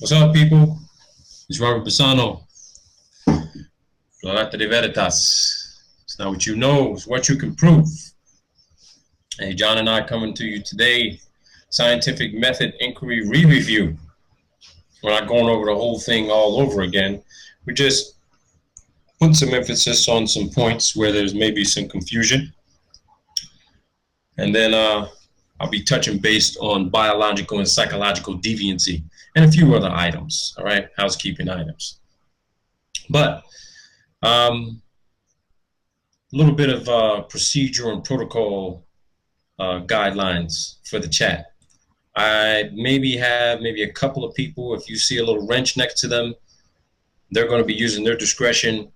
What's up, people? It's Robert Bassano. L'arte de veritas. It's not what you know, it's what you can prove. Hey, John and I coming to you today. Scientific method inquiry re-review. We're not going over the whole thing all over again. We're just putting some emphasis on some points where there's maybe some confusion. And then I'll be touching based on biological and psychological deviancy and a few other items, all right, housekeeping items. But a little bit of procedure and protocol guidelines for the chat. I have a couple of people, if you see a little wrench next to them, they're going to be using their discretion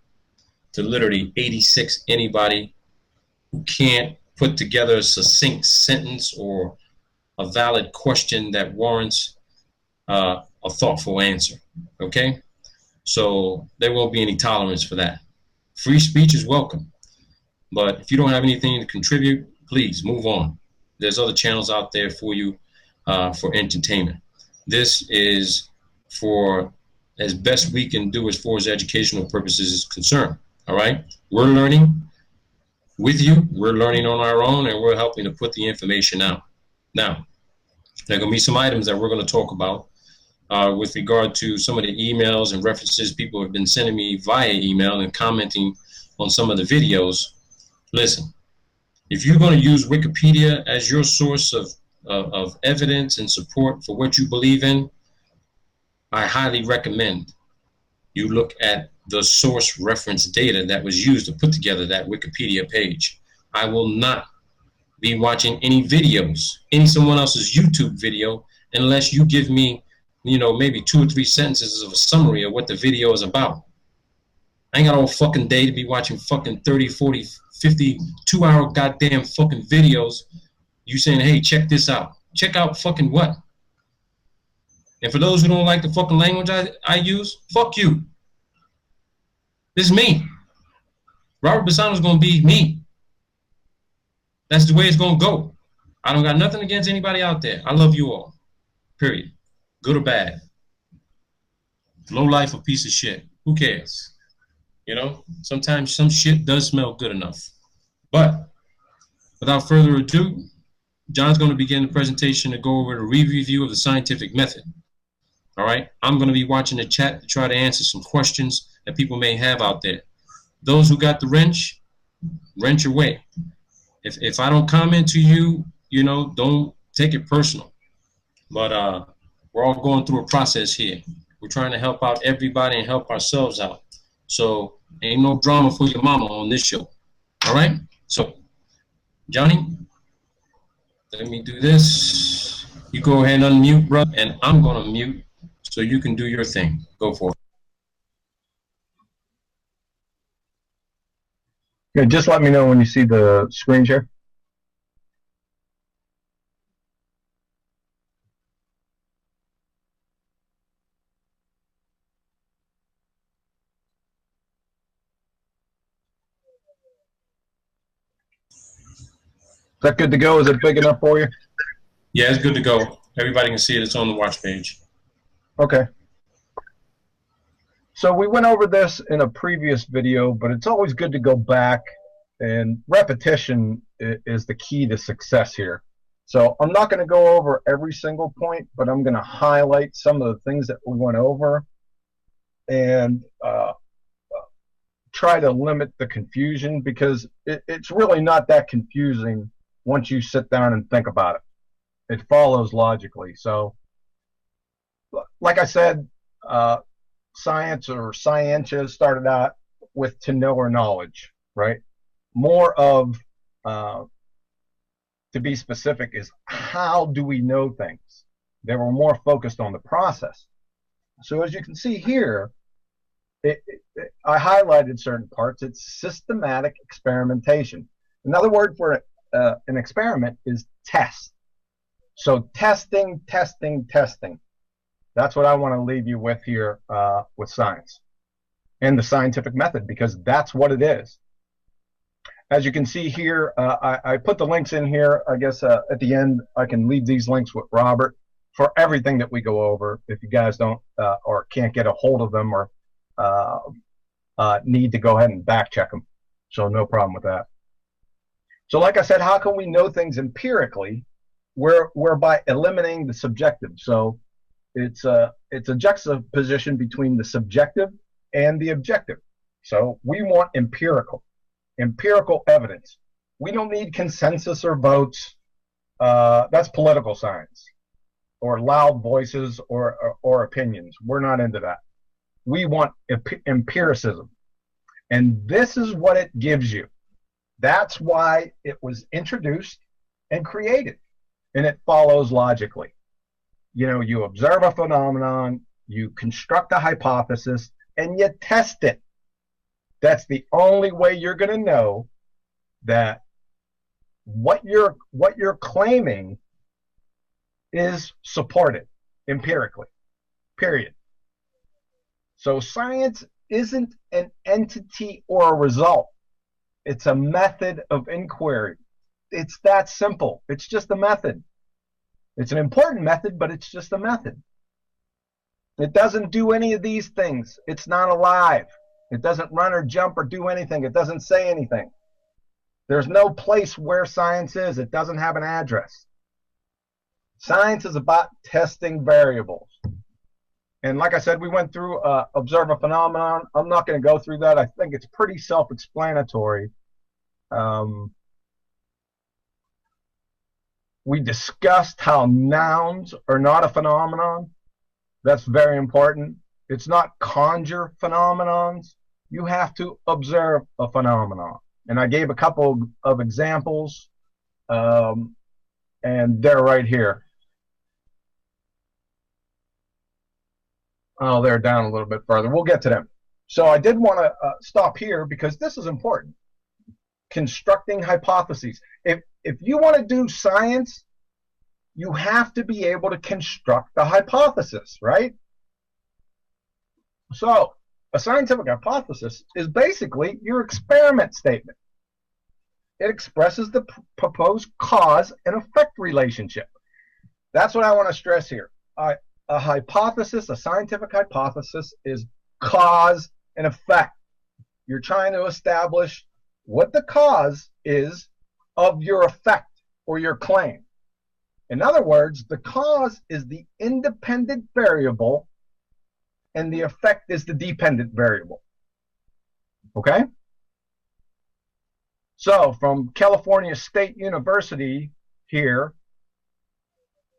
to literally 86 anybody who can't put together a succinct sentence or a valid question that warrants a thoughtful answer, okay? So there won't be any tolerance for that. Free speech is welcome, but if you don't have anything to contribute, please move on. There's other channels out there for you for entertainment. This is for as best we can do as far as educational purposes is concerned, all right? We're learning with you, we're learning on our own, and we're helping to put the information out. Now, there are going to be some items that we're going to talk about with regard to some of the emails and references people have been sending me via email and commenting on some of the videos. Listen, if you're going to use Wikipedia as your source of evidence and support for what you believe in, I highly recommend you look at the source reference data that was used to put together that Wikipedia page. I will not be watching any videos, someone else's YouTube video, unless you give me, maybe 2 or 3 sentences of a summary of what the video is about. I ain't got all fucking day to be watching fucking 30, 40, 50, 2-hour goddamn fucking videos. You saying, hey, check this out. Check out fucking what? And for those who don't like the fucking language I use, fuck you. This is me. Robert Bassano's gonna be me. That's the way it's gonna go. I don't got nothing against anybody out there. I love you all. Period. Good or bad. Low life, a piece of shit. Who cares? Sometimes some shit does smell good enough. But without further ado, John's going to begin the presentation to go over the review of the scientific method. All right? I'm going to be watching the chat to try to answer some questions that people may have out there. Those who got the wrench away. If I don't comment to you, don't take it personal. But we're all going through a process here. We're trying to help out everybody and help ourselves out. So ain't no drama for your mama on this show. All right? So, Johnny, let me do this. You go ahead and unmute, bro, and I'm going to mute so you can do your thing. Go for it. Yeah, just let me know when you see the screen share. Is that good to go? Is it big enough for you? Yeah, it's good to go. Everybody can see it. It's on the watch page. Okay. So we went over this in a previous video, but it's always good to go back, and repetition is the key to success here. So I'm not going to go over every single point, but I'm going to highlight some of the things that we went over and try to limit the confusion, because it's really not that confusing once you sit down and think about it. It follows logically. So, like I said, science or scientia started out with to know or knowledge, right? More of, to be specific, is how do we know things? They were more focused on the process. So as you can see here, I highlighted certain parts. It's systematic experimentation. Another word for an experiment is test. So testing, testing, testing. That's what I want to leave you with here with science and the scientific method, because that's what it is. As you can see here, I put the links in here. I guess at the end I can leave these links with Robert. for everything that we go over. If you guys don't or can't get a hold of them or need to go ahead and back check them. So no problem with that. So like I said, how can we know things empirically? We're by eliminating the subjective. So it's a juxtaposition between the subjective and the objective. So we want empirical evidence. We don't need consensus or votes. That's political science, or loud voices or opinions. We're not into that. We want empiricism. And this is what it gives you. That's why it was introduced and created. And it follows logically. You know, you observe a phenomenon, you construct a hypothesis, and you test it. That's the only way you're going to know that what you're claiming is supported empirically. Period. So science isn't an entity or a result. It's a method of inquiry. It's that simple. It's just a method. It's an important method, but it's just a method. It doesn't do any of these things. It's not alive. It doesn't run or jump or do anything. It doesn't say anything. There's no place where science is. It doesn't have an address. Science is about testing variables. And like I said, we went through observe a phenomenon. I'm not going to go through that. I think it's pretty self-explanatory. We discussed how nouns are not a phenomenon. That's very important. It's not conjure phenomenons. You have to observe a phenomenon. And I gave a couple of examples, and they're right here. Oh, they're down a little bit further. We'll get to them. So I did want to stop here because this is important. Constructing hypotheses. If you want to do science, you have to be able to construct the hypothesis, right? So a scientific hypothesis is basically your experiment statement. It expresses the proposed cause and effect relationship. That's what I want to stress here. A hypothesis, a scientific hypothesis, is cause and effect. You're trying to establish what the cause is of your effect or your claim. In other words, the cause is the independent variable and the effect is the dependent variable. Okay? So from California State University here,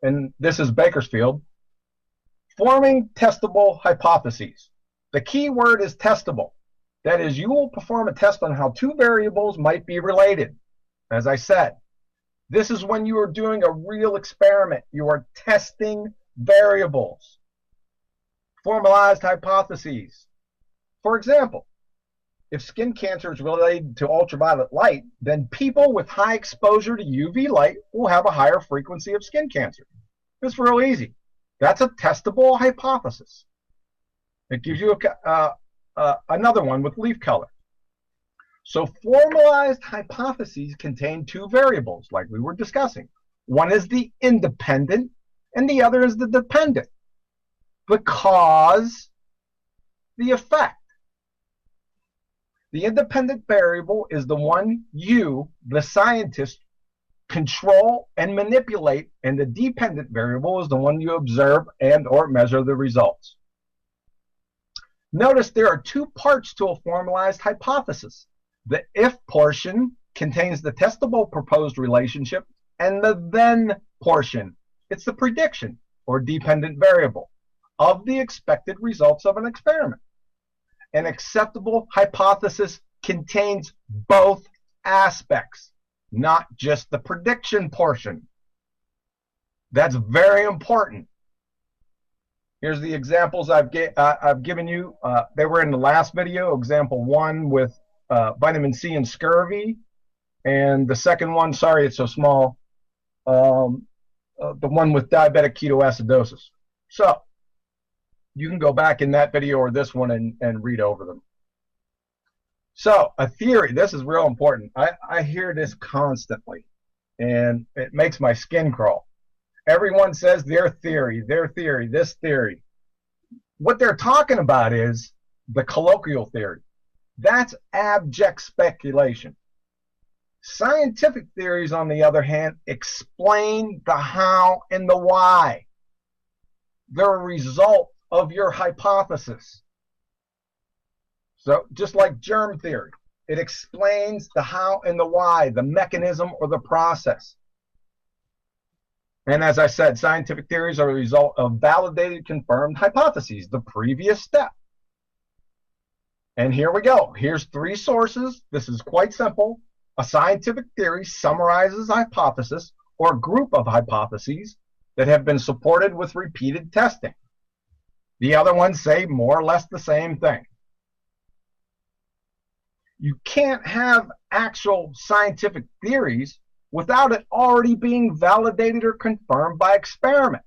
and this is Bakersfield, forming testable hypotheses. The key word is testable. That is, you will perform a test on how two variables might be related. As I said, this is when you are doing a real experiment. You are testing variables. Formalized hypotheses. For example, if skin cancer is related to ultraviolet light, then people with high exposure to UV light will have a higher frequency of skin cancer. It's real easy. That's a testable hypothesis. It gives you another one with leaf color. So formalized hypotheses contain two variables, like we were discussing. One is the independent, and the other is the dependent. The cause, the effect. The independent variable is the one you, the scientist, control and manipulate, and the dependent variable is the one you observe and or measure the results. Notice there are two parts to a formalized hypothesis. The if portion contains the testable proposed relationship, and the then portion, it's the prediction or dependent variable of the expected results of an experiment. An acceptable hypothesis contains both aspects, not just the prediction portion. That's very important. Here's the examples I've given you. They were in the last video. Example 1 with vitamin C and scurvy. And the second one, sorry it's so small, the one with diabetic ketoacidosis. So you can go back in that video or this one and read over them. So a theory, this is real important. I hear this constantly, and it makes my skin crawl. Everyone says their theory, this theory. What they're talking about is the colloquial theory. That's abject speculation. Scientific theories, on the other hand, explain the how and the why. They're a result of your hypothesis. So just like germ theory, it explains the how and the why, the mechanism or the process. And as I said, scientific theories are a result of validated, confirmed hypotheses, the previous step. And here we go. Here's 3 sources. This is quite simple. A scientific theory summarizes a hypothesis or group of hypotheses that have been supported with repeated testing. The other ones say more or less the same thing. You can't have actual scientific theories without it already being validated or confirmed by experiment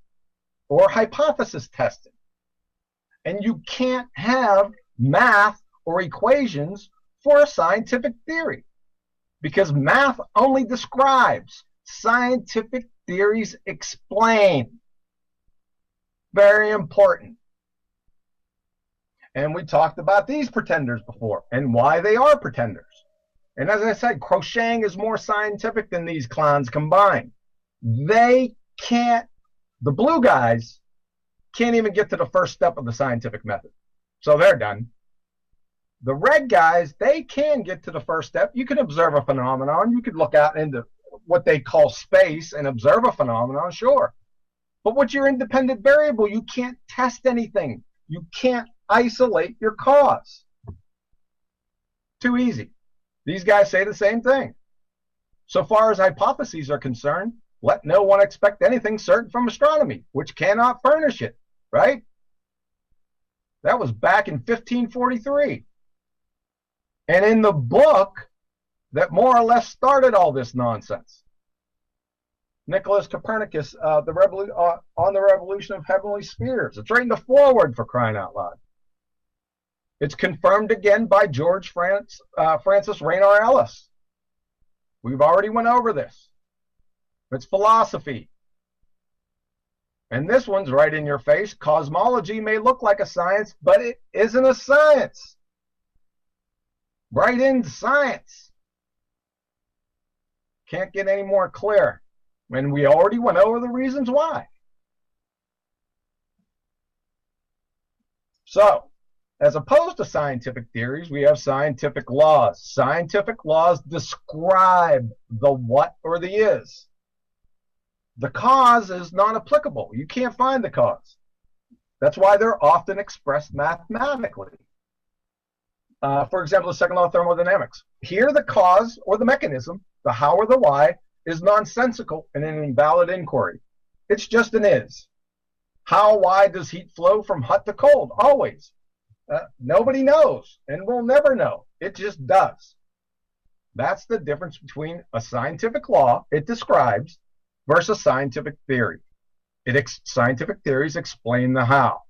or hypothesis testing. And you can't have math or equations for a scientific theory, because math only describes. Scientific theories explain. Very important. And we talked about these pretenders before and why they are pretenders. And as I said, crocheting is more scientific than these clowns combined. They can't, the blue guys can't even get to the first step of the scientific method. So they're done. The red guys, they can get to the first step. You can observe a phenomenon. You could look out into what they call space and observe a phenomenon, sure. But with your independent variable, you can't test anything. You can't isolate your cause. Too easy. These guys say the same thing. So far as hypotheses are concerned, let no one expect anything certain from astronomy, which cannot furnish it, right? That was back in 1543. And in the book that more or less started all this nonsense, Nicholas Copernicus, on the revolution of heavenly spheres. It's right in the foreword, for crying out loud. It's confirmed again by George Francis Raynor Ellis. We've already went over this. It's philosophy. And this one's right in your face. Cosmology may look like a science, but it isn't a science. Right into science. Can't get any more clear. And we already went over the reasons why. So, as opposed to scientific theories, we have scientific laws. Scientific laws describe the what or the is. The cause is not applicable. You can't find the cause. That's why they're often expressed mathematically. For example, the second law of thermodynamics. Here, the cause or the mechanism, the how or the why, is nonsensical and an invalid inquiry. It's just an is. How, why does heat flow from hot to cold? Always. Nobody knows and will never know. It just does. That's the difference between a scientific law, it describes, versus scientific theory. Scientific theories explain the how.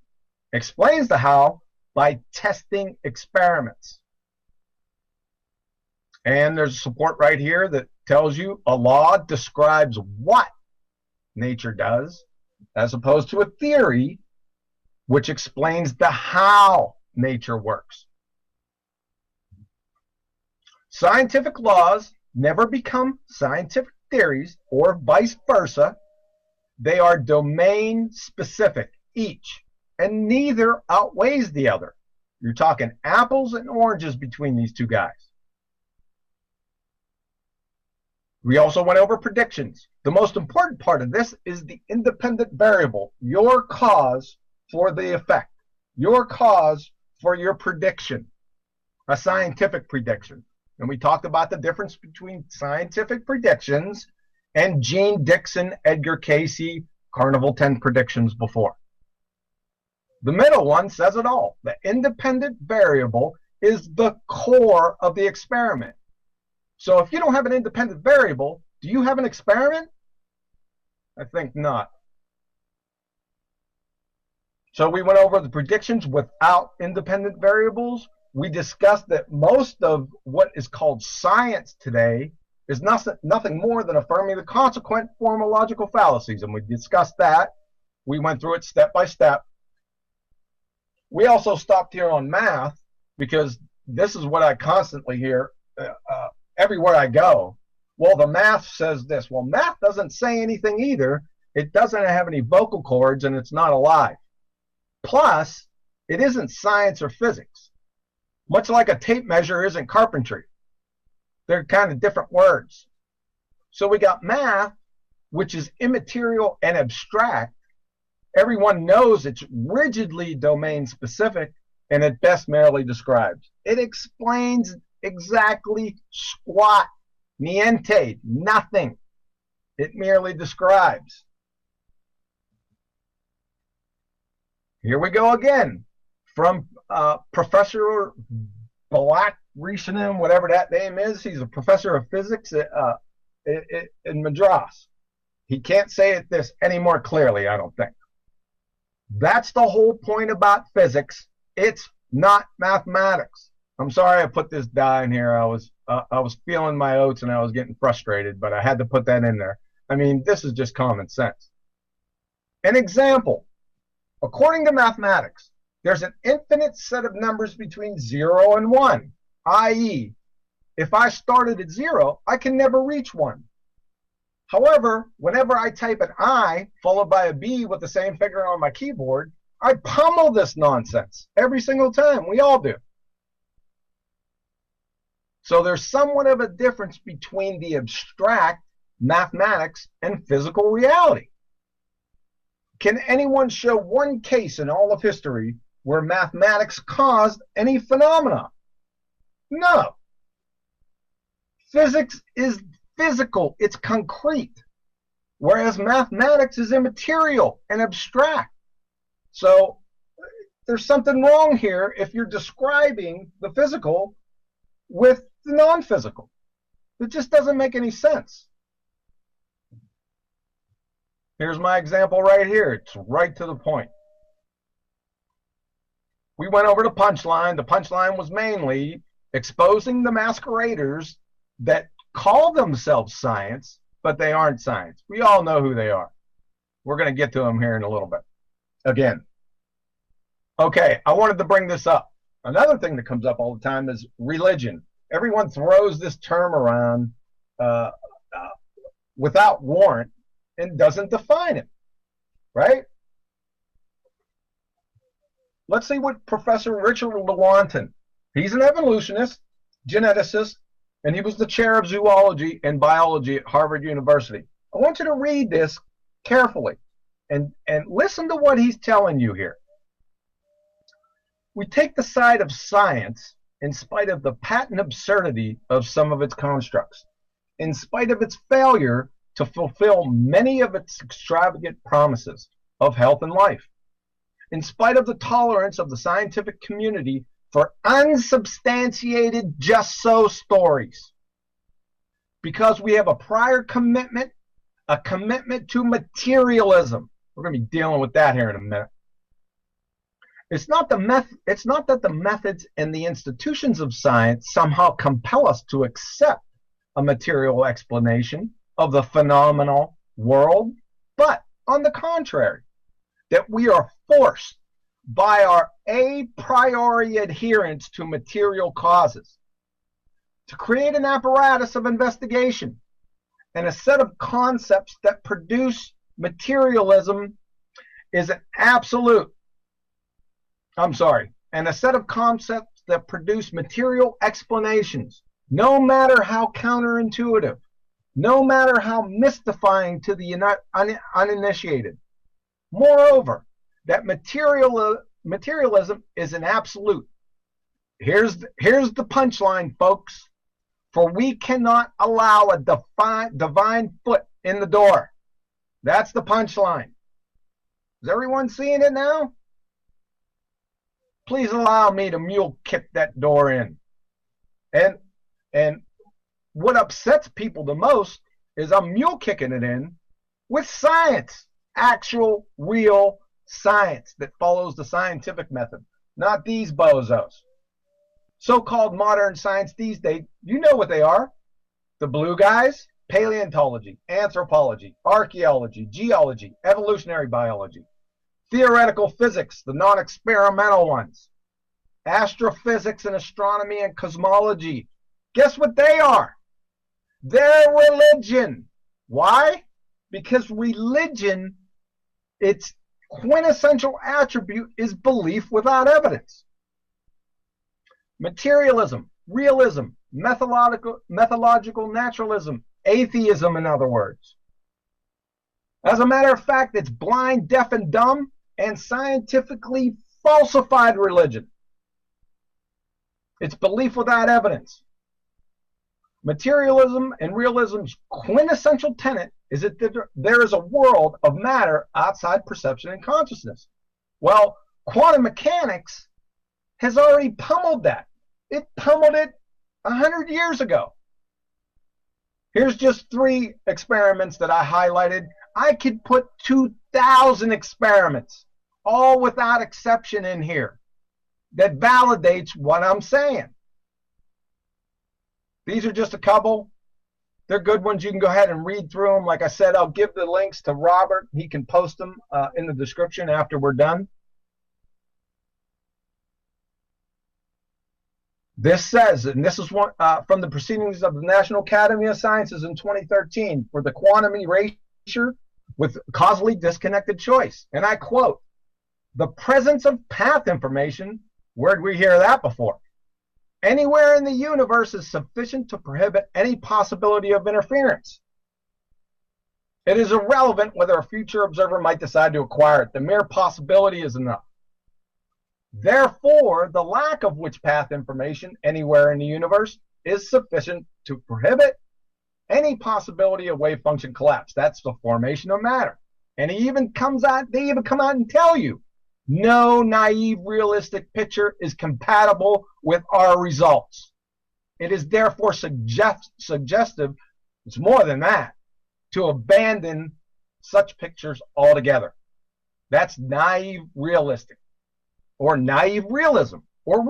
Explains the how by testing experiments. And there's support right here that tells you a law describes what nature does, as opposed to a theory which explains the how nature works. Scientific laws never become scientific theories or vice versa. They are domain specific, each, and neither outweighs the other. You're talking apples and oranges between these two guys. We also went over predictions. The most important part of this is the independent variable, your cause for the effect, your cause for your prediction, a scientific prediction. And we talked about the difference between scientific predictions and Gene Dixon, Edgar Cayce, Carnival 10 predictions before. The middle one says it all. The independent variable is the core of the experiment. So if you don't have an independent variable, do you have an experiment? I think not. So we went over the predictions without independent variables. We discussed that most of what is called science today is nothing more than affirming the consequent form of logical fallacies. And we discussed that. We went through it step by step. We also stopped here on math because this is what I constantly hear everywhere I go. Well, the math says this. Well, math doesn't say anything either. It doesn't have any vocal cords, and it's not alive. Plus, it isn't science or physics. Much like a tape measure isn't carpentry. They're kind of different words. So we got math, which is immaterial and abstract. Everyone knows it's rigidly domain specific, and at best merely describes. It explains exactly squat, niente, nothing. It merely describes. Here we go again from Professor Black Rishanim, whatever that name is. He's a professor of physics in Madras. He can't say it this any more clearly, I don't think. That's the whole point about physics. It's not mathematics. I'm sorry I put this down here. I was feeling my oats and I was getting frustrated, but I had to put that in there. I mean, this is just common sense. An example. According to mathematics, there's an infinite set of numbers between 0 and 1, i.e., if I started at 0, I can never reach 1. However, whenever I type an I followed by a B with the same figure on my keyboard, I pummel this nonsense every single time. We all do. So there's somewhat of a difference between the abstract mathematics and physical reality. Can anyone show one case in all of history where mathematics caused any phenomena? No. Physics is physical, it's concrete, whereas mathematics is immaterial and abstract. So there's something wrong here if you're describing the physical with the non-physical. It just doesn't make any sense. Here's my example right here. It's right to the point. We went over the punchline. The punchline was mainly exposing the masqueraders that call themselves science, but they aren't science. We all know who they are. We're going to get to them here in a little bit. Again. Okay, I wanted to bring this up. Another thing that comes up all the time is religion. Everyone throws this term around without warrant and doesn't define it, right? Let's see what Professor Richard Lewontin, he's an evolutionist, geneticist, and he was the chair of zoology and biology at Harvard University. I want you to read this carefully and listen to what he's telling you here. We take the side of science in spite of the patent absurdity of some of its constructs, in spite of its failure to fulfill many of its extravagant promises of health and life, in spite of the tolerance of the scientific community for unsubstantiated just-so stories, because we have a prior commitment, a commitment to materialism. We're going to be dealing with that here in a minute. It's not that the methods and the institutions of science somehow compel us to accept a material explanation of the phenomenal world, but on the contrary, that we are forced by our a priori adherence to material causes to create an apparatus of investigation and a set of concepts that produce materialism is an absolute, and a set of concepts that produce material explanations, no matter how counterintuitive, no matter how mystifying to the uninitiated. Moreover, that materialism is an absolute. Here's the punchline, folks. For we cannot allow a divine foot in the door. That's the punchline. Is everyone seeing it now? Please allow me to mule kick that door in. And what upsets people the most is I'm mule kicking it in with science, actual, real science that follows the scientific method, not these bozos. So-called modern science these days, you know what they are. The blue guys, paleontology, anthropology, archaeology, geology, evolutionary biology, theoretical physics, the non-experimental ones, astrophysics and astronomy and cosmology. Guess what they are? They're religion. Why? Because religion, its quintessential attribute is belief without evidence. Materialism, realism, methodological naturalism, atheism, in other words. As a matter of fact, it's blind, deaf, and dumb, and scientifically falsified religion. It's belief without evidence. Materialism and realism's quintessential tenet is that there is a world of matter outside perception and consciousness. Well, quantum mechanics has already pummeled that. It pummeled it 100 years ago. Here's just 3 experiments that I highlighted. I could put 2,000 experiments, all without exception, in here that validates what I'm saying. These are just a couple. They're good ones. You can go ahead and read through them. Like I said, I'll give the links to Robert. He can post them in the description after we're done. This says, and this is one from the proceedings of the National Academy of Sciences in 2013 for the quantum erasure with causally disconnected choice. And I quote, "The presence of path information," where'd we hear that before? "Anywhere in the universe is sufficient to prohibit any possibility of interference. It is irrelevant whether a future observer might decide to acquire it. The mere possibility is enough. Therefore, the lack of which path information anywhere in the universe is sufficient to prohibit any possibility of wave function collapse." That's the formation of matter. And they even come out and tell you, no naive realistic picture is compatible with our results. It is therefore suggestive, it's more than that, to abandon such pictures altogether. That's naive realistic, or naive realism, or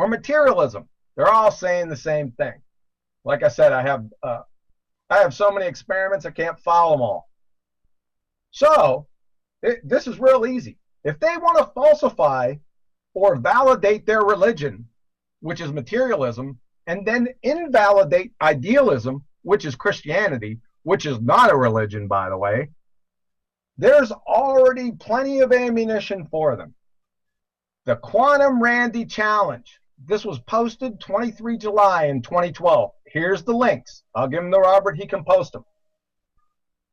materialism. They're all saying the same thing. Like I said, I have so many experiments I can't follow them all. So this is real easy. If they want to falsify or validate their religion, which is materialism, and then invalidate idealism, which is Christianity, which is not a religion, by the way, there's already plenty of ammunition for them. The Quantum Randy Challenge. This was posted 23 July in 2012. Here's the links. I'll give them to Robert. He can post them.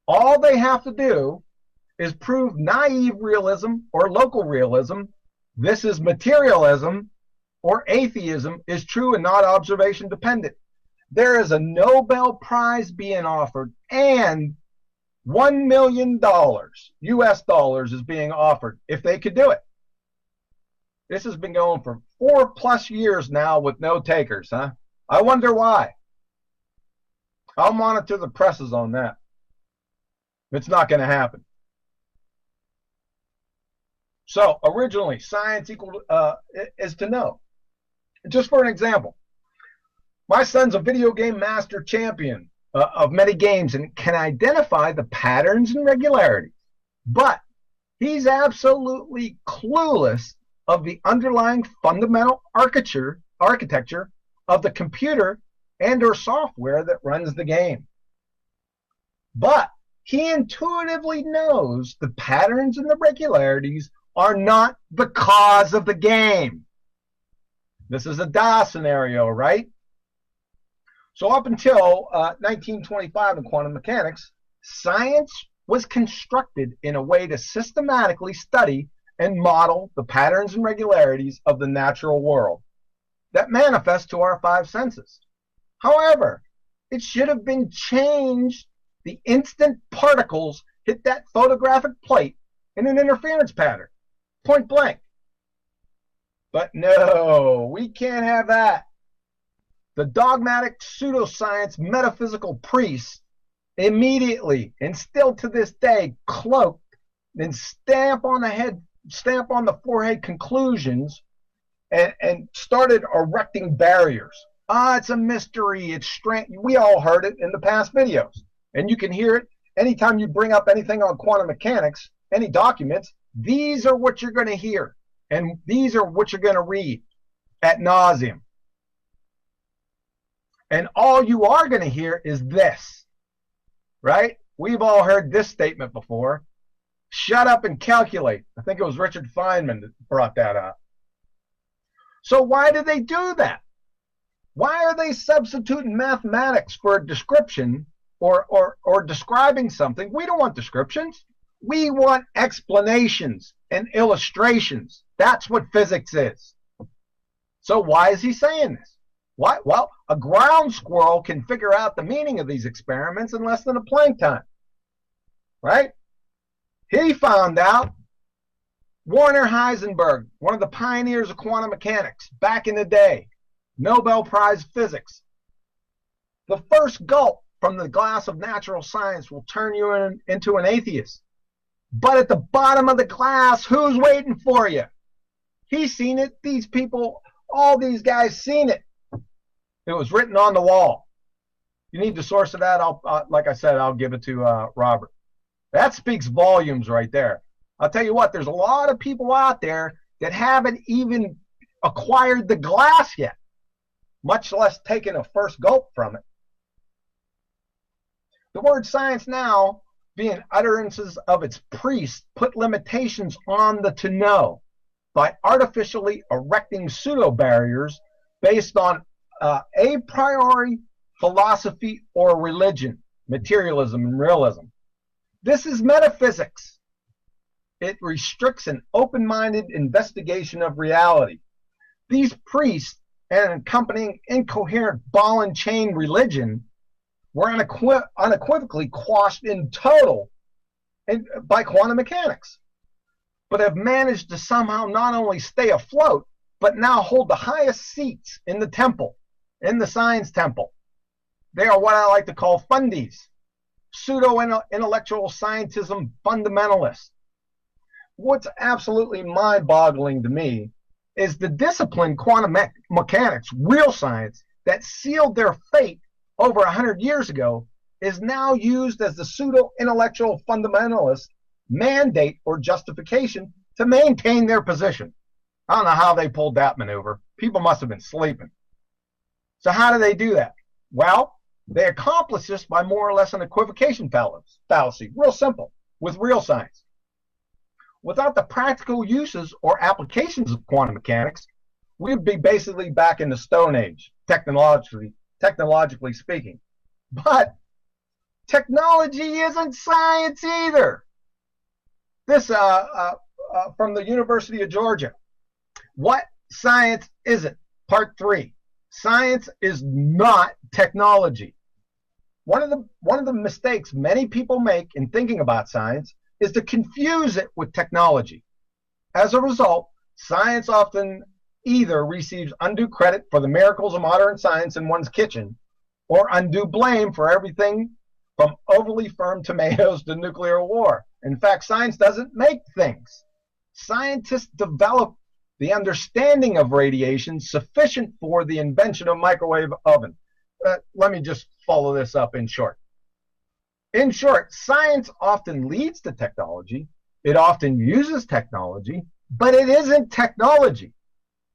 All they have to do is prove naive realism or local realism, this is materialism, or atheism is true and not observation dependent. There is a Nobel Prize being offered, and $1 million US dollars is being offered if they could do it. This has been going for 4+ years now with no takers, huh? I wonder why. I'll monitor the presses on that. It's not going to happen. So originally, science is to know. Just for an example, my son's a video game master champion of many games and can identify the patterns and regularities, but he's absolutely clueless of the underlying fundamental architecture of the computer and or software that runs the game. But he intuitively knows the patterns and the regularities are not the cause of the game. This is a DOS scenario, right? So up until 1925 in quantum mechanics, science was constructed in a way to systematically study and model the patterns and regularities of the natural world that manifest to our 5 senses. However, it should have been changed the instant particles hit that photographic plate in an interference pattern, point blank. But no, we can't have that. The dogmatic pseudoscience metaphysical priests immediately, and still to this day, cloak and stamp on the forehead conclusions and started erecting barriers. It's a mystery. It's strange. We all heard it in the past videos. And you can hear it anytime you bring up anything on quantum mechanics, any documents. These are what you're going to hear. And these are what you're going to read ad nauseum. And all you are going to hear is this, right? We've all heard this statement before. Shut up and calculate. I think it was Richard Feynman that brought that up. So why do they do that? Why are they substituting mathematics for a description or describing something? We don't want descriptions. We want explanations and illustrations. That's what physics is. So why is he saying this? Why? Well, a ground squirrel can figure out the meaning of these experiments in less than a Planck time, right? He found out. Werner Heisenberg, one of the pioneers of quantum mechanics back in the day, Nobel Prize physics. The first gulp from the glass of natural science will turn you into an atheist. But at the bottom of the glass, who's waiting for you? He's seen it. These people, all these guys seen it. It was written on the wall. You need the source of that. Like I said, I'll give it to Robert. That speaks volumes right there. I'll tell you what, there's a lot of people out there that haven't even acquired the glass yet, much less taken a first gulp from it. The word science now, being utterances of its priests, put limitations on the to know by artificially erecting pseudo barriers based on a priori philosophy or religion, materialism and realism. This is metaphysics. It restricts an open-minded investigation of reality. These priests and accompanying incoherent ball and chain religion were unequivocally quashed in total by quantum mechanics, but have managed to somehow not only stay afloat, but now hold the highest seats in the temple, in the science temple. They are what I like to call fundies, pseudo-intellectual scientism fundamentalists. What's absolutely mind-boggling to me is the discipline quantum mechanics, real science, that sealed their fate over 100 years ago is now used as the pseudo-intellectual fundamentalist mandate or justification to maintain their position. I don't know how they pulled that maneuver. People must have been sleeping. So how do they do that? Well, they accomplish this by more or less an equivocation fallacy. Real simple, with real science. Without the practical uses or applications of quantum mechanics, we'd be basically back in the Stone Age, technologically speaking. But technology isn't science either. This from the University of Georgia. What science isn't? Part 3. Science is not technology. One of the mistakes many people make in thinking about science is to confuse it with technology. As a result, science often either receives undue credit for the miracles of modern science in one's kitchen, or undue blame for everything from overly firm tomatoes to nuclear war. In fact, science doesn't make things. Scientists develop the understanding of radiation sufficient for the invention of microwave oven. Let me just follow this up in short. In short, science often leads to technology. It often uses technology, but it isn't technology,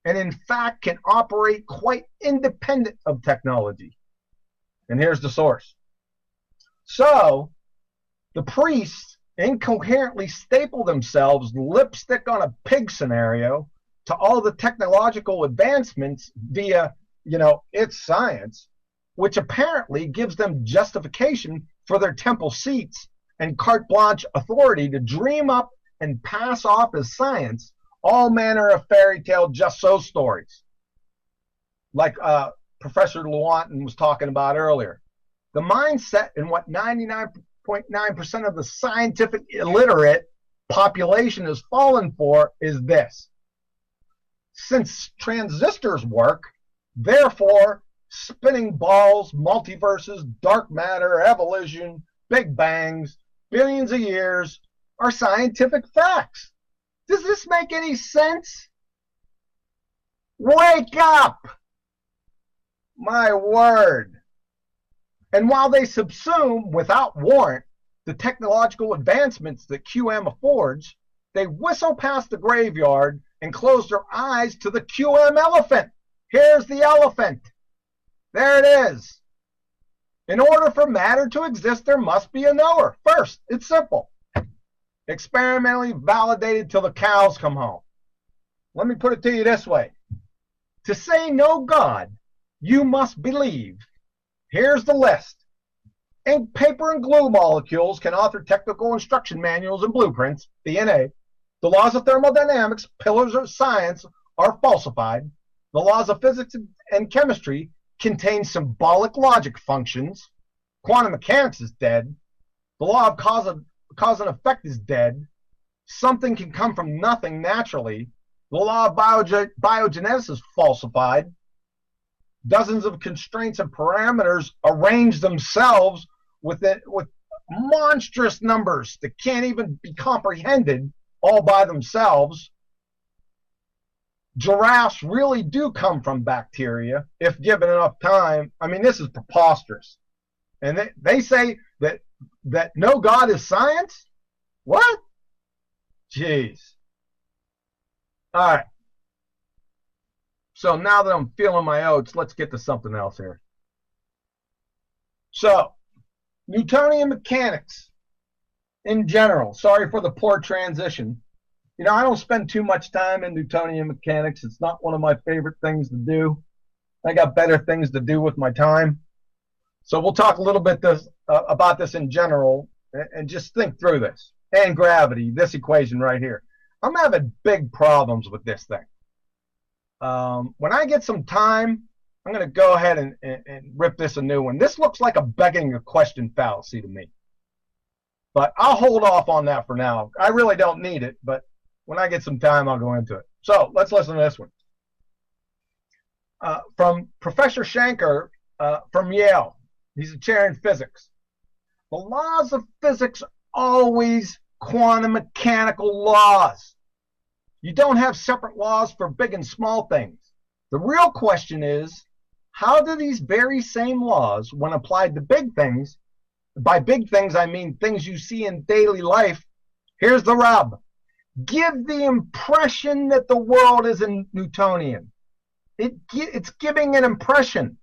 and in fact can operate quite independent of technology. And here's the source. So the priests incoherently staple themselves lipstick on a pig scenario to all the technological advancements via, it's science, which apparently gives them justification for their temple seats and carte blanche authority to dream up and pass off as science all manner of fairy tale just so stories, like Professor Lewontin was talking about earlier. The mindset in what 99.9% of the scientific illiterate population has fallen for is this. Since transistors work, therefore spinning balls, multiverses, dark matter, evolution, big bangs, billions of years are scientific facts. Does this make any sense? Wake up! My word. And while they subsume without warrant the technological advancements that QM affords, they whistle past the graveyard and close their eyes to the QM elephant. Here's the elephant. There it is. In order for matter to exist, there must be a knower. First, it's simple. Experimentally validated till the cows come home. Let me put it to you this way. To say no God, you must believe. Here's the list. Ink, paper, and glue molecules can author technical instruction manuals and blueprints, DNA. The laws of thermodynamics, pillars of science, are falsified. The laws of physics and chemistry contain symbolic logic functions. Quantum mechanics is dead. The law of cause and effect is dead. Something can come from nothing naturally. The law of biogenesis is falsified. Dozens of constraints and parameters arrange themselves with monstrous numbers that can't even be comprehended all by themselves. Giraffes really do come from bacteria if given enough time. I mean, this is preposterous. And they say that no God is science? What? Jeez. All right. So now that I'm feeling my oats, let's get to something else here. So, Newtonian mechanics in general. Sorry for the poor transition. You know, I don't spend too much time in Newtonian mechanics. It's not one of my favorite things to do. I got better things to do with my time. So we'll talk a little bit about this in general and just think through this. And gravity, this equation right here. I'm having big problems with this thing. When I get some time, I'm going to go ahead and rip this a new one. This looks like a begging a question fallacy to me. But I'll hold off on that for now. I really don't need it, but when I get some time, I'll go into it. So let's listen to this one. From Professor Shankar from Yale. He's a chair in physics. The laws of physics are always quantum mechanical laws. You don't have separate laws for big and small things. The real question is, how do these very same laws, when applied to big things, by big things I mean things you see in daily life, here's the rub, give the impression that the world is Newtonian. It's giving an impression.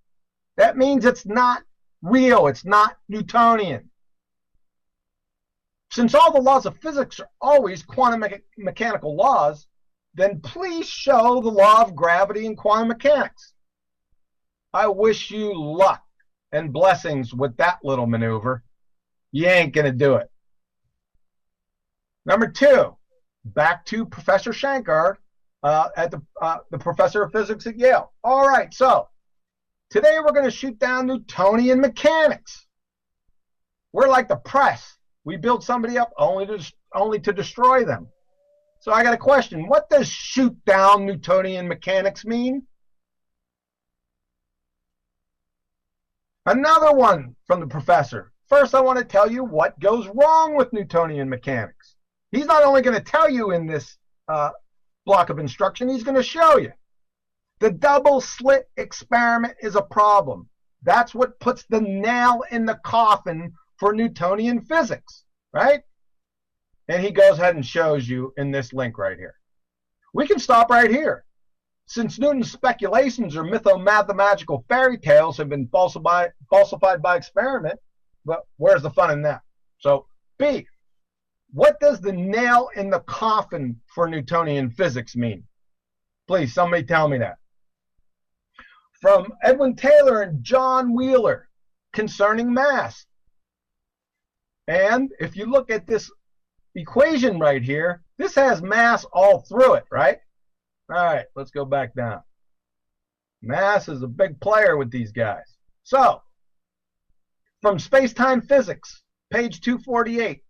That means it's not real. It's not Newtonian. Since all the laws of physics are always quantum mechanical laws, then please show the law of gravity and quantum mechanics. I wish you luck and blessings with that little maneuver. You ain't going to do it. Number two, back to Professor Shankar, the professor of physics at Yale. All right, so today we're going to shoot down Newtonian mechanics. We're like the press. We build somebody up only to destroy them. So I got a question. What does shoot down Newtonian mechanics mean? Another one from the professor. First, I want to tell you what goes wrong with Newtonian mechanics. He's not only going to tell you in this block of instruction, he's going to show you. The double slit experiment is a problem. That's what puts the nail in the coffin for Newtonian physics, right? And he goes ahead and shows you in this link right here. We can stop right here. Since Newton's speculations or mytho-mathematical fairy tales have been falsified by experiment, but where's the fun in that? So, B, what does the nail in the coffin for Newtonian physics mean? Please, somebody tell me that. From Edwin Taylor and John Wheeler concerning mass. And if you look at this equation right here, this has mass all through it, right? All right, let's go back down. Mass is a big player with these guys. So, from Space-Time Physics, page 248,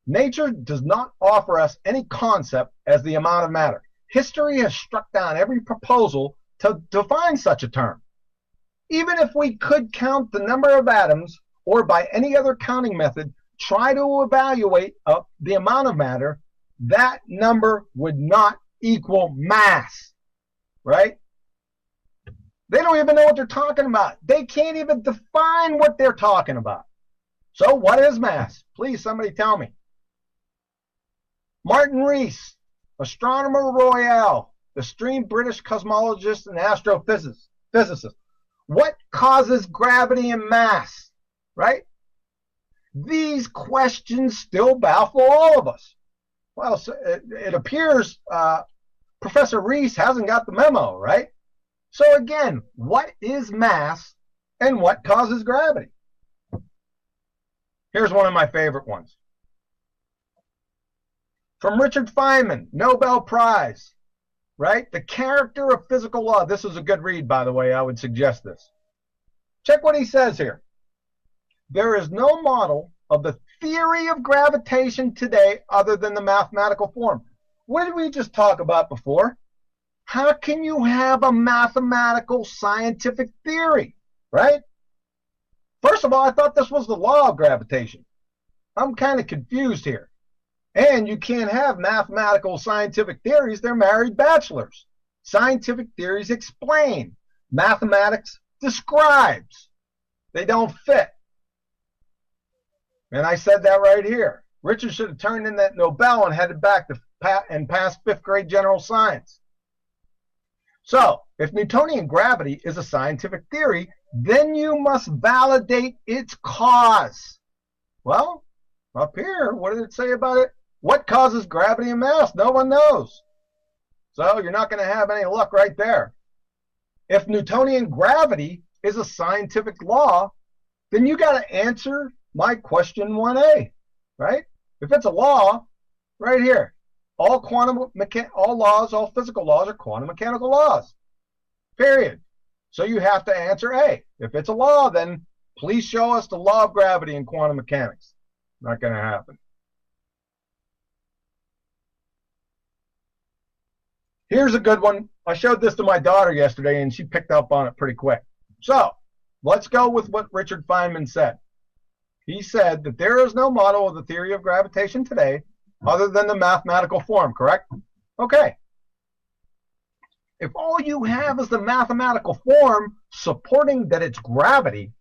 nature does not offer us any concept as the amount of matter. History has struck down every proposal to define such a term. Even if we could count the number of atoms, or by any other counting method, try to evaluate the amount of matter, that number would not equal mass, right? They don't even know what they're talking about. They can't even define what they're talking about. So what is mass? Please, somebody tell me. Martin Rees, astronomer royal, the esteemed British cosmologist and astrophysicist. What causes gravity and mass? Right? These questions still baffle all of us. Well, so it appears Professor Rees hasn't got the memo, right? So again, what is mass and what causes gravity? Here's one of my favorite ones. From Richard Feynman, Nobel Prize, right? The character of physical law. This is a good read, by the way. I would suggest this. Check what he says here. There is no model of the theory of gravitation today other than the mathematical form. What did we just talk about before? How can you have a mathematical scientific theory, right? First of all, I thought this was the law of gravitation. I'm kind of confused here. And you can't have mathematical scientific theories. They're married bachelors. Scientific theories explain. Mathematics describes. They don't fit. And I said that right here. Richard should have turned in that Nobel and headed back to and passed fifth grade general science. So, if Newtonian gravity is a scientific theory, then you must validate its cause. Well, up here, what did it say about it? What causes gravity and mass? No one knows. So you're not going to have any luck right there. If Newtonian gravity is a scientific law, then you got to answer my question 1A, right? If it's a law, right here, all physical laws are quantum mechanical laws, period. So you have to answer A. If it's a law, then please show us the law of gravity in quantum mechanics. Not going to happen. Here's a good one. I showed this to my daughter yesterday, and she picked up on it pretty quick. So let's go with what Richard Feynman said. He said that there is no model of the theory of gravitation today other than the mathematical form, correct? Okay. If all you have is the mathematical form supporting that it's gravity,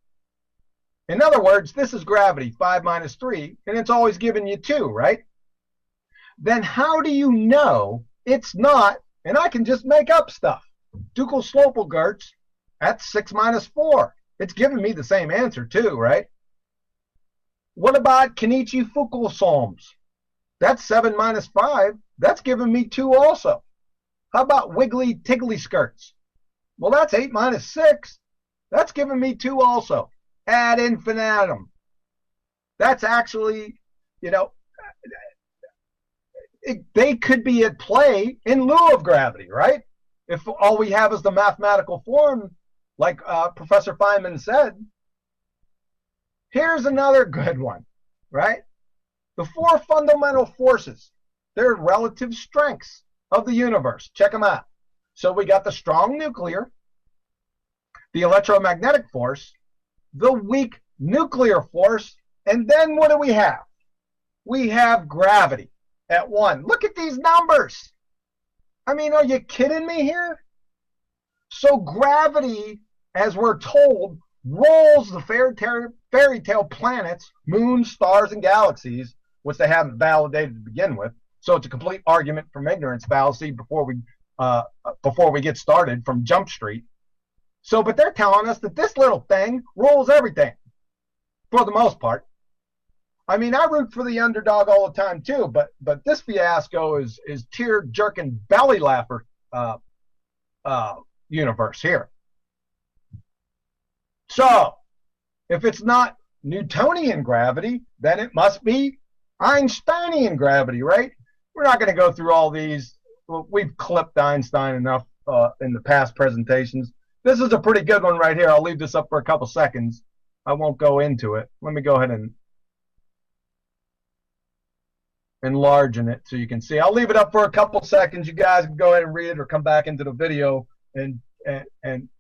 in other words, this is gravity, 5 minus 3, and it's always giving you 2, right? Then how do you know it's not, and I can just make up stuff. Ducal-Slopel-Gertz, that's 6 minus 4. It's giving me the same answer too, right? What about Kenichi-Fukuyama's? That's 7 minus 5. That's giving me 2 also. How about Wiggly-Tiggly-Skirts? Well, that's 8 minus 6. That's giving me 2 also. Ad infinitum. That's actually, they could be at play in lieu of gravity, right? If all we have is the mathematical form, like Professor Feynman said. Here's another good one, right? The 4 fundamental forces, they're relative strengths of the universe. Check them out. So we got the strong nuclear, the electromagnetic force, the weak nuclear force, and then what do we have? We have gravity at 1. Look at these numbers. I mean, are you kidding me here? So gravity, as we're told, rolls the fairy tale planets, moons, stars, and galaxies, which they haven't validated to begin with. So it's a complete argument from ignorance fallacy before we get started from Jump Street. So, but they're telling us that this little thing rules everything, for the most part. I mean, I root for the underdog all the time too, but this fiasco is tear-jerking belly laugher universe here. So, if it's not Newtonian gravity, then it must be Einsteinian gravity, right? We're not going to go through all these. We've clipped Einstein enough in the past presentations. This is a pretty good one right here. I'll leave this up for a couple seconds. I won't go into it. Let me go ahead and enlarge it so you can see. I'll leave it up for a couple seconds. You guys can go ahead and read it or come back into the video and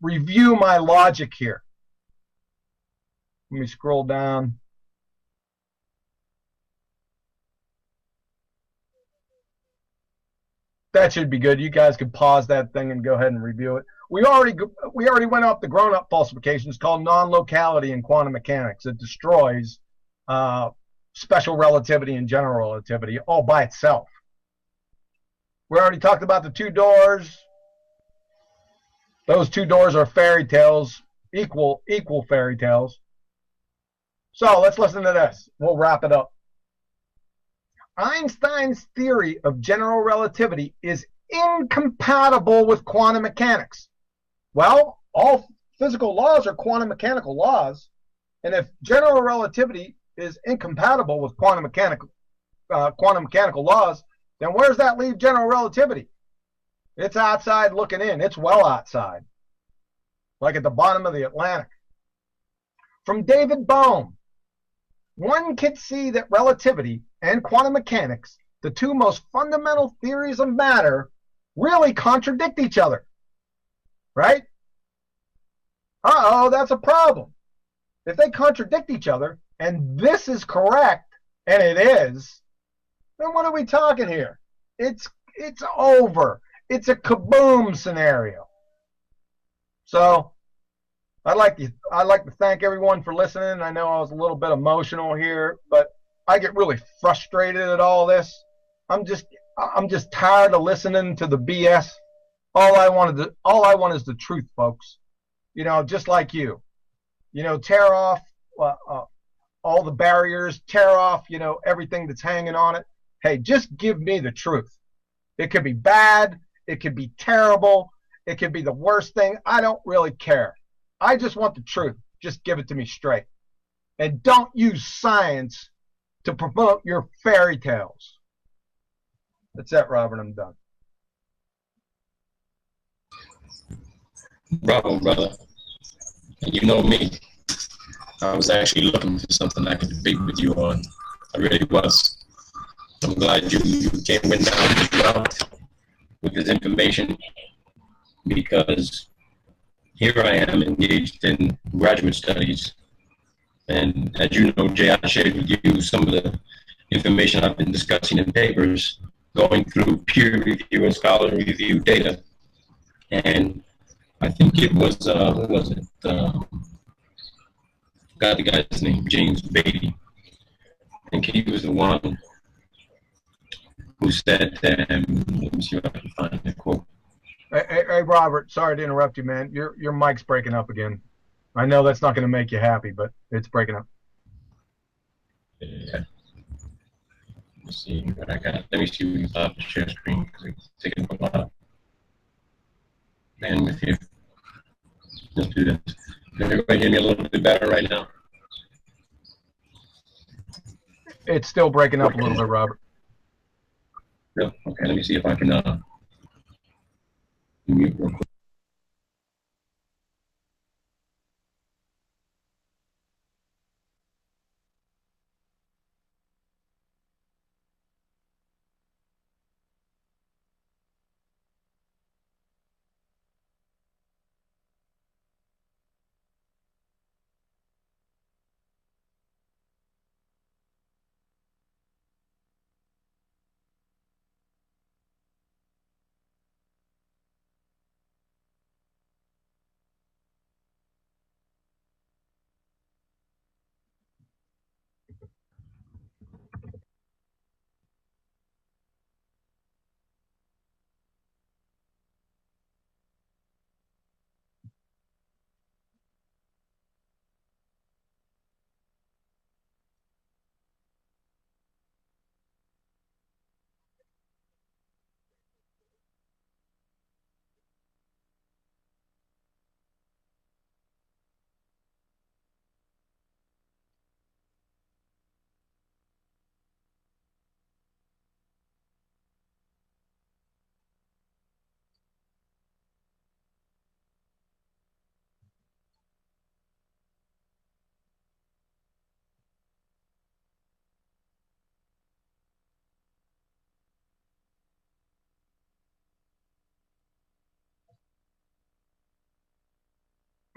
review my logic here. Let me scroll down. That should be good. You guys could pause that thing and go ahead and review it. We already went off the grown-up falsifications called non-locality in quantum mechanics. It destroys uh, special relativity and general relativity all by itself. We already talked about the two doors. Those two doors are fairy tales, equal fairy tales. So let's listen to this. We'll wrap it up. Einstein's theory of general relativity is incompatible with quantum mechanics. Well, all physical laws are quantum mechanical laws, and if general relativity is incompatible with quantum mechanical laws, then where does that leave general relativity? It's outside looking in. It's well outside, like at the bottom of the Atlantic. From David Bohm, one can see that relativity and quantum mechanics, the two most fundamental theories of matter, really contradict each other. Right? Uh-oh, that's a problem. If they contradict each other, and this is correct, and it is, then what are we talking here? It's over. It's a kaboom scenario. So I'd like to thank everyone for listening. I know I was a little bit emotional here, but I get really frustrated at all this. I'm just tired of listening to the BS. All I want is the truth, folks. You know, just like you. You know, tear off all the barriers, tear off, you know, everything that's hanging on it. Hey, just give me the truth. It could be bad, it could be terrible, it could be the worst thing. I don't really care. I just want the truth. Just give it to me straight. And don't use science to promote your fairy tales. That's it, Robert. I'm done. Bravo, brother. And you know me. I was actually looking for something I could debate with you on. I really was. I'm glad you went down this route with this information, because here I am engaged in graduate studies. And as you know, Jay, I shared with you some of the information I've been discussing in papers, going through peer review and scholar review data. And I think it was, what was it? Got the guy's name, James Beatty. I think he was the one who said, let me see if I can find the quote. Hey, Robert, sorry to interrupt you, man. Your mic's breaking up again. I know that's not going to make you happy, but it's breaking up. Yeah. Let's see what I got. Let me see if we can the share screen, because it's taking a lot of bandwidth here. Let's do this. Can everybody hear me a little bit better right now? It's still breaking up a little bit, Robert. Yeah. Okay, let me see if I can mute real quick.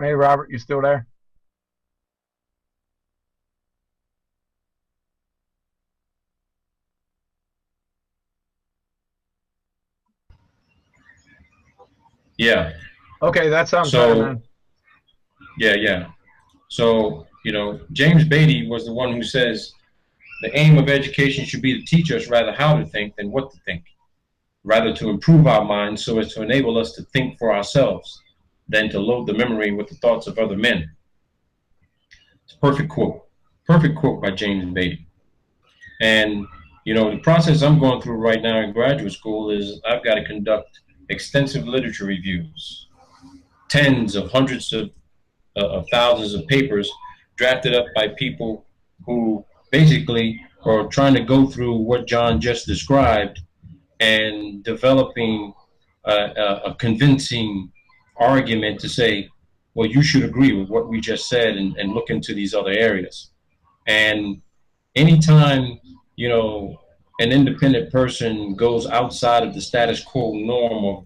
Hey, Robert, you still there? Yeah. Okay, that sounds better, So man. yeah, yeah. So James Beatty was the one who says the aim of education should be to teach us rather how to think than what to think, rather to improve our minds so as to enable us to think for ourselves than to load the memory with the thoughts of other men. It's a perfect quote. Perfect quote by James Beatty. And the process I'm going through right now in graduate school is I've got to conduct extensive literature reviews, tens of hundreds of thousands of papers drafted up by people who basically are trying to go through what John just described and developing a convincing argument to say, well, you should agree with what we just said and look into these other areas. And anytime, you know, an independent person goes outside of the status quo norm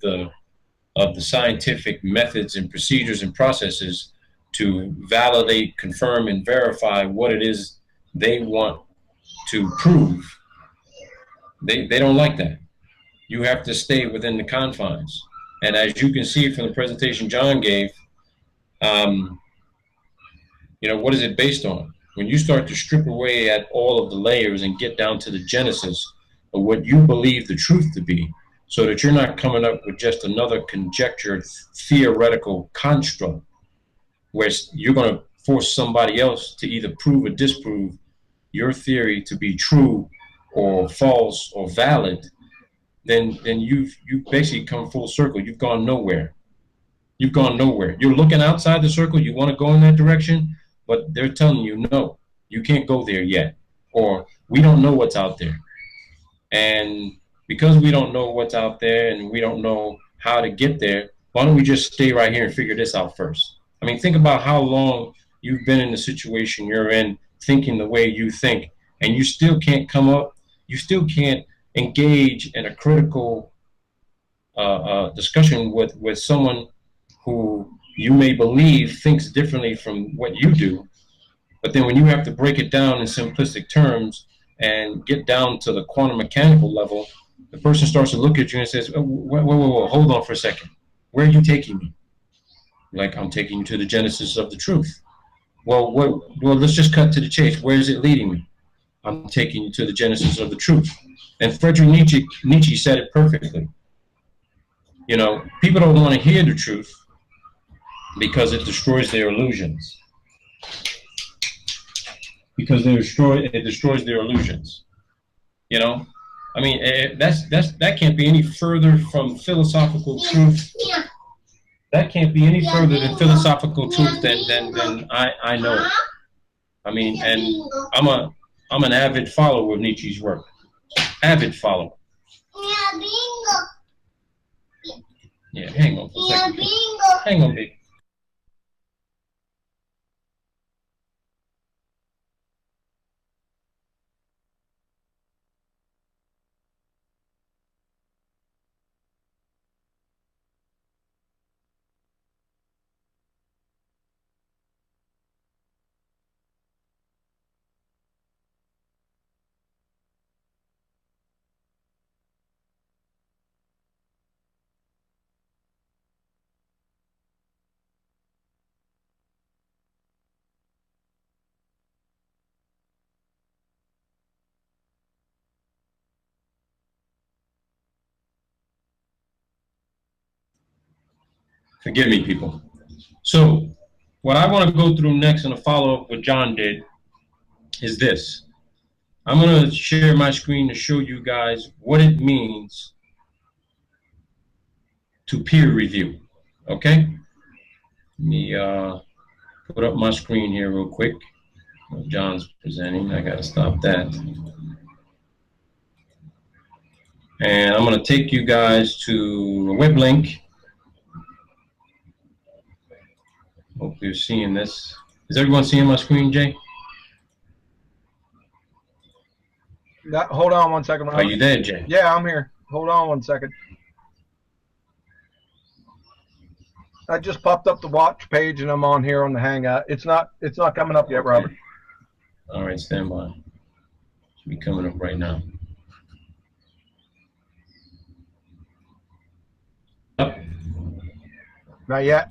of the scientific methods and procedures and processes to validate, confirm, and verify what it is they want to prove, they don't like that. You have to stay within the confines. And as you can see from the presentation John gave, um, what is it based on? When you start to strip away at all of the layers and get down to the genesis of what you believe the truth to be, so that you're not coming up with just another conjectured theoretical construct where you're going to force somebody else to either prove or disprove your theory to be true or false or valid, then you've basically come full circle. You've gone nowhere. You've gone nowhere. You're looking outside the circle. You want to go in that direction, but they're telling you no, you can't go there yet, or we don't know what's out there. And because we don't know what's out there and we don't know how to get there, why don't we just stay right here and figure this out first? I mean, think about how long you've been in the situation you're in, thinking the way you think, and you still can't come up, you still can't engage in a critical discussion with someone who you may believe thinks differently from what you do. But then when you have to break it down in simplistic terms and get down to the quantum mechanical level, the person starts to look at you and says, oh, whoa, hold on for a second. Where are you taking me? Like, I'm taking you to the genesis of the truth. Well, let's just cut to the chase. Where is it leading me? I'm taking you to the genesis of the truth. And Friedrich Nietzsche said it perfectly. People don't want to hear the truth because it destroys their illusions. Because it destroys their illusions. I mean, that can't be any further from philosophical truth. That can't be any further than philosophical truth than I know. I mean, and I'm an avid follower of Nietzsche's work. Avid follower. Yeah, hang on for a second. Hang on, baby. Forgive me, people. So, what I want to go through next in a follow up what John did is this. I'm going to share my screen to show you guys what it means to peer review. Okay? Let me put up my screen here real quick. John's presenting. I got to stop that. And I'm going to take you guys to a web link. Hope you're seeing this. Is everyone seeing my screen, Jay? Hold on one second. Are you there, Jay? Yeah, I'm here. Hold on one second. I just popped up the watch page and I'm on here on the Hangout. It's not coming up yet, okay. Robert. All right, stand by. Should be coming up right now. Up. Not yet.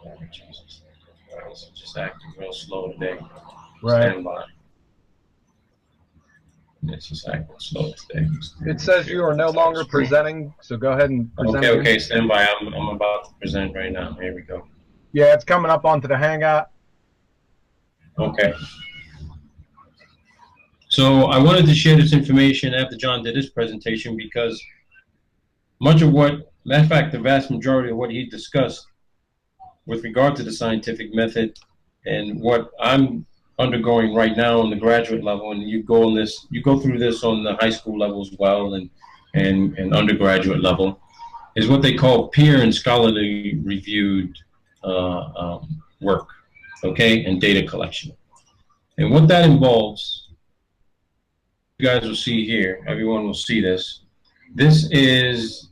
Oh, Jesus. This is just acting real slow today. Right. Stand by. It's just acting slow today. It says you are no longer presenting, so go ahead and present Okay, again. okay, stand by. I'm about to present right now. Here we go. Yeah, it's coming up onto the Hangout. Okay. So I wanted to share this information after John did his presentation because much of what, matter of fact, the vast majority of what he discussed with regard to the scientific method and what I'm undergoing right now on the graduate level, and you go through this on the high school level as well, and undergraduate level, is what they call peer and scholarly reviewed work, okay, and data collection. And what that involves, you guys will see here, everyone will see this. This is,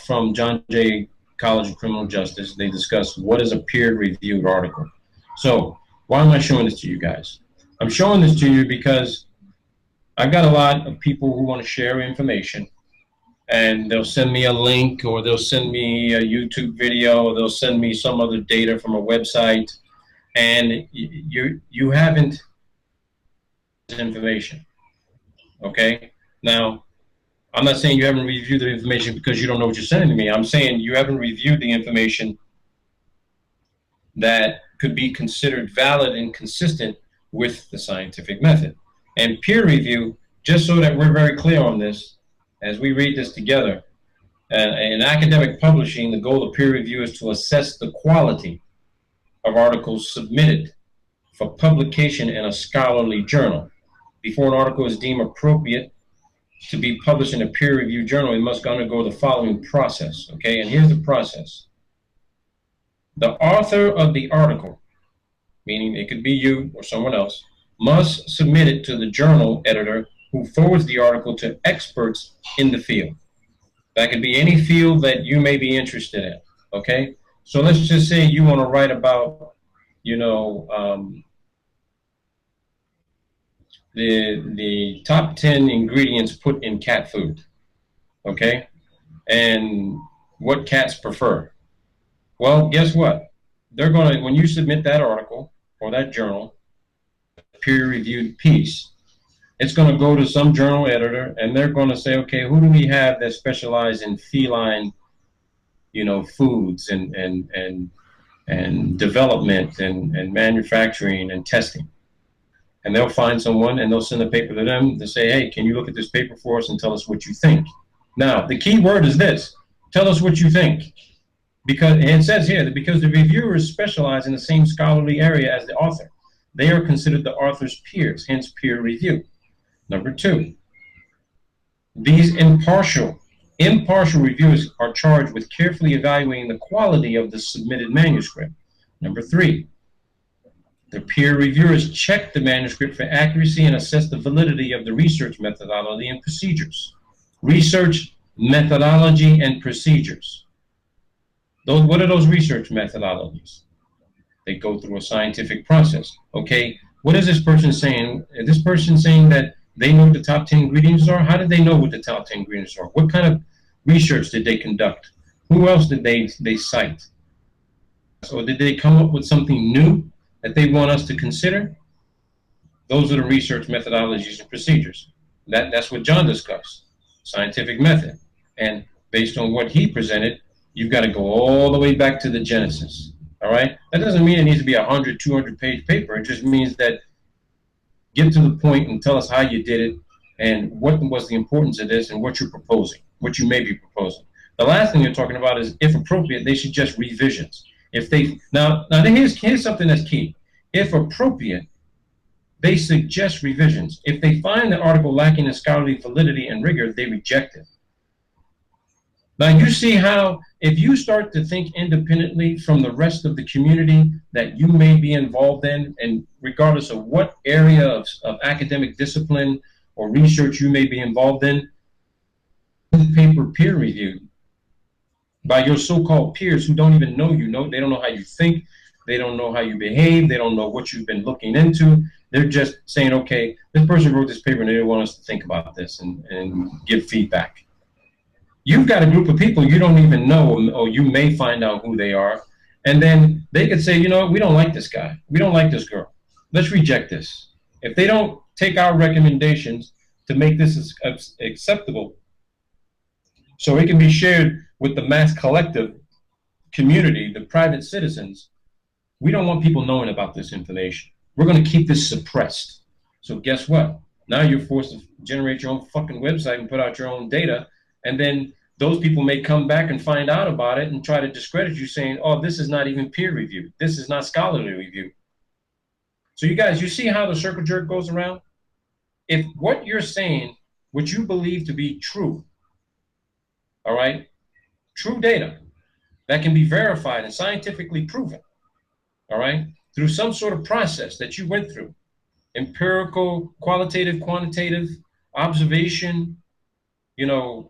from John Jay College of Criminal Justice. They discuss what is a peer-reviewed article. So why am I showing this to you guys? I'm showing this to you because I've got a lot of people who want to share information, and they'll send me a link, or they'll send me a YouTube video, or they'll send me some other data from a website, and you haven't information. Okay? Now, I'm not saying you haven't reviewed the information because you don't know what you're sending to me. I'm saying you haven't reviewed the information that could be considered valid and consistent with the scientific method. And peer review, just so that we're very clear on this, as we read this together, in academic publishing, the goal of peer review is to assess the quality of articles submitted for publication in a scholarly journal. Before an article is deemed appropriate to be published in a peer-reviewed journal, it must undergo the following process, okay? And here's the process. The author of the article, meaning it could be you or someone else, must submit it to the journal editor, who forwards the article to experts in the field. That could be any field that you may be interested in, okay? So let's just say you want to write about, the top 10 ingredients put in cat food, okay? And what cats prefer. Well, guess what? They're going to, when you submit that article or that journal, peer-reviewed piece, it's going to go to some journal editor, and they're going to say, okay, who do we have that specialize in feline, foods and development and manufacturing and testing? And they'll find someone, and they'll send a paper to them to say, hey, can you look at this paper for us and tell us what you think? Now, the key word is this: tell us what you think. And it says here that because the reviewers specialize in the same scholarly area as the author, they are considered the author's peers, hence peer review. Number two, these impartial reviewers are charged with carefully evaluating the quality of the submitted manuscript. Number three, the peer reviewers check the manuscript for accuracy and assess the validity of the research methodology and procedures. Research methodology and procedures. What are those research methodologies? They go through a scientific process. Okay, what is this person saying? Is this person saying that they know what the top 10 ingredients are? How did they know what the top 10 ingredients are? What kind of research did they conduct? Who else did they cite? So did they come up with something new that they want us to consider? Those are the research methodologies and procedures. That's what John discussed, scientific method. And based on what he presented, you've got to go all the way back to the Genesis. All right? That doesn't mean it needs to be a 100, 200-page paper. It just means that get to the point and tell us how you did it and what was the importance of this and what you're proposing, what you may be proposing. The last thing you're talking about is, if appropriate, they suggest revisions. If they now here's something that's key. If appropriate, they suggest revisions. If they find the article lacking in scholarly validity and rigor, they reject it. Now you see how, if you start to think independently from the rest of the community that you may be involved in, and regardless of what area of academic discipline or research you may be involved in, paper peer reviewed by your so-called peers who don't even know you. They don't know how you think, they don't know how you behave, they don't know what you've been looking into. They're just saying, okay, this person wrote this paper and they want us to think about this and give feedback. You've got a group of people you don't even know, or you may find out who they are, and then they could say, you know, we don't like this guy, we don't like this girl, let's reject this. If they don't take our recommendations to make this acceptable, so it can be shared with the mass collective community, the private citizens, we don't want people knowing about this information. We're going to keep this suppressed. So guess what? Now you're forced to generate your own fucking website and put out your own data. And then those people may come back and find out about it and try to discredit you, saying, oh, this is not even peer reviewed. This is not scholarly review. So you guys, you see how the circle jerk goes around? If what you're saying, what you believe to be true, all right, true data that can be verified and scientifically proven, all right, through some sort of process that you went through, empirical, qualitative, quantitative, observation, you know,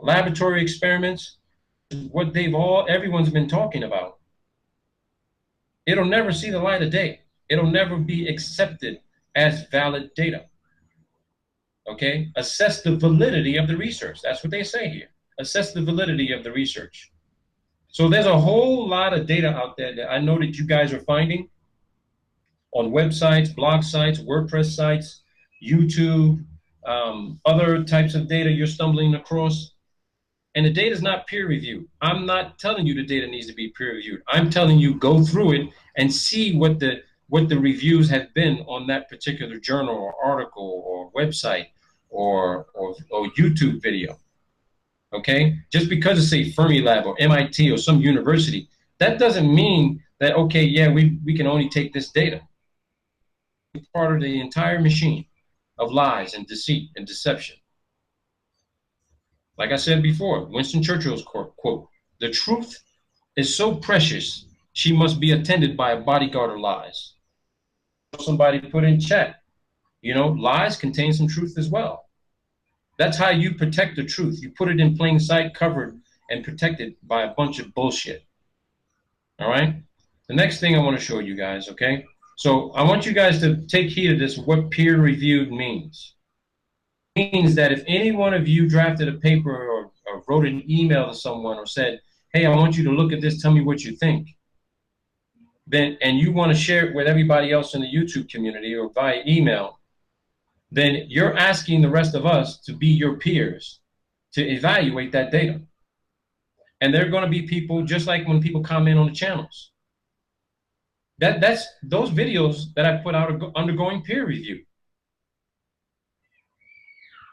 laboratory experiments, what everyone's been talking about. It'll never see the light of day. It'll never be accepted as valid data. Okay? Assess the validity of the research. That's what they say here. Assess the validity of the research. So there's a whole lot of data out there that I know that you guys are finding on websites, blog sites, WordPress sites, YouTube, other types of data you're stumbling across. And the data is not peer reviewed. I'm not telling you the data needs to be peer reviewed. I'm telling you go through it and see what the reviews have been on that particular journal or article or website or YouTube video. Okay? Just because it's a Fermilab or MIT or some university, that doesn't mean that, okay, yeah, we can only take this data. It's part of the entire machine of lies and deceit and deception. Like I said before, Winston Churchill's quote, the truth is so precious, she must be attended by a bodyguard of lies. Somebody put in chat, you know, lies contain some truth as well. That's how you protect the truth. You put it in plain sight, covered and protected by a bunch of bullshit. All right? The next thing I want to show you guys, okay? So I want you guys to take heed of this, what peer-reviewed means. It means that if any one of you drafted a paper or wrote an email to someone or said, hey, I want you to look at this, tell me what you think, then, and you want to share it with everybody else in the YouTube community or via email, then you're asking the rest of us to be your peers to evaluate that data. And there are going to be people, just like when people comment on the channels. That's those videos that I put out are undergoing peer review.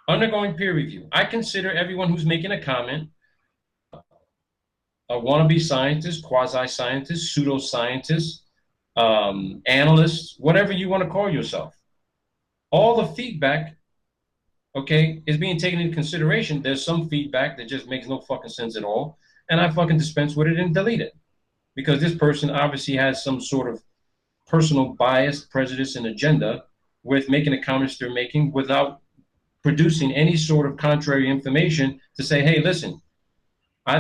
Undergoing peer review. I consider everyone who's making a comment a wannabe scientist, quasi-scientist, pseudo-scientist, analyst, whatever you want to call yourself. All the feedback, okay, is being taken into consideration. There's some feedback that just makes no fucking sense at all, and I fucking dispense with it and delete it. Because this person obviously has some sort of personal bias, prejudice, and agenda with making the comments they're making without producing any sort of contrary information to say, hey, listen,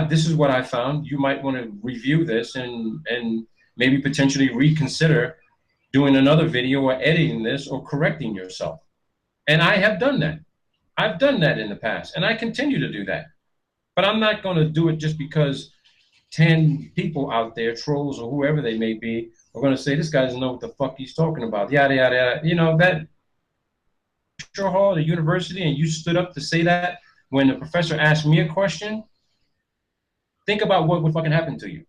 this is what I found. You might want to review this and maybe potentially reconsider doing another video or editing this or correcting yourself. And I have done that. I've done that in the past, and I continue to do that. But I'm not going to do it just because 10 people out there, trolls or whoever they may be, are going to say, this guy doesn't know what the fuck he's talking about, yada, yada, yada. You know, that hall at the university, and you stood up to say that when the professor asked me a question, think about what would fucking happen to you.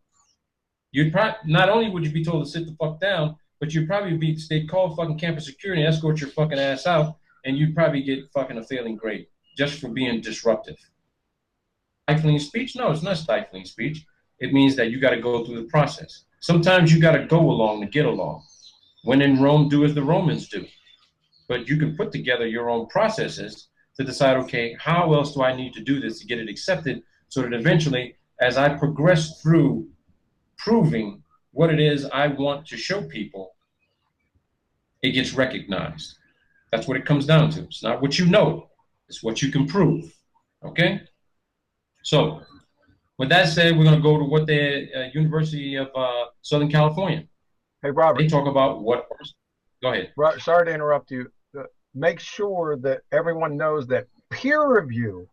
You'd probably, not only would you be told to sit the fuck down, but you'd probably they'd call fucking campus security and escort your fucking ass out, and you'd probably get fucking a failing grade just for being disruptive. Stifling speech? No, it's not stifling speech. It means that you got to go through the process. Sometimes you got to go along to get along. When in Rome, do as the Romans do. But you can put together your own processes to decide, okay, how else do I need to do this to get it accepted so that eventually, as I progress through proving what it is I want to show people, it gets recognized. That's what it comes down to. It's not what you know, it's what you can prove. Okay? So, with that said, we're going to go to what the University of Southern California. Hey, Robert. They talk about what. Go ahead. Sorry to interrupt you. Make sure that everyone knows that peer review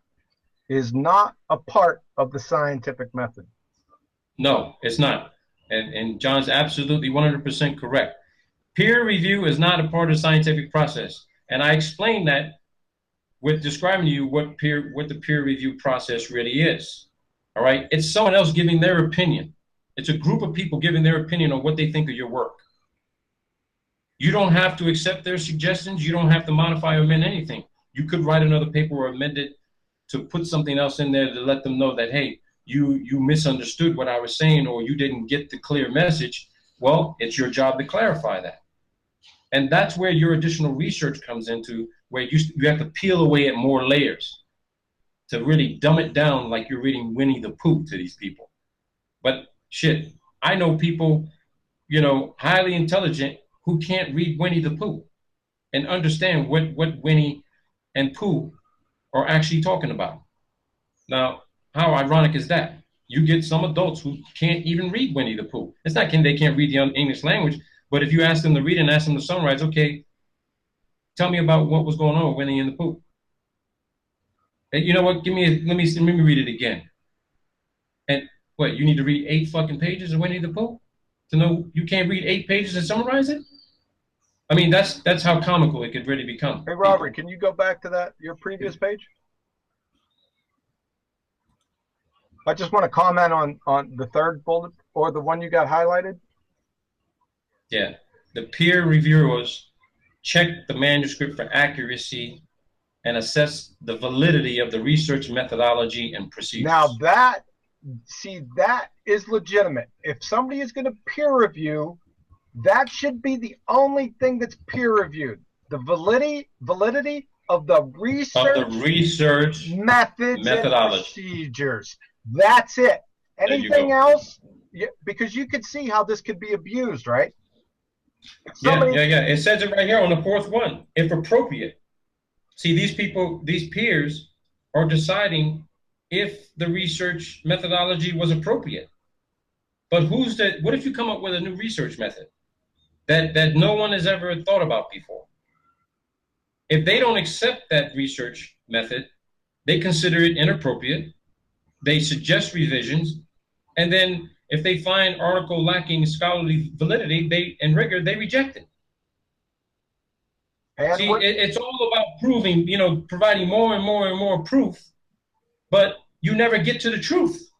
is not a part of the scientific method. No, it's not. And John's absolutely 100% correct. Peer review is not a part of the scientific process. And I explained that with describing to you what the peer review process really is. All right? It's someone else giving their opinion. It's a group of people giving their opinion on what they think of your work. You don't have to accept their suggestions. You don't have to modify or amend anything. You could write another paper or amend it to put something else in there to let them know that, hey, you misunderstood what I was saying, or you didn't get the clear message. Well, it's your job to clarify that. And that's where your additional research comes into, where you have to peel away at more layers to really dumb it down like you're reading Winnie the Pooh to these people. But shit, I know people, highly intelligent who can't read Winnie the Pooh and understand what Winnie and Pooh are actually talking about. Now, how ironic is that? You get some adults who can't even read Winnie the Pooh. It's not they can't read the English language, but if you ask them to read and ask them to summarize, okay, tell me about what was going on with Winnie and the Pooh. Hey, you know what? Let me read it again. And what? You need to read 8 fucking pages of Winnie the Pooh to know you can't read 8 pages and summarize it? I mean, that's how comical it could really become. Hey, Robert, can you go back to your previous page? I just want to comment on the third bullet, or the one you got highlighted. Yeah. The peer reviewers check the manuscript for accuracy and assess the validity of the research methodology and procedures. Now that is legitimate. If somebody is going to peer review, that should be the only thing that's peer reviewed. The validity of the research methods and procedures. That's it. Anything else? Because you could see how this could be abused, right? Yeah. It says it right here on the 4th one, if appropriate. See, these peers are deciding if the research methodology was appropriate. But what if you come up with a new research method that no one has ever thought about before? If they don't accept that research method, they consider it inappropriate, they suggest revisions, and then if they find article lacking scholarly validity and rigor, they reject it. See, it's all about proving, providing more and more and more proof, but you never get to the truth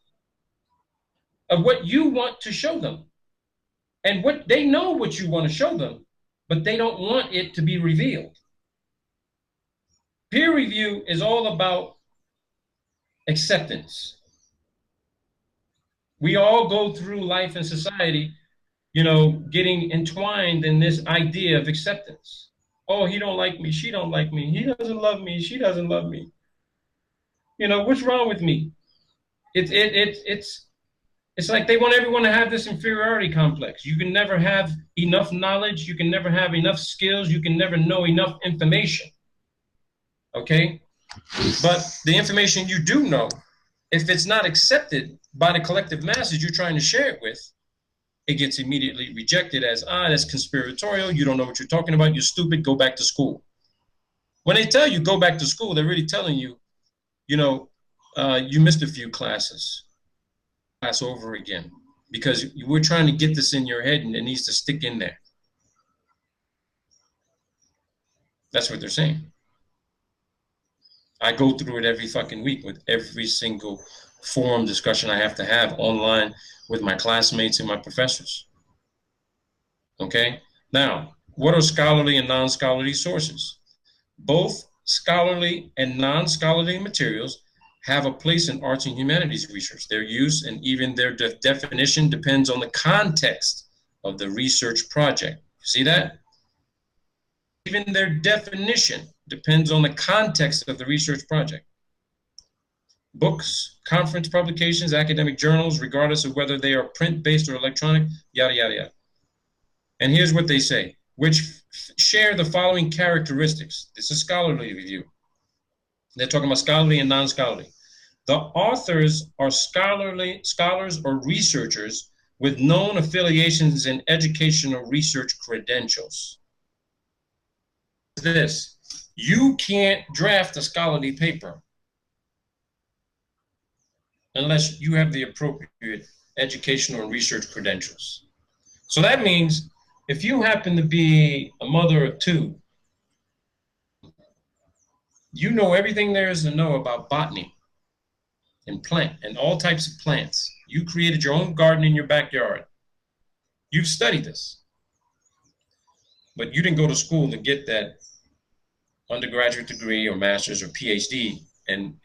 of what you want to show them. And what they know what you want to show them, but they don't want it to be revealed. Peer review is all about acceptance. We all go through life and society, getting entwined in this idea of acceptance. Oh, he don't like me. She don't like me. He doesn't love me. She doesn't love me. What's wrong with me? It's like they want everyone to have this inferiority complex. You can never have enough knowledge. You can never have enough skills. You can never know enough information. Okay? But the information you do know, if it's not accepted by the collective masses you're trying to share it with, it gets immediately rejected as, that's conspiratorial. You don't know what you're talking about. You're stupid. Go back to school. When they tell you go back to school, they're really telling you, you missed a few classes. Class over again. Because we're trying to get this in your head and it needs to stick in there. That's what they're saying. I go through it every fucking week with every single forum discussion I have to have online with my classmates and my professors. Okay? Now, what are scholarly and non-scholarly sources? Both scholarly and non-scholarly materials have a place in arts and humanities research. Their use and even their definition depends on the context of the research project. See that? Even their definition depends on the context of the research project. Books, conference publications, academic journals, regardless of whether they are print-based or electronic, yada, yada, yada. And here's what they say, which share the following characteristics. This is scholarly review. They're talking about scholarly and non-scholarly. The authors are scholars or researchers with known affiliations and educational research credentials. You can't draft a scholarly paper unless you have the appropriate educational and research credentials. So that means if you happen to be a mother of two, you know everything there is to know about botany and plant and all types of plants. You created your own garden in your backyard. You've studied this, but you didn't go to school to get that undergraduate degree or master's or PhD and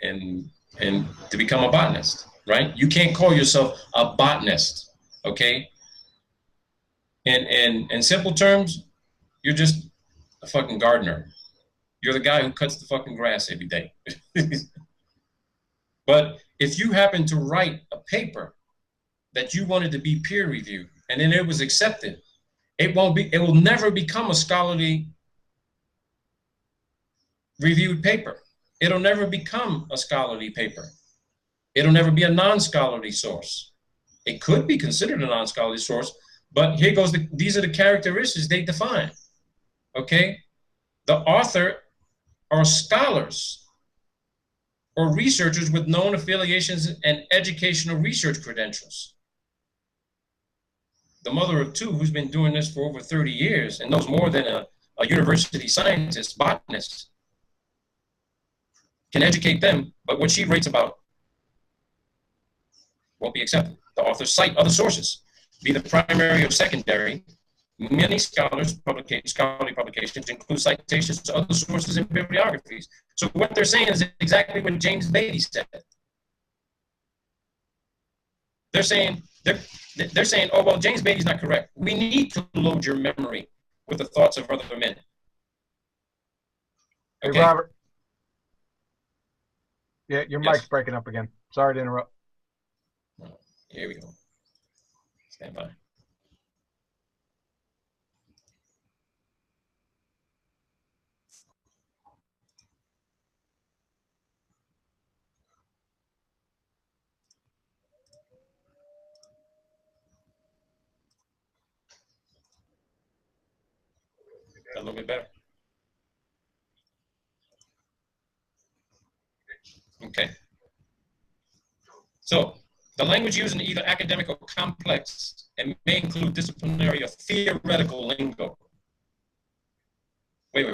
to become a botanist, right? You can't call yourself a botanist, okay? In simple terms, you're just a fucking gardener. You're the guy who cuts the fucking grass every day. But if you happen to write a paper that you wanted to be peer reviewed and then it was accepted, it will never become a scholarly reviewed paper. It'll never become a scholarly paper. It'll never be a non-scholarly source. It could be considered a non-scholarly source, but here goes these are the characteristics they define. Okay? The author are scholars or researchers with known affiliations and educational research credentials. The mother of two who's been doing this for over 30 years and knows more than a university scientist, botanist, can educate them, but what she writes about won't be accepted. The authors cite other sources, be the primary or secondary. Many scholarly publications include citations to other sources and bibliographies. So what they're saying is exactly what James Beatty said. They're saying, oh, well, James Beatty's not correct. We need to load your memory with the thoughts of other men. Okay. Hey, Robert. Yeah, your mic's breaking up again. Sorry to interrupt. Here we go. Stand by. A little bit better. Okay. So the language used in either academic or complex and may include disciplinary or theoretical lingo. Wait.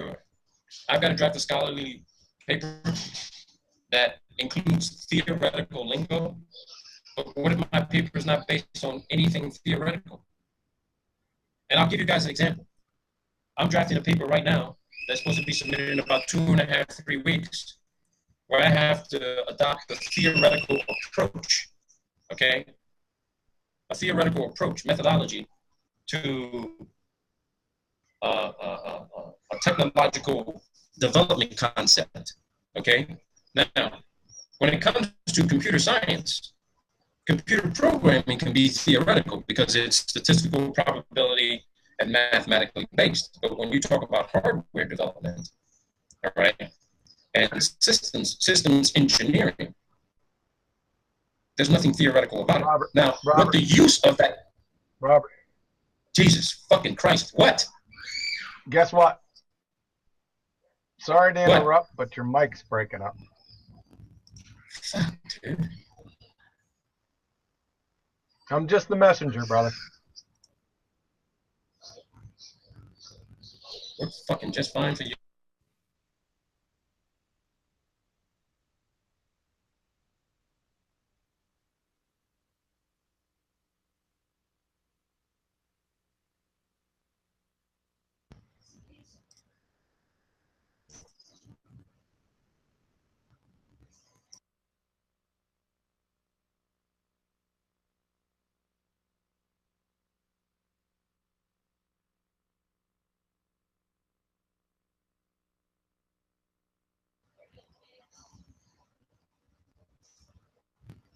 I've got to draft a scholarly paper that includes theoretical lingo, but what if my paper is not based on anything theoretical? And I'll give you guys an example. I'm drafting a paper right now that's supposed to be submitted in about 2.5 to 3 weeks, where I have to adopt the theoretical approach, okay? A theoretical approach, methodology to a technological development concept, okay? Now, when it comes to computer science, computer programming can be theoretical because it's statistical probability and mathematically based. But when you talk about hardware development, all right, and systems engineering, there's nothing theoretical about it. Robert, now, what the use of that? Robert. Jesus fucking Christ, what? Guess what? Sorry to interrupt, but your mic's breaking up. Fuck, dude. I'm just the messenger, brother. Works fucking just fine for you.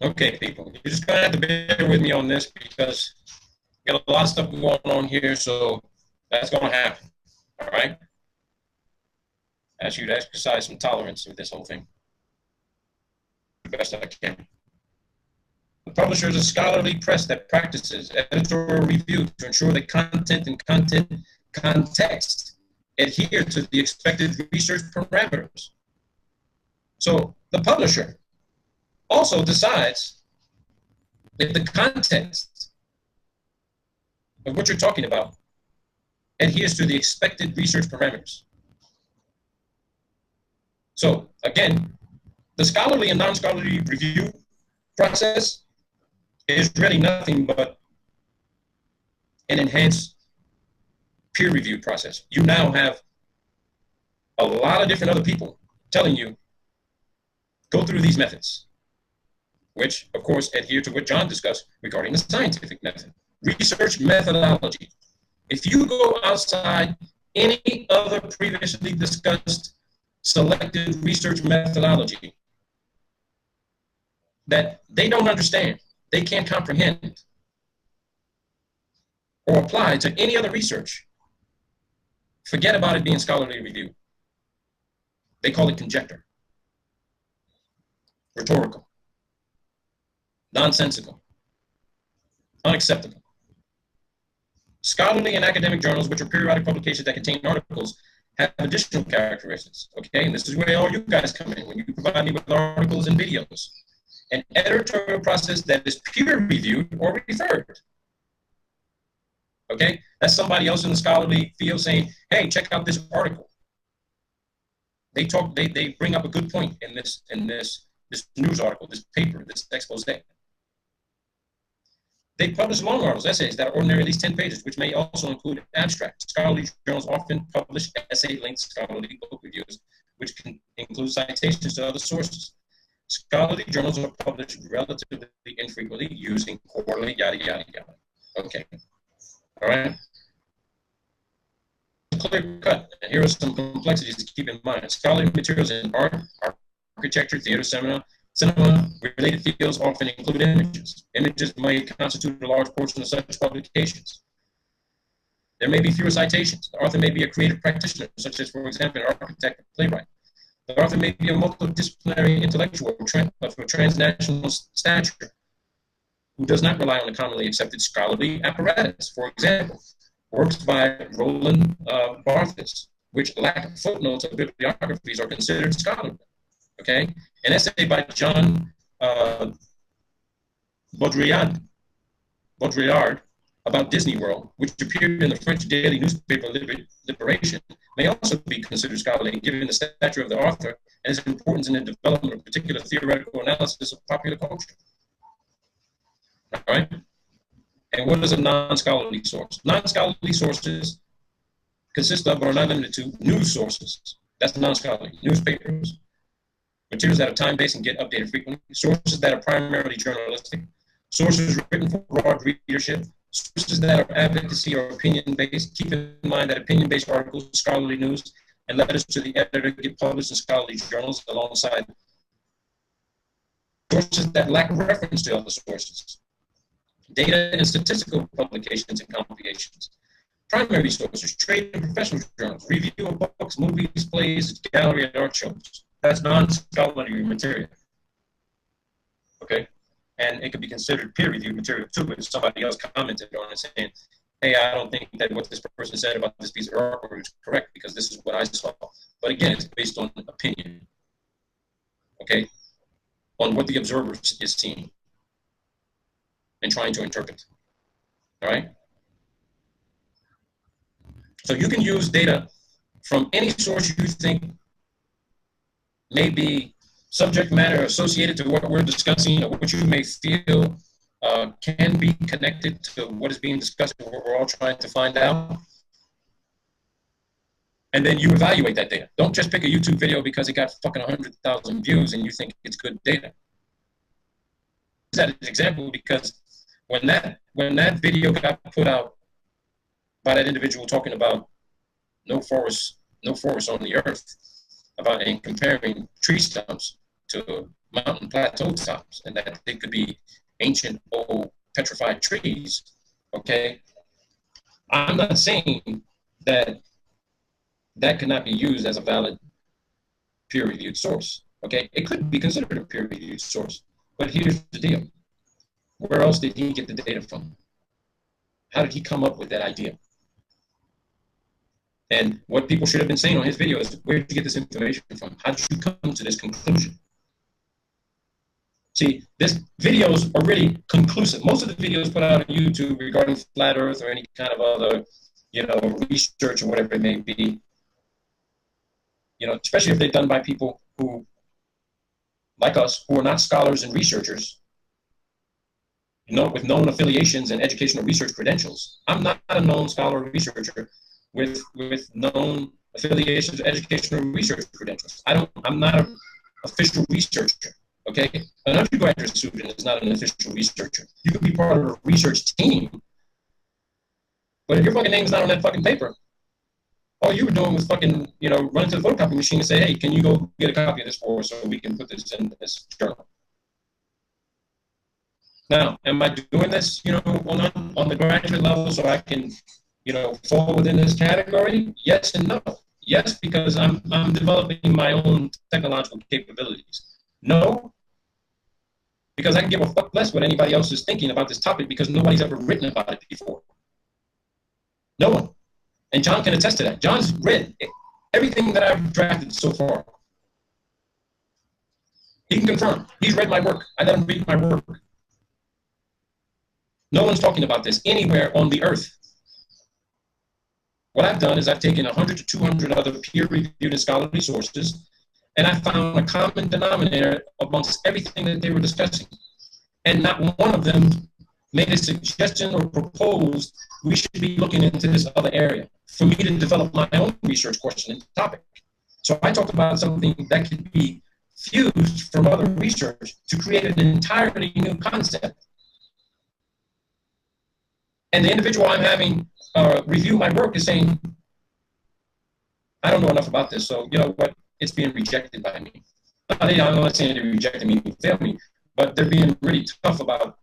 Okay, people, you're just gonna have to bear with me on this because we got a lot of stuff going on here, so that's gonna happen. All right. Ask you to exercise some tolerance with this whole thing. The best I can. The publisher is a scholarly press that practices editorial review to ensure that content and context adhere to the expected research parameters. So the publisher also decides if the context of what you're talking about adheres to the expected research parameters. So again, the scholarly and non-scholarly review process is really nothing but an enhanced peer review process. You now have a lot of different other people telling you, go through these methods, which of course adhere to what John discussed regarding the scientific method. Research methodology. If you go outside any other previously discussed selected research methodology that they don't understand, they can't comprehend, or apply to any other research, forget about it being scholarly review. They call it conjecture, rhetorical, nonsensical, unacceptable. Scholarly and academic journals, which are periodic publications that contain articles, have additional characteristics, okay? And this is where all you guys come in, when you provide me with articles and videos. An editorial process that is peer-reviewed or referred. Okay? That's somebody else in the scholarly field saying, hey, check out this article. They bring up a good point in this news article, this paper, this expose. They publish long articles, essays that are ordinarily at least 10 pages, which may also include abstracts. Scholarly journals often publish essay-length scholarly book reviews, which can include citations to other sources. Scholarly journals are published relatively infrequently using quarterly, yada, yada, yada. Okay. All right. Clear cut. And here are some complexities to keep in mind. Scholarly materials in art, architecture, theater, cinema-related fields often include images. Images may constitute a large portion of such publications. There may be fewer citations. The author may be a creative practitioner, such as, for example, an architect or playwright. The author may be a multidisciplinary intellectual of a transnational stature who does not rely on the commonly accepted scholarly apparatus. For example, works by Roland Barthes, which lack footnotes of bibliographies, are considered scholarly. Okay, an essay by John Baudrillard about Disney World, which appeared in the French daily newspaper Libération, may also be considered scholarly, given the stature of the author and its importance in the development of particular theoretical analysis of popular culture. All right. And what is a non-scholarly source? Non-scholarly sources consist of, but are not limited to, news sources. That's non-scholarly. Newspapers, materials that are time-based and get updated frequently, sources that are primarily journalistic, sources written for broad readership, sources that are advocacy or opinion-based. Keep in mind that opinion-based articles, scholarly news, and letters to the editor get published in scholarly journals alongside sources that lack reference to other sources. Data and statistical publications and compilations. Primary sources, trade and professional journals, review of books, movies, plays, gallery and art shows. That's non-scholarly material. Okay? And it could be considered peer-reviewed material too, if somebody else commented on it saying, hey, I don't think that what this person said about this piece of artwork is correct because this is what I saw. But again, it's based on opinion. Okay? On what the observer is seeing and trying to interpret. All right? So you can use data from any source you think may be subject matter associated to what we're discussing, or what you may feel can be connected to what is being discussed and what we're all trying to find out. And then you evaluate that data. Don't just pick a YouTube video because it got fucking 100,000 views and you think it's good data. Use that as an example because when that video got put out by that individual talking about no forest on the earth, about and comparing tree stumps to mountain plateau tops, and that they could be ancient old petrified trees. Okay, I'm not saying that that cannot be used as a valid peer-reviewed source. Okay, it could be considered a peer-reviewed source, but here's the deal: where else did he get the data from? How did he come up with that idea? And what people should have been saying on his video is, where did you get this information from? How did you come to this conclusion? See, this videos are really conclusive. Most of the videos put out on YouTube regarding flat Earth or any kind of other, research or whatever it may be, especially if they're done by people who, like us, who are not scholars and researchers, with known affiliations and educational research credentials. I'm not a known scholar or researcher with known affiliations, educational research credentials. I'm not an official researcher. Okay, an undergraduate student is not an official researcher. You could be part of a research team, but if your fucking name is not on that fucking paper, all you were doing was fucking, run to the photocopy machine and say, hey, can you go get a copy of this for us so we can put this in this journal? Now, am I doing this, on the graduate level so I can, fall within this category? Yes and no. Yes, because I'm developing my own technological capabilities. No, because I can give a fuck less what anybody else is thinking about this topic because nobody's ever written about it before. No one. And John can attest to that. John's read everything that I've drafted so far. He can confirm. He's read my work. I let him read my work. No one's talking about this anywhere on the earth. What I've done is I've taken 100 to 200 other peer-reviewed and scholarly sources, and I found a common denominator amongst everything that they were discussing. And not one of them made a suggestion or proposed we should be looking into this other area for me to develop my own research question and topic. So I talked about something that could be fused from other research to create an entirely new concept. And the individual I'm having review my work is saying, I don't know enough about this, so you know what? It's being rejected by me. I'm not saying they're rejecting me, fail me, but they're being really tough about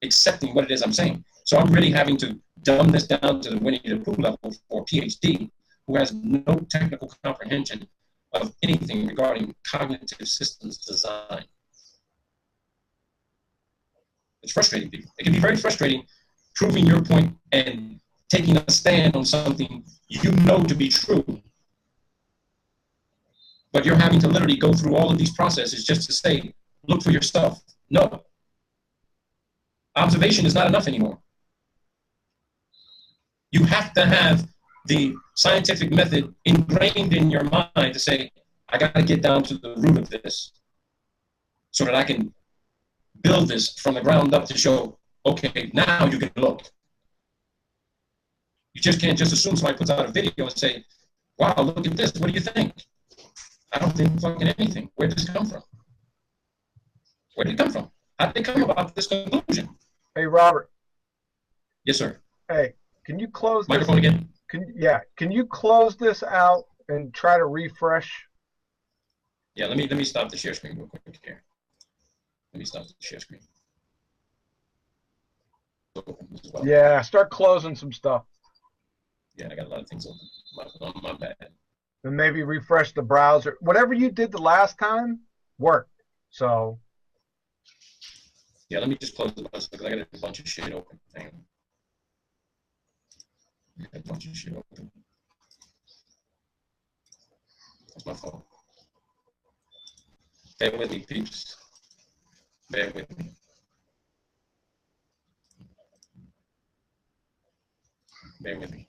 accepting what it is I'm saying. So I'm really having to dumb this down to the Winnie the Pooh level for a PhD who has no technical comprehension of anything regarding cognitive systems design. It's frustrating, people. It can be very frustrating proving your point and taking a stand on something you know to be true, but you're having to literally go through all of these processes just to say, look for your stuff. No. Observation is not enough anymore. You have to have the scientific method ingrained in your mind to say, I got to get down to the root of this so that I can build this from the ground up to show, okay, now you can look. You just can't just assume somebody puts out a video and say, wow, look at this. What do you think? I don't think fucking anything. Where did this come from? Where did it come from? How did they come about this conclusion? Hey, Robert. Yes, sir. Hey, can you close Microphone this? again? Can you close this out and try to refresh? Yeah, let me stop the share screen real quick here. Let me stop the share screen. Well. Yeah, start closing some stuff. Yeah, I got a lot of things open. My bad. And maybe refresh the browser. Whatever you did the last time worked. So. Yeah, let me just close the browser because I got a bunch of shit open. Hang on. I got a bunch of shit open. That's my fault. Bear with me, peeps. Bear with me. Bear with me.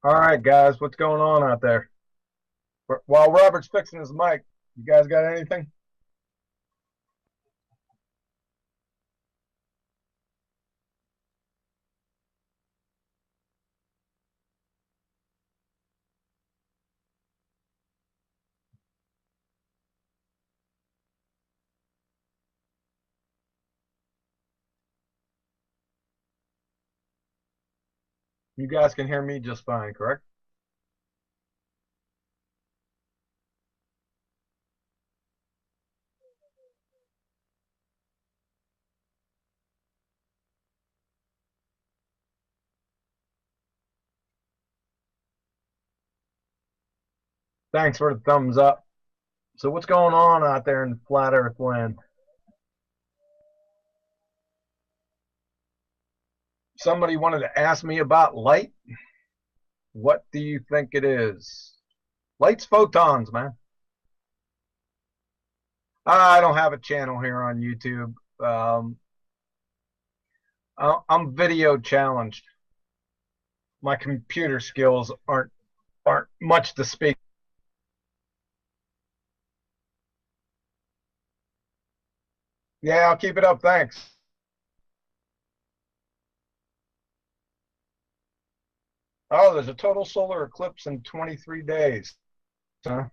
All right, guys, what's going on out there? While Robert's fixing his mic, you guys got anything? You guys can hear me just fine, correct? Thanks for the thumbs up. So what's going on out there in flat Earth land? Somebody wanted to ask me about light. What do you think it is? Light's photons, man. I don't have a channel here on YouTube. I'm video challenged. My computer skills aren't much to speak. Yeah, I'll keep it up. Thanks. Oh, there's a total solar eclipse in 23 days. Huh?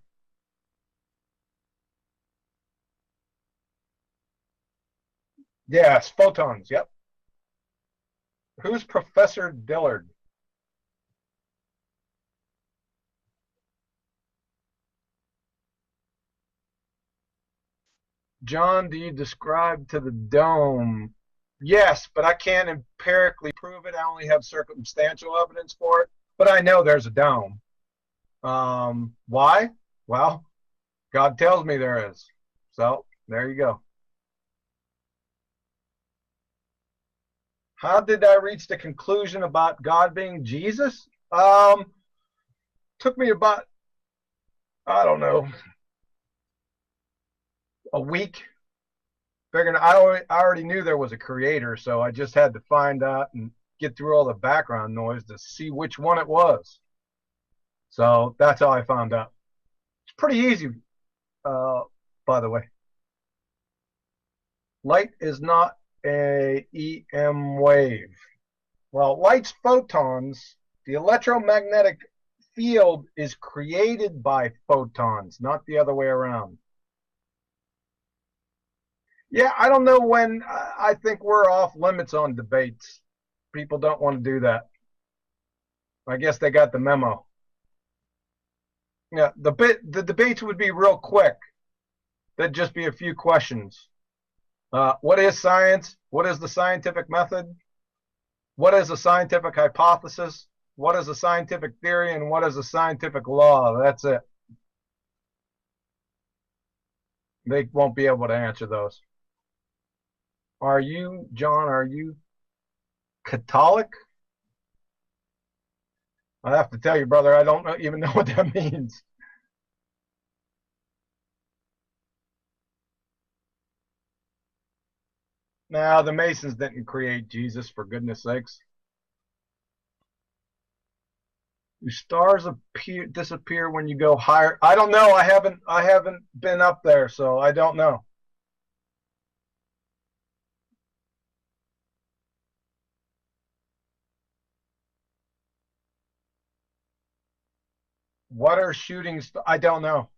Yeah, it's photons. Yep. Who's Professor Dillard? John, do you describe to the dome? Yes, but I can't empirically prove it. I only have circumstantial evidence for it. But I know there's a dome. Why? Well, God tells me there is. So there you go. How did I reach the conclusion about God being Jesus? Took me about, I don't know, a week. Figuring I already knew there was a creator, so I just had to find out and get through all the background noise to see which one it was. So that's how I found out. It's pretty easy, by the way. Light is not a EM wave. Well, light's photons, the electromagnetic field is created by photons, not the other way around. Yeah, I don't know when. I think we're off limits on debates. People don't want to do that. I guess they got the memo. Yeah, the debates would be real quick. There'd just be a few questions. What is science? What is the scientific method? What is a scientific hypothesis? What is a scientific theory? And what is a scientific law? That's it. They won't be able to answer those. John, are you Catholic? I have to tell you, brother, I don't even know what that means. Now, the Masons didn't create Jesus, for goodness sakes. Do stars disappear when you go higher? I don't know. I haven't been up there, so I don't know. What are shooting? I don't know.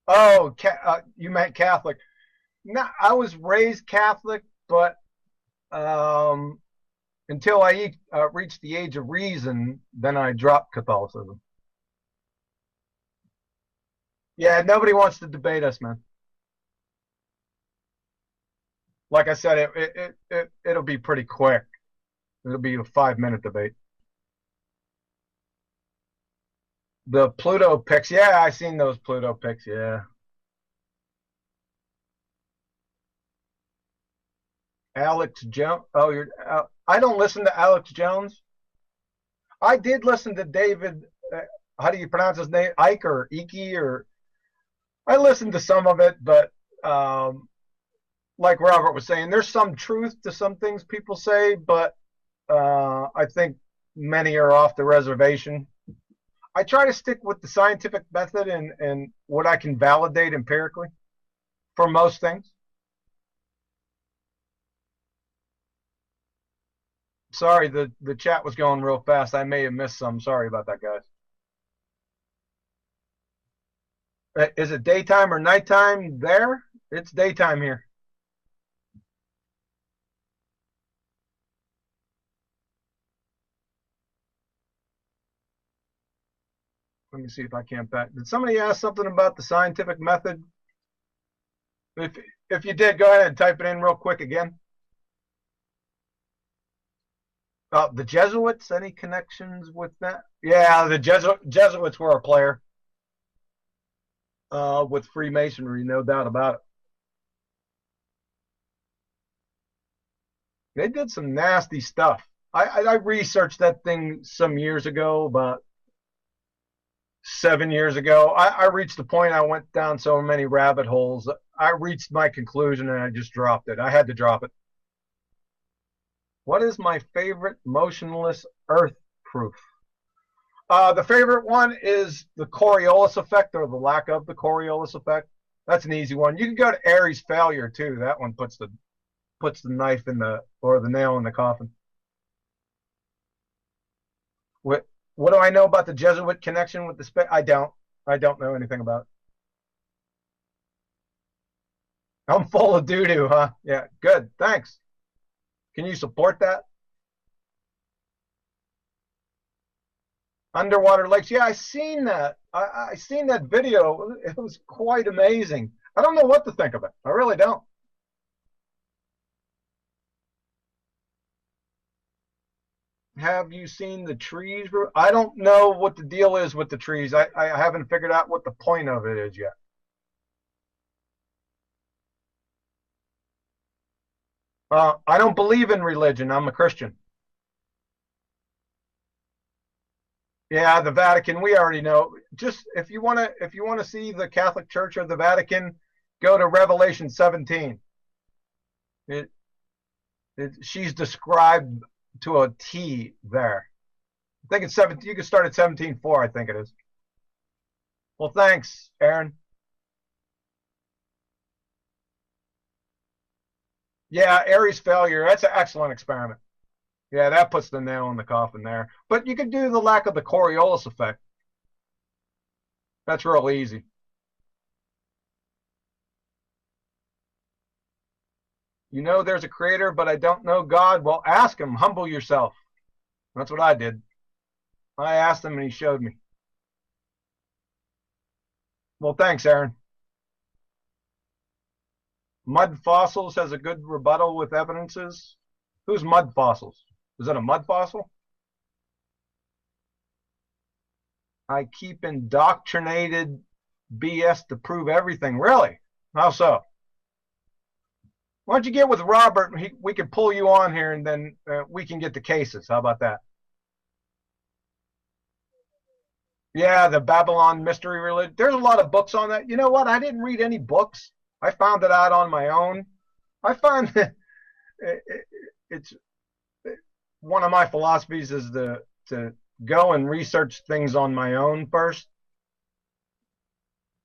Oh, you meant Catholic. No, I was raised Catholic, but um, until I reached the age of reason, then I dropped Catholicism. Yeah, nobody wants to debate us, man. Like I said, it'll be pretty quick. It'll be a 5-minute debate. The Pluto pics, yeah, I seen those Pluto pics, yeah. Alex Jones. Oh, I don't listen to Alex Jones. I did listen to David. How do you pronounce his name? Ike or Iki or I listened to some of it, but like Robert was saying, there's some truth to some things people say, but I think many are off the reservation. I try to stick with the scientific method and what I can validate empirically for most things. Sorry, the chat was going real fast. I may have missed some. Sorry about that, guys. Is it daytime or nighttime there? It's daytime here. Let me see if I can't back. Did somebody ask something about the scientific method? If you did, go ahead and type it in real quick again. The Jesuits, any connections with that? Yeah, the Jesuits were a player with Freemasonry, no doubt about it. They did some nasty stuff. I researched that thing some years ago, about 7 years ago. I reached the point I went down so many rabbit holes. I reached my conclusion and I just dropped it. I had to drop it. What is my favorite motionless earth proof? The favorite one is the Coriolis effect, or the lack of the Coriolis effect. That's an easy one. You can go to Aries failure too. That one puts the knife in or the nail in the coffin. What do I know about the Jesuit connection with the space? I don't know anything about it. I'm full of doo-doo, huh? Yeah, good. Thanks. Can you support that? Underwater lakes. Yeah, I seen that. I seen that video. It was quite amazing. I don't know what to think of it. I really don't. Have you seen the trees? I don't know what the deal is with the trees. I haven't figured out what the point of it is yet. I don't believe in religion. I'm a Christian. Yeah, the Vatican. We already know. Just if you want to see the Catholic Church or the Vatican, go to Revelation 17. She's described to a T there. I think it's 17. You can start at 17:4. I think it is. Well, thanks, Aaron. Yeah, Aries failure. That's an excellent experiment. Yeah, that puts the nail in the coffin there. But you could do the lack of the Coriolis effect. That's real easy. You know there's a creator, but I don't know God. Well, ask him. Humble yourself. That's what I did. I asked him and he showed me. Well, thanks, Aaron. Mud fossils has a good rebuttal with evidences. Who's mud fossils? Is it a mud fossil? I keep indoctrinated BS to prove everything. Really? How so? Why don't you get with Robert? We can pull you on here, and then we can get the cases. How about that? Yeah, the Babylon mystery religion. There's a lot of books on that. You know what? I didn't read any books. I found it out on my own. I find that it's one of my philosophies is to go and research things on my own first,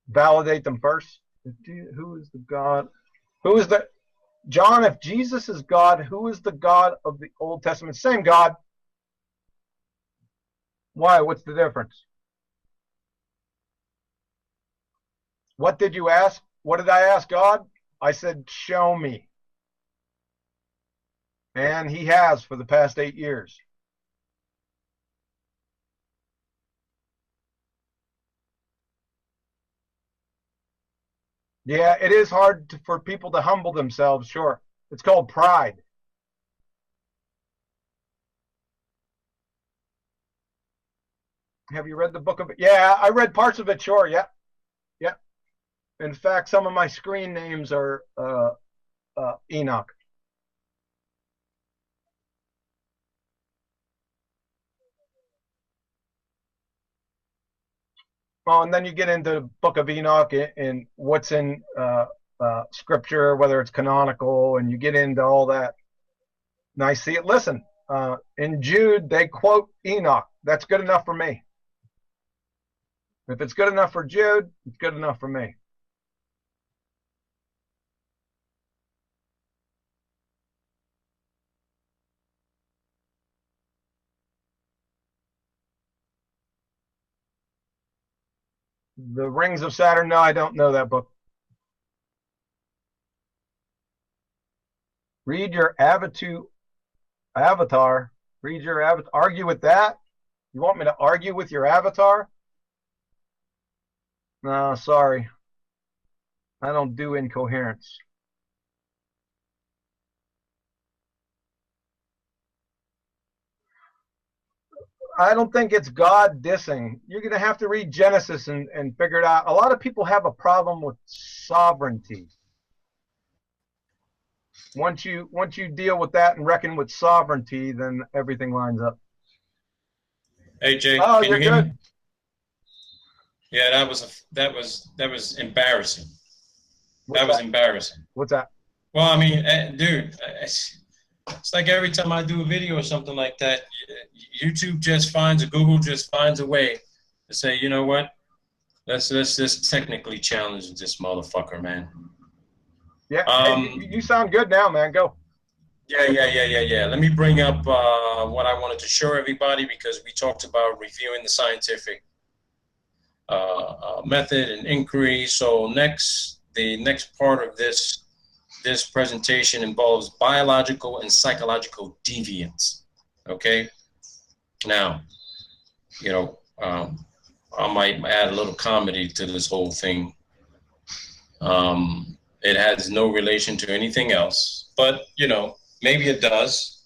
validate them first. Who is the God? Who is the John? If Jesus is God, who is the God of the Old Testament? Same God. Why? What's the difference? What did you ask? What did I ask God? I said, show me. And he has for the past 8 years. Yeah, it is hard for people to humble themselves, sure. It's called pride. Have you read the book of it? Yeah, I read parts of it, sure. Yeah. Yeah. In fact, some of my screen names are Enoch. Oh, and then you get into the book of Enoch and what's in scripture, whether it's canonical, and you get into all that. And I see it. Listen, In Jude, they quote Enoch. That's good enough for me. If it's good enough for Jude, it's good enough for me. The Rings of Saturn, no, I don't know that book. Read your avatar. Read your avatar. Argue with that? You want me to argue with your avatar? No, sorry. I don't do incoherence. I don't think it's God dissing. You're going to have to read Genesis and figure it out. A lot of people have a problem with sovereignty. Once you deal with that and reckon with sovereignty, then everything lines up. Hey Jay, Oh, can you're you hear good. me? Yeah, that was embarrassing. What's That was that? embarrassing. What's that? Well, I mean, dude, it's like every time I do a video or something like that, YouTube just finds, Google just finds a way to say, you know what? Let's just technically challenge this motherfucker, man. Yeah. Hey, Um, you sound good now, man. Go. yeah. Let me bring up what I wanted to show everybody because we talked about reviewing the scientific method and inquiry. So the next part of this presentation involves biological and psychological deviance. Okay. Now, you know, I might add a little comedy to this whole thing. It has no relation to anything else, but you know, maybe it does.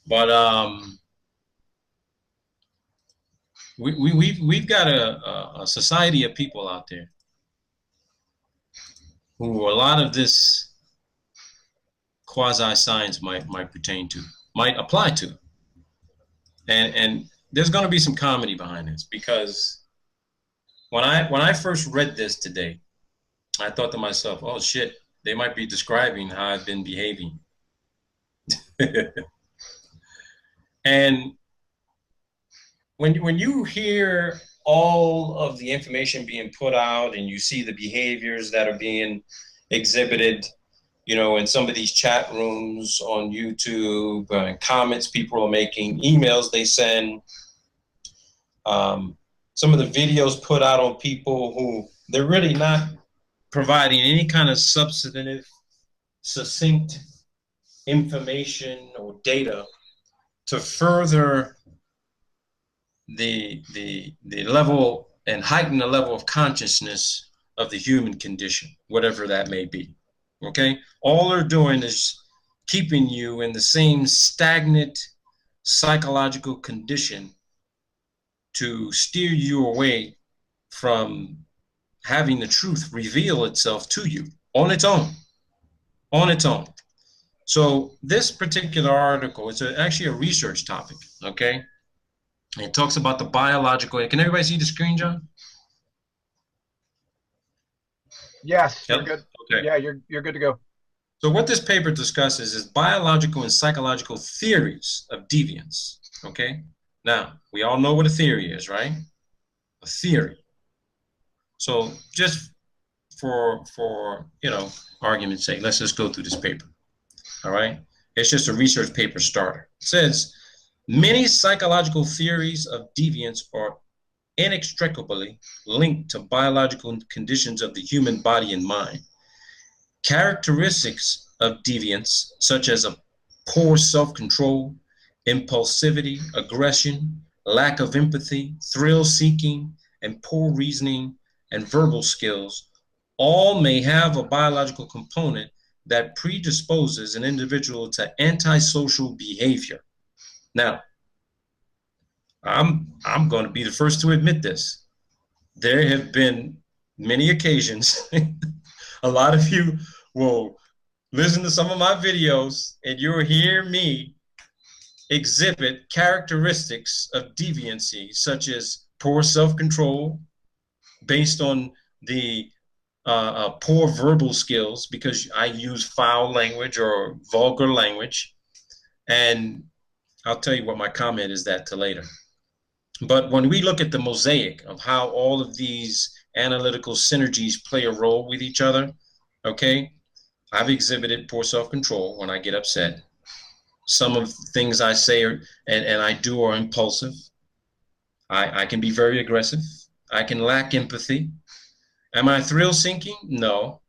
But we've got a society of people out there who a lot of this quasi science might pertain to, might apply to, and there's going to be some comedy behind this because when I first read this today, I thought to myself, oh shit, they might be describing how I've been behaving. And when you hear all of the information being put out and you see the behaviors that are being exhibited, you know, in some of these chat rooms on YouTube, comments people are making, emails they send, some of the videos put out on people who they're really not providing any kind of substantive, succinct information or data to further the level and heighten the level of consciousness of the human condition, whatever that may be. Okay? All they're doing is keeping you in the same stagnant psychological condition to steer you away from having the truth reveal itself to you on its own. On its own. So this particular article, it's actually a research topic, okay? It talks about the biological. Can everybody see the screen, John? Yes, Yep. you're good. Okay. Yeah, you're good to go. So what this paper discusses is biological and psychological theories of deviance, okay? Now, we all know what a theory is, right? A theory. So just for you know, argument's sake, let's just go through this paper. All right? It's just a research paper starter. It says many psychological theories of deviance are inextricably linked to biological conditions of the human body and mind. Characteristics of deviance, such as a poor self-control, impulsivity, aggression, lack of empathy, thrill-seeking, and poor reasoning and verbal skills, all may have a biological component that predisposes an individual to antisocial behavior. Now, I'm going to be the first to admit this. There have been many occasions, a lot of you will listen to some of my videos and you'll hear me exhibit characteristics of deviancy, such as poor self-control based on the poor verbal skills because I use foul language or vulgar language, and I'll tell you what my comment is that to later. But when we look at the mosaic of how all of these analytical synergies play a role with each other, okay, I've exhibited poor self-control when I get upset. Some of the things I say and I do are impulsive. I can be very aggressive. I can lack empathy. Am I thrill seeking? No.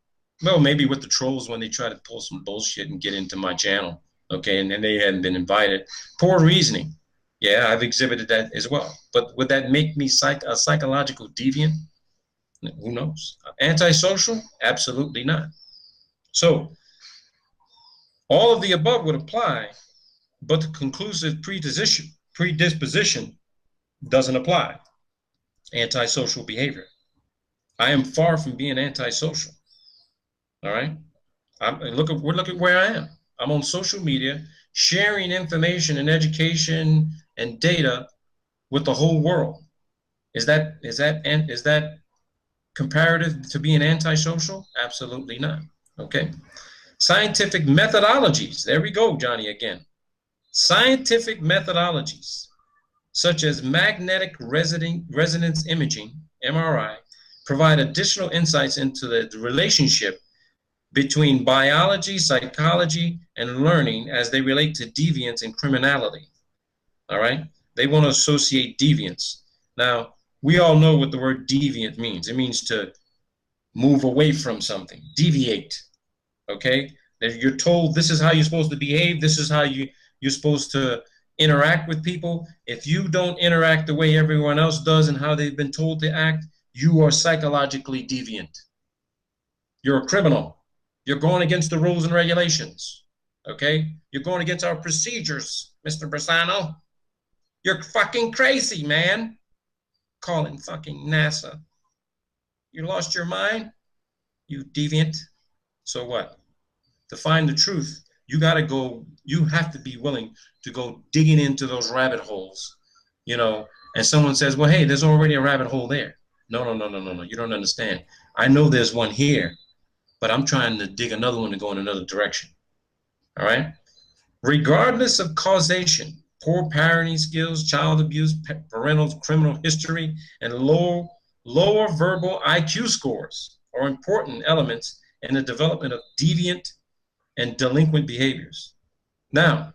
Well, maybe with the trolls when they try to pull some bullshit and get into my channel, okay, and they hadn't been invited. Poor reasoning. Yeah, I've exhibited that as well. But would that make me a psychological deviant? Who knows? Antisocial? Absolutely not. So all of the above would apply, but the conclusive predisposition doesn't apply. Antisocial behavior. I am far from being antisocial. All right. Look at where I am. I'm on social media sharing information and education and data with the whole world. Is that comparative to being antisocial? Absolutely not. Okay. Scientific methodologies. There we go, Johnny, again. Scientific methodologies such as magnetic resonance imaging, MRI, provide additional insights into the relationship between biology, psychology, and learning as they relate to deviance and criminality. All right? They want to associate deviance. Now, we all know what the word deviant means. It means to move away from something, deviate. Okay? You're told this is how you're supposed to behave, this is how you're supposed to interact with people. If you don't interact the way everyone else does and how they've been told to act, you are psychologically deviant. You're a criminal. You're going against the rules and regulations. Okay? You're going against our procedures, Mr. Bersano. You're fucking crazy, man. Calling fucking NASA. You lost your mind? You deviant. So what? To find the truth, you have to be willing to go digging into those rabbit holes, and someone says, well, hey, there's already a rabbit hole there. No, you don't understand. I know there's one here, but I'm trying to dig another one to go in another direction. All right? Regardless of causation, poor parenting skills, child abuse, parental criminal history, and lower verbal IQ scores are important elements in the development of deviant and delinquent behaviors. Now,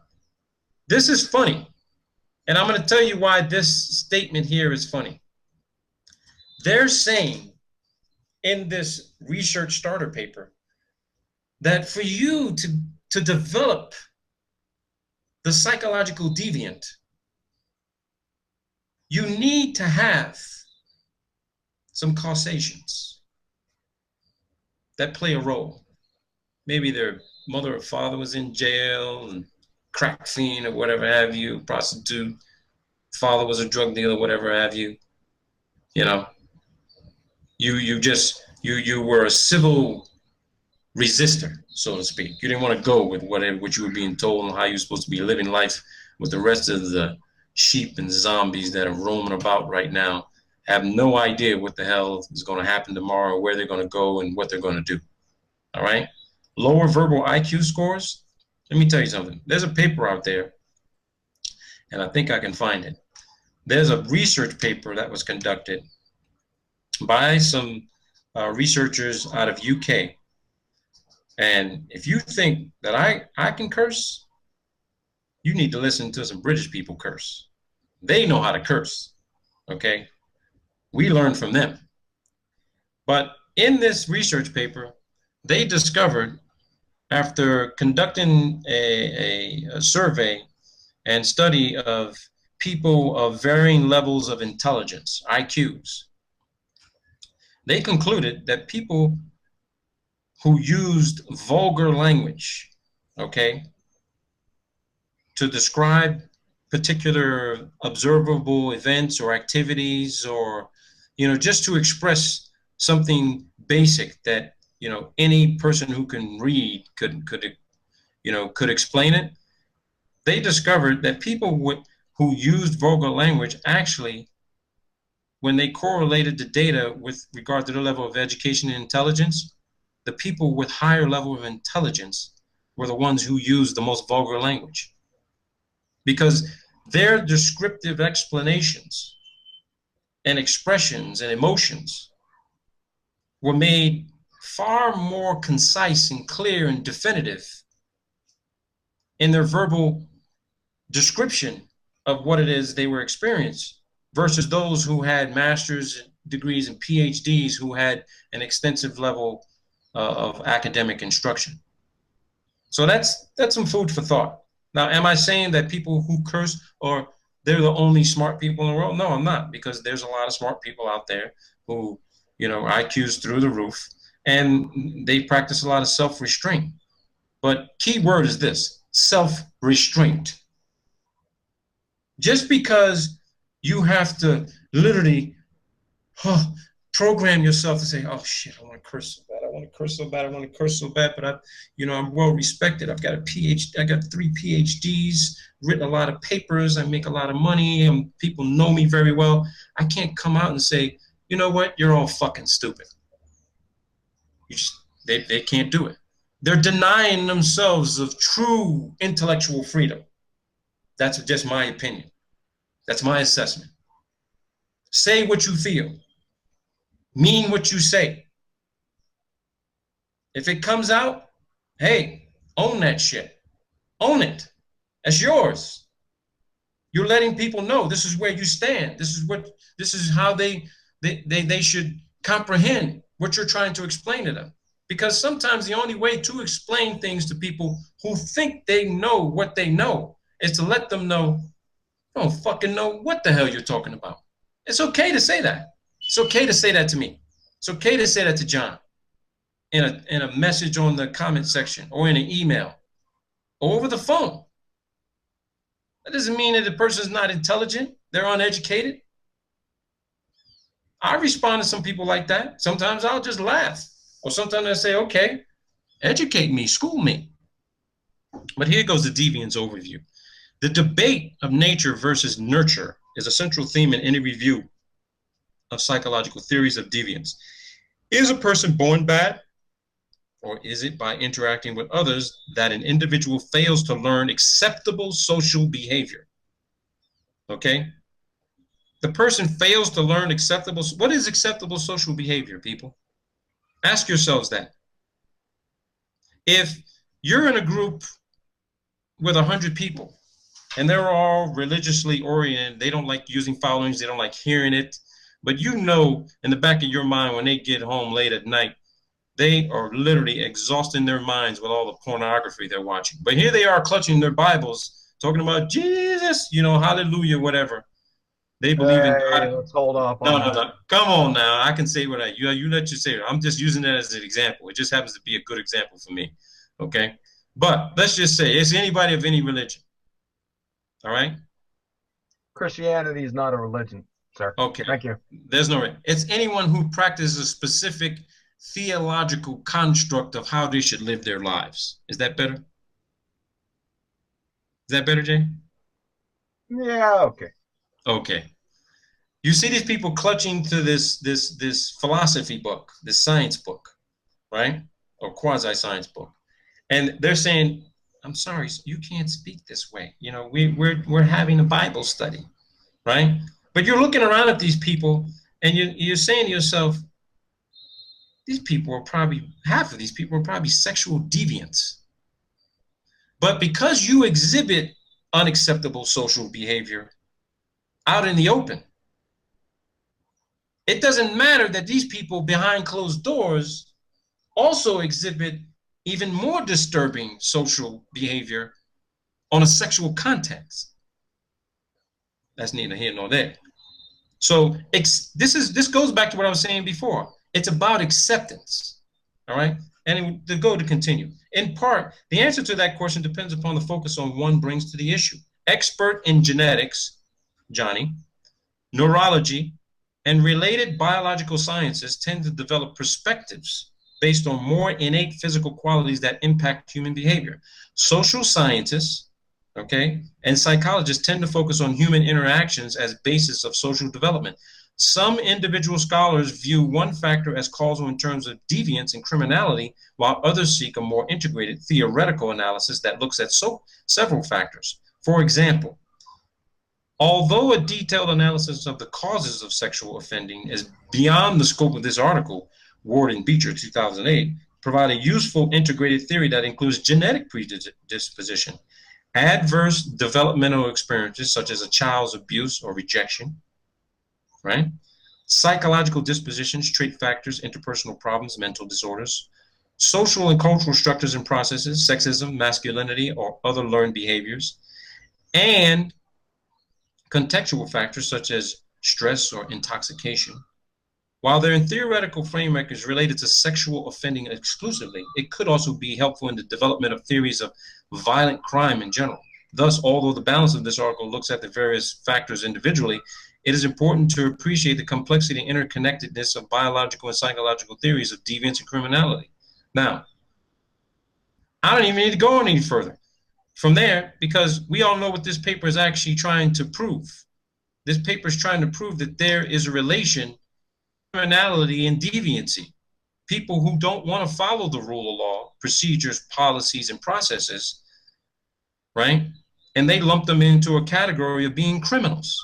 this is funny, and I'm going to tell you why this statement here is funny. They're saying in this research starter paper that for you to develop the psychological deviant, you need to have some causations that play a role. Maybe their mother or father was in jail and crack fiend or whatever have you, prostitute, father was a drug dealer, whatever have you. You were a civil resistor, so to speak. You didn't want to go with what you were being told and how you're supposed to be living life with the rest of the sheep and zombies that are roaming about right now, have no idea what the hell is going to happen tomorrow, where they're going to go, and what they're going to do. All right? Lower verbal IQ scores. Let me tell you something. There's a paper out there, and I think I can find it. There's a research paper that was conducted by some researchers out of UK. And if you think that I can curse, you need to listen to some British people curse. They know how to curse, okay? We learn from them. But in this research paper, they discovered, after conducting a survey and study of people of varying levels of intelligence, IQs, they concluded that people who used vulgar language, okay, to describe particular observable events or activities, or, just to express something basic that, any person who can read could explain it. They discovered that people who used vulgar language actually, when they correlated the data with regard to their level of education and intelligence, the people with higher level of intelligence were the ones who used the most vulgar language. because their descriptive explanations and expressions and emotions were made far more concise and clear and definitive in their verbal description of what it is they were experiencing versus those who had master's degrees and PhDs who had an extensive level of academic instruction. So that's some food for thought. Now, am I saying that people who curse or they're the only smart people in the world? No, I'm not, because there's a lot of smart people out there who, you know, IQ's through the roof, and they practice a lot of self-restraint. But key word is this: self-restraint. Just because you have to literally program yourself to say, oh shit, I want to curse so bad, I want to curse so bad, I want to curse so bad, but I'm well respected. I've got a PhD, I got 3 PhDs, written a lot of papers, I make a lot of money, people know me very well. I can't come out and say, you know what, you're all fucking stupid. They can't do it. They're denying themselves of true intellectual freedom. That's just my opinion. That's my assessment. Say what you feel. Mean what you say. If it comes out, hey, own that shit. Own it. That's yours. You're letting people know this is where you stand. This is how they should comprehend what you're trying to explain to them. Because sometimes the only way to explain things to people who think they know what they know is to let them know, you don't fucking know what the hell you're talking about. It's okay to say that. It's okay to say that to me. It's okay to say that to John in a message on the comment section or in an email or over the phone. That doesn't mean that the person is not intelligent. They're uneducated. I respond to some people like that. Sometimes I'll just laugh. Or sometimes I say, okay, educate me, school me. But here goes the Deviance overview. The debate of nature versus nurture is a central theme in any review of psychological theories of deviance. Is a person born bad, or is it by interacting with others that an individual fails to learn acceptable social behavior? Okay? The person fails to learn acceptable. What is acceptable social behavior, people? Ask yourselves that. If you're in a group with 100 people and they're all religiously oriented, they don't like using foul language, they don't like hearing it, but you know in the back of your mind when they get home late at night, they are literally exhausting their minds with all the pornography they're watching. But here they are clutching their Bibles, talking about Jesus, you know, hallelujah, whatever. They believe in God. Let's hold off on that. No. Come on now. I can say what you let you say it. I'm just using that as an example. It just happens to be a good example for me. Okay? But let's just say it's anybody of any religion. All right? Christianity is not a religion, sir. Okay. Thank you. There's no. It's anyone who practices a specific theological construct of how they should live their lives. Is that better? Is that better, Jay? Yeah, okay. Okay. You see these people clutching to this philosophy book, this science book, right? Or quasi-science book. And they're saying, I'm sorry, you can't speak this way. You know, we're having a Bible study, right? But you're looking around at these people and you're saying to yourself, these people are probably, half of these people are probably sexual deviants. But because you exhibit unacceptable social behavior out in the open, it doesn't matter that these people behind closed doors also exhibit even more disturbing social behavior on a sexual context. That's neither here nor there. So this goes back to what I was saying before. It's about acceptance, all right? And to continue. In part, the answer to that question depends upon the focus on one brings to the issue. Expert in genetics, Johnny, neurology, and related biological sciences tend to develop perspectives based on more innate physical qualities that impact human behavior. Social scientists, okay, and psychologists tend to focus on human interactions as basis of social development. Some individual scholars view one factor as causal in terms of deviance and criminality, while others seek a more integrated theoretical analysis that looks at several factors. For example, although a detailed analysis of the causes of sexual offending is beyond the scope of this article, Ward and Beecher, 2008, provide a useful integrated theory that includes genetic predisposition, adverse developmental experiences such as a child's abuse or rejection, right? Psychological dispositions, trait factors, interpersonal problems, mental disorders, social and cultural structures and processes, sexism, masculinity, or other learned behaviors, and contextual factors such as stress or intoxication. While their theoretical framework is related to sexual offending exclusively, it could also be helpful in the development of theories of violent crime in general. Thus, although the balance of this article looks at the various factors individually, it is important to appreciate the complexity and interconnectedness of biological and psychological theories of deviance and criminality. Now, I don't even need to go any further from there because we all know what this paper is actually trying to prove. This paper is trying to prove that there is a relation criminality and deviancy. People who don't want to follow the rule of law, procedures, policies, and processes, right? And they lump them into a category of being criminals.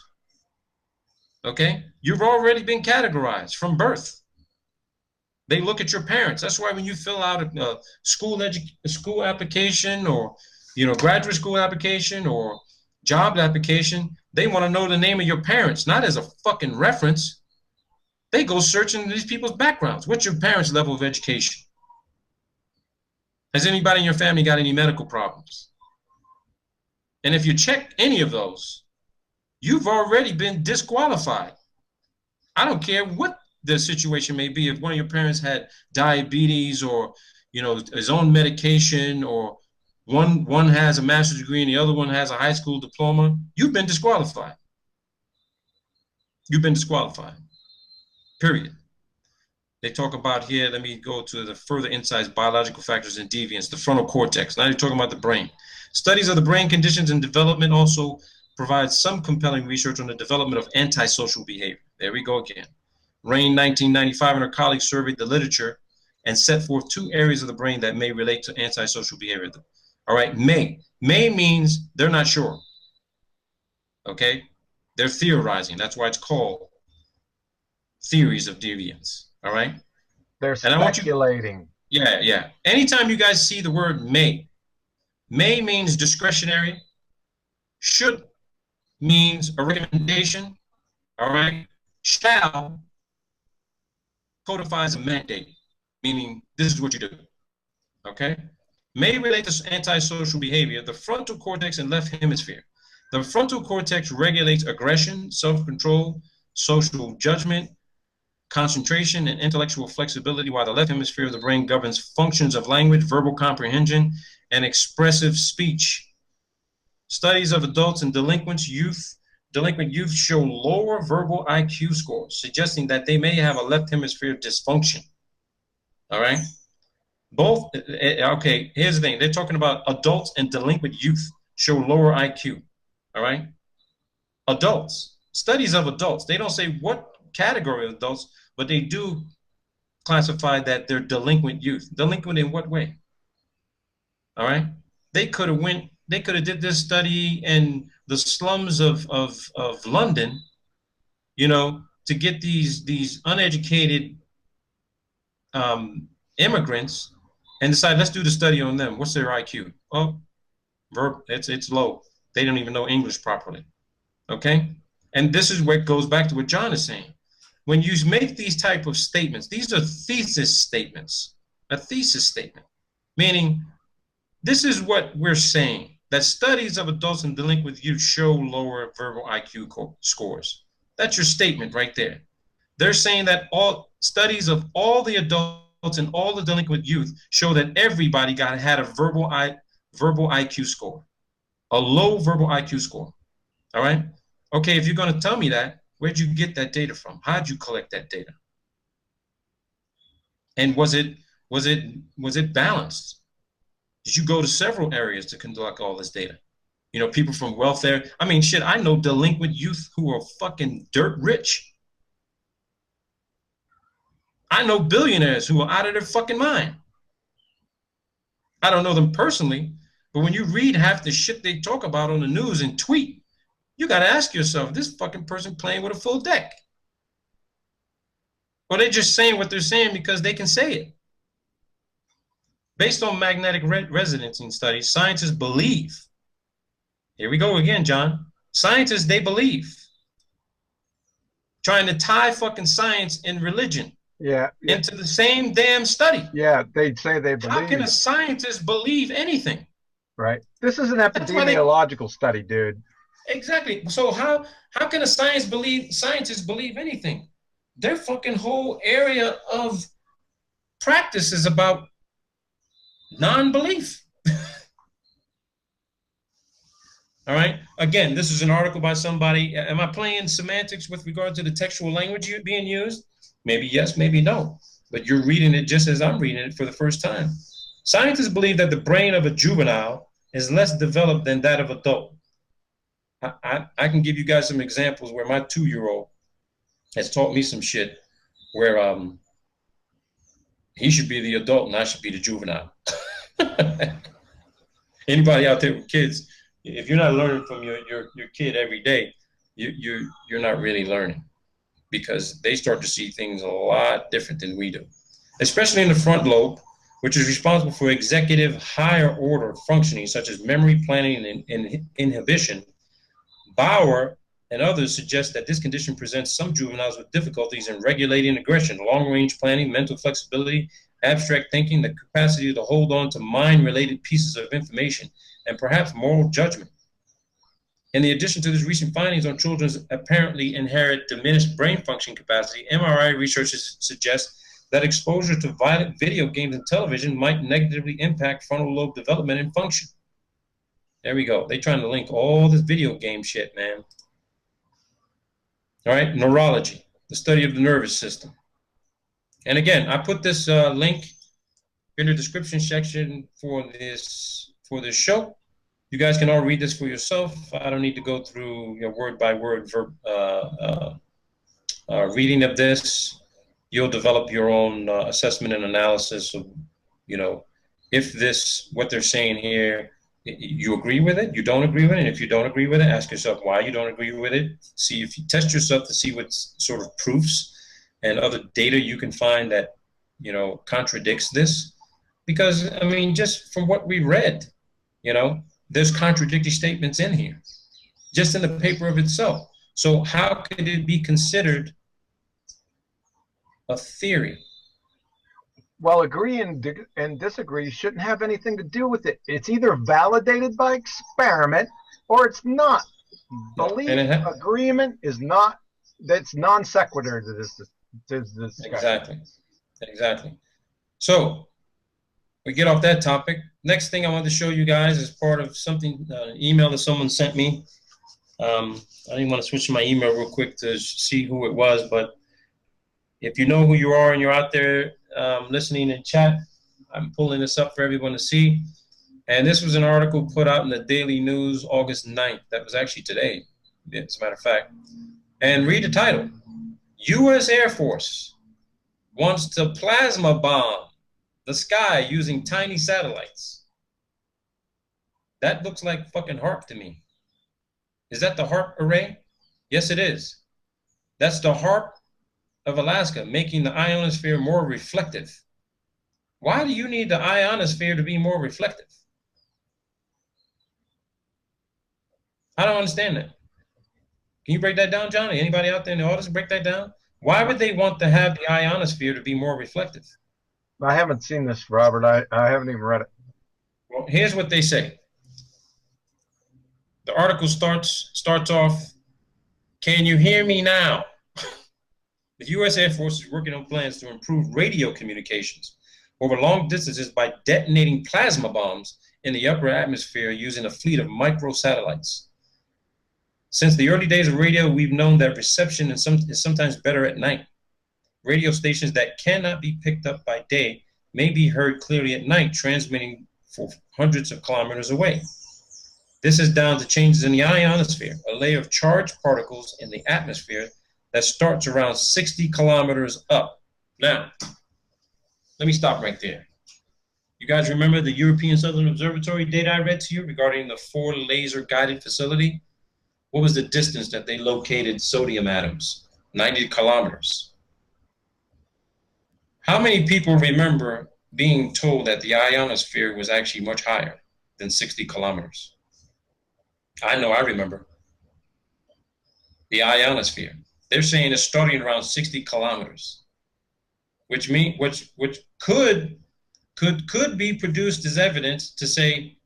Okay? You've already been categorized from birth. They look at your parents. That's why when you fill out a school application or graduate school application or job application, they want to know the name of your parents, not as a fucking reference. They go searching these people's backgrounds. What's your parents' level of education? Has anybody in your family got any medical problems? And if you check any of those, you've already been disqualified. I don't care what the situation may be. If one of your parents had diabetes or, his own medication, or one has a master's degree and the other one has a high school diploma, you've been disqualified. You've been disqualified. Period. They talk about here, let me go to the further insights, biological factors and deviance, the frontal cortex. Now you're talking about the brain. Studies of the brain conditions and development also provide some compelling research on the development of antisocial behavior. There we go again. Rain, 1995, and her colleagues surveyed the literature and set forth 2 areas of the brain that may relate to antisocial behavior. All right, may. May means they're not sure. Okay? They're theorizing. That's why it's called theories of deviance. All right? They're speculating. Yeah. Anytime you guys see the word may means discretionary. Should means a recommendation. All right? Shall codifies a mandate, meaning this is what you do. Okay? May relate to antisocial behavior, the frontal cortex and left hemisphere. The frontal cortex regulates aggression, self-control, social judgment, concentration, and intellectual flexibility, while the left hemisphere of the brain governs functions of language, verbal comprehension, and expressive speech. Studies of adults and delinquent youth show lower verbal IQ scores, suggesting that they may have a left hemisphere dysfunction. All right? Okay, here's the thing. They're talking about adults and delinquent youth show lower IQ. All right? Adults. Studies of adults. They don't say what category of adults, but they do classify that they're delinquent youth. Delinquent in what way? All right? They could have did this study in the slums of London, to get these uneducated immigrants and decide, let's do the study on them. What's their IQ? Oh, it's low. They don't even know English properly. Okay? And this is what goes back to what John is saying. When you make these type of statements, these are thesis statements. A thesis statement, meaning this is what we're saying, that studies of adults and delinquent youth show lower verbal IQ scores. That's your statement right there. They're saying that all studies of all the adults and all the delinquent youth show that everybody had a verbal IQ score, a low verbal IQ score. All right? Okay, if you're going to tell me that, where'd you get that data from? How'd you collect that data? And was it balanced? Did you go to several areas to conduct all this data? People from welfare. I mean, shit, I know delinquent youth who are fucking dirt rich. I know billionaires who are out of their fucking mind. I don't know them personally, But when you read half the shit they talk about on the news and tweet, you got to ask yourself, this fucking person playing with a full deck? Or they're just saying what they're saying because they can say it. Based on magnetic resonance studies, scientists believe. Here we go again, John. Scientists, they believe. Trying to tie fucking science and religion into the same damn study. Yeah, they'd say they believe. How can a scientist believe anything? Right. This is an epidemiological study, dude. Exactly. So how can a scientist believe anything? Their fucking whole area of practice is about non-belief. All right. Again, this is an article by somebody. Am I playing semantics with regard to the textual language being used? Maybe yes, maybe no. But you're reading it just as I'm reading it for the first time. Scientists believe that the brain of a juvenile is less developed than that of adult. I can give you guys some examples where my 2-year-old has taught me some shit where he should be the adult and I should be the juvenile. Anybody out there with kids, if you're not learning from your kid every day, you're not really learning, because they start to see things a lot different than we do, especially in the front lobe, which is responsible for executive higher order functioning such as memory, planning, and inhibition. Bauer and others suggest that this condition presents some juveniles with difficulties in regulating aggression, long-range planning, mental flexibility, abstract thinking, the capacity to hold on to mind-related pieces of information, and perhaps moral judgment. In addition to these recent findings on children's apparently inherent diminished brain function capacity, MRI researchers suggest that exposure to violent video games and television might negatively impact frontal lobe development and function. There we go. They're trying to link all this video game shit, man. All right, neurology, the study of the nervous system. And again, I put this link in the description section for this show. You guys can all read this for yourself. I don't need to go through word by word reading of this. You'll develop your own assessment and analysis of, if what they're saying here, you agree with it, you don't agree with it. And if you don't agree with it, ask yourself why you don't agree with it. See if you test yourself to see what sort of proofs and other data you can find that, contradicts this. Because, I mean, just from what we read, there's contradictory statements in here, just in the paper of itself. So how could it be considered a theory? Well, agree and disagree shouldn't have anything to do with it. It's either validated by experiment or it's not. Belief, agreement is not, that's non sequitur to this discussion. Exactly. So we get off that topic. Next thing I wanted to show you guys is part of something, an email that someone sent me. I didn't want to switch to my email real quick to see who it was, but if you know who you are and you're out there listening in chat, I'm pulling this up for everyone to see. And this was an article put out in the Daily News August 9th. That was actually today, as a matter of fact. And read the title. U.S. Air Force wants to plasma bomb the sky using tiny satellites. That looks like fucking HARP to me. Is that the HARP array? Yes, it is. That's the HARP of Alaska, making the ionosphere more reflective. Why do you need the ionosphere to be more reflective? I don't understand that. Can you break that down, Johnny? Anybody out there in the audience break that down? Why would they want to have the ionosphere to be more reflective? I haven't seen this, Robert. I haven't even read it. Well, here's what they say. The article starts off, can you hear me now? The U.S. Air Force is working on plans to improve radio communications over long distances by detonating plasma bombs in the upper atmosphere using a fleet of microsatellites. Since the early days of radio, we've known that reception is sometimes better at night. Radio stations that cannot be picked up by day may be heard clearly at night, transmitting for hundreds of kilometers away. This is down to changes in the ionosphere, a layer of charged particles in the atmosphere that starts around 60 kilometers up. Now, let me stop right there. You guys remember the European Southern Observatory data I read to you regarding the 4 laser guided facility? What was the distance that they located sodium atoms? 90 kilometers. How many people remember being told that the ionosphere was actually much higher than 60 kilometers? I know I remember. The ionosphere. They're saying it's starting around 60 kilometers, which could be produced as evidence to say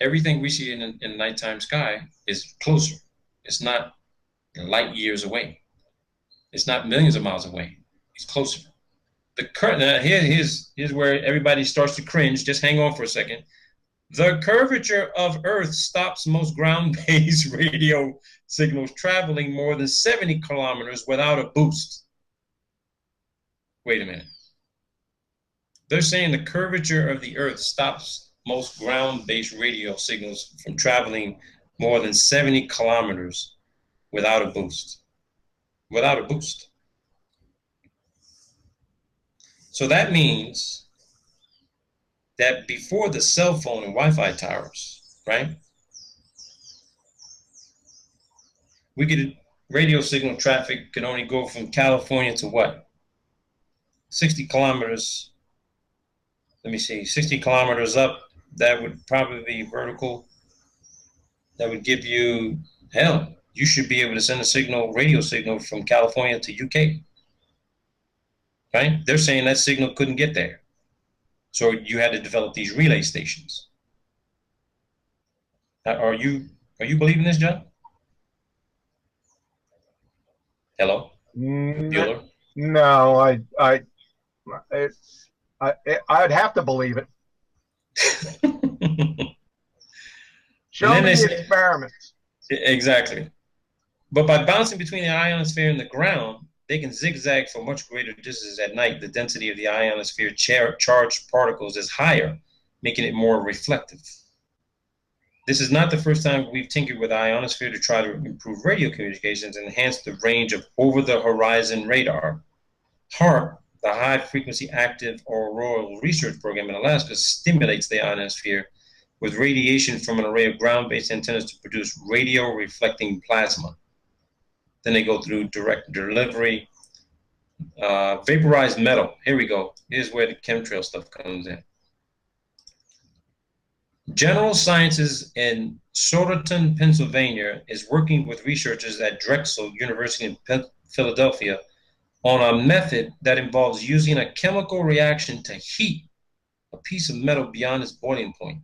everything we see in the nighttime sky is closer. It's not light years away. It's not millions of miles away. It's closer. The current here's where everybody starts to cringe. Just hang on for a second. The curvature of Earth stops most ground-based radio signals traveling more than 70 kilometers without a boost. Wait a minute. They're saying the curvature of the Earth stops most ground-based radio signals from traveling more than 70 kilometers without a boost. Without a boost. So that means that before the cell phone and Wi-Fi towers, right, we could radio signal traffic could only go from California to what? 60 kilometers. Let me see, 60 kilometers up. That would probably be vertical. That would give you, hell, you should be able to send a signal, radio signal from California to UK. Right? They're saying that signal couldn't get there. So you had to develop these relay stations. Are you believing this, John? Hello? Bueller? No, I'd have to believe it. Show me the experiments. Exactly. But by bouncing between the ionosphere and the ground, they can zigzag for much greater distances at night. The density of the ionosphere charged particles is higher, making it more reflective. This is not the first time we've tinkered with the ionosphere to try to improve radio communications and enhance the range of over-the-horizon radar. HAARP, the High Frequency Active Auroral Research Program in Alaska, stimulates the ionosphere with radiation from an array of ground-based antennas to produce radio-reflecting plasma. Then they go through direct delivery, vaporized metal. Here we go. Here's where the chemtrail stuff comes in. General Sciences in Sorterton, Pennsylvania, is working with researchers at Drexel University in Philadelphia on a method that involves using a chemical reaction to heat a piece of metal beyond its boiling point.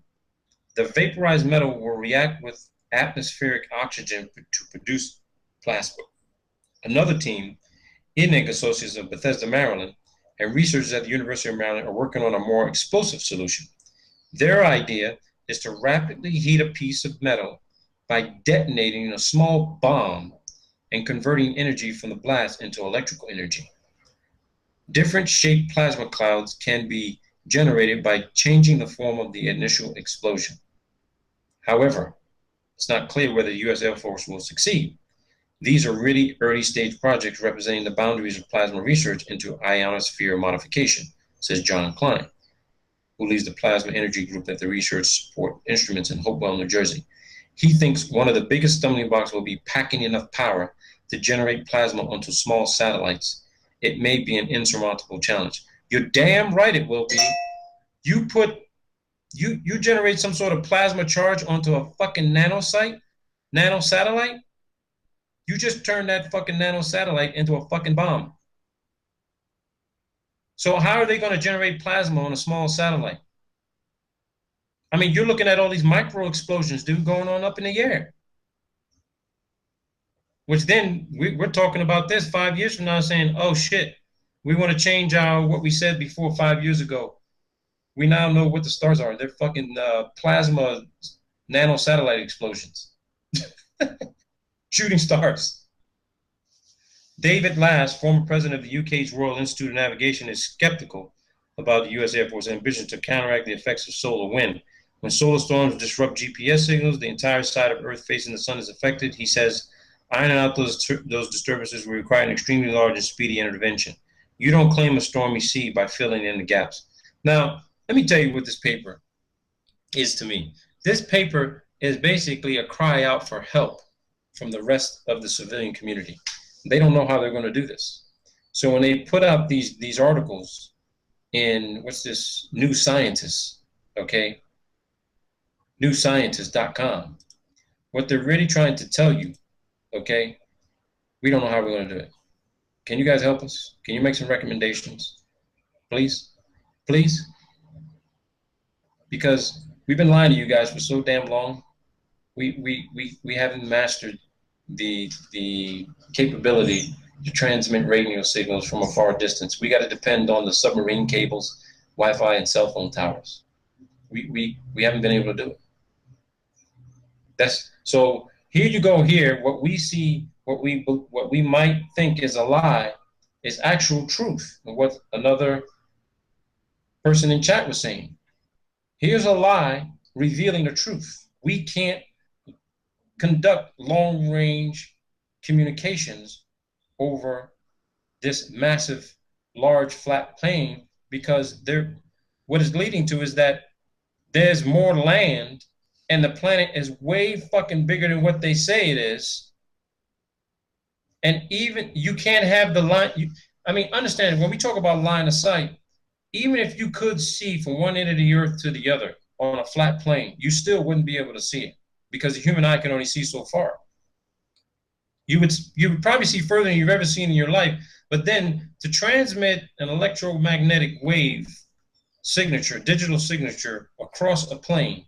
The vaporized metal will react with atmospheric oxygen to produce plasma. Another team, INIG Associates of Bethesda, Maryland, and researchers at the University of Maryland are working on a more explosive solution. Their idea is to rapidly heat a piece of metal by detonating a small bomb and converting energy from the blast into electrical energy. Different shaped plasma clouds can be generated by changing the form of the initial explosion. However, it's not clear whether the U.S. Air Force will succeed. These are really early stage projects representing the boundaries of plasma research into ionosphere modification, says John Klein, who leads the plasma energy group at the Research Support Instruments in Hopewell, New Jersey. He thinks one of the biggest stumbling blocks will be packing enough power to generate plasma onto small satellites. It may be an insurmountable challenge. You're damn right it will be. You generate some sort of plasma charge onto a fucking nanosatellite. You just turned that fucking nanosatellite into a fucking bomb. So how are they going to generate plasma on a small satellite? I mean, you're looking at all these micro explosions, dude, going on up in the air. Which then we're talking about this 5 years from now saying, oh shit, we want to change what we said before 5 years ago. We now know what the stars are. They're fucking plasma nanosatellite explosions. Shooting stars. David Lass, former president of the UK's Royal Institute of Navigation, is skeptical about the U.S. Air Force's ambition to counteract the effects of solar wind. When solar storms disrupt GPS signals, the entire side of Earth facing the sun is affected. He says, ironing out those disturbances will require an extremely large and speedy intervention. You don't claim a stormy sea by filling in the gaps. Now, Let me tell you what this paper is to me. This paper is basically a cry out for help from the rest of the civilian community. They don't know how they're going to do this. So when they put out these articles in, what's this, New Scientist, okay, newscientist.com, what they're really trying to tell you, okay, we don't know how we're going to do it. Can you guys help us? Can you make some recommendations? Please? Please? Because we've been lying to you guys for so damn long. We haven't mastered the capability to transmit radio signals from a far distance. We got to depend on the submarine cables, Wi-Fi, and cell phone towers. We haven't been able to do it. That's so. Here you go. Here, what we see, what we might think is a lie, is actual truth. And what another person in chat was saying. Here's a lie revealing the truth. We can't conduct long-range communications over this massive, large, flat plane because what it's leading to is that there's more land and the planet is way fucking bigger than what they say it is. And even you can't have the line. I mean, understand, when we talk about line of sight, even if you could see from one end of the earth to the other on a flat plane, you still wouldn't be able to see it because the human eye can only see so far. You would probably see further than you've ever seen in your life, but then to transmit an electromagnetic wave signature, digital signature across a plane,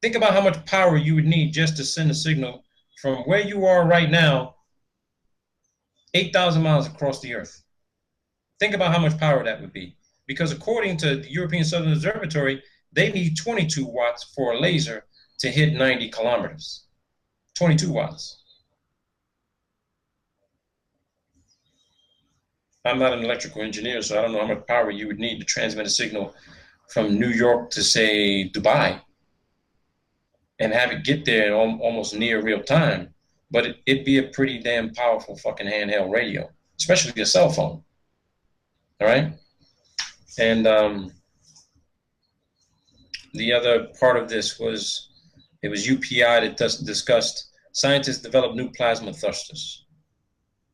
think about how much power you would need just to send a signal from where you are right now, 8,000 miles across the earth. Think about how much power that would be. Because according to the European Southern Observatory, they need 22 watts for a laser to hit 90 kilometers. 22 watts. I'm not an electrical engineer, so I don't know how much power you would need to transmit a signal from New York to, say, Dubai and have it get there in almost near real time. But it'd be a pretty damn powerful fucking handheld radio, especially a cell phone. All right? And the other part of this was, it was UPI that discussed scientists develop new plasma thrusters.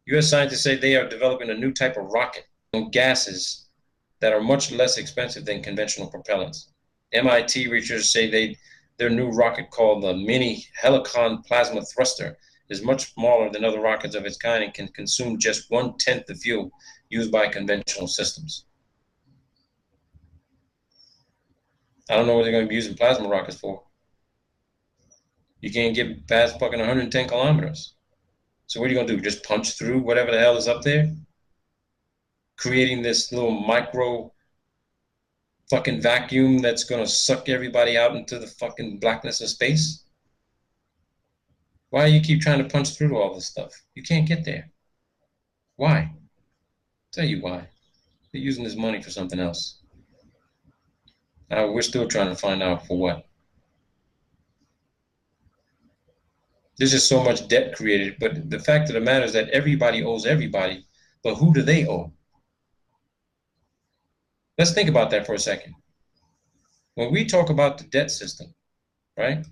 U.S. scientists say they are developing a new type of rocket on gases that are much less expensive than conventional propellants. MIT researchers say their new rocket, called the Mini Helicon Plasma Thruster, is much smaller than other rockets of its kind and can consume just 1/10 the fuel used by conventional systems. I don't know what they're going to be using plasma rockets for. You can't get past fucking 110 kilometers. So what are you going to do? Just punch through whatever the hell is up there? Creating this little micro fucking vacuum that's going to suck everybody out into the fucking blackness of space? Why do you keep trying to punch through all this stuff? You can't get there. Why? I'll tell you why. They're using this money for something else. We're still trying to find out for what. There's just so much debt created, but the fact of the matter is that everybody owes everybody, but who do they owe? Let's think about that for a second. When we talk about the debt system, right?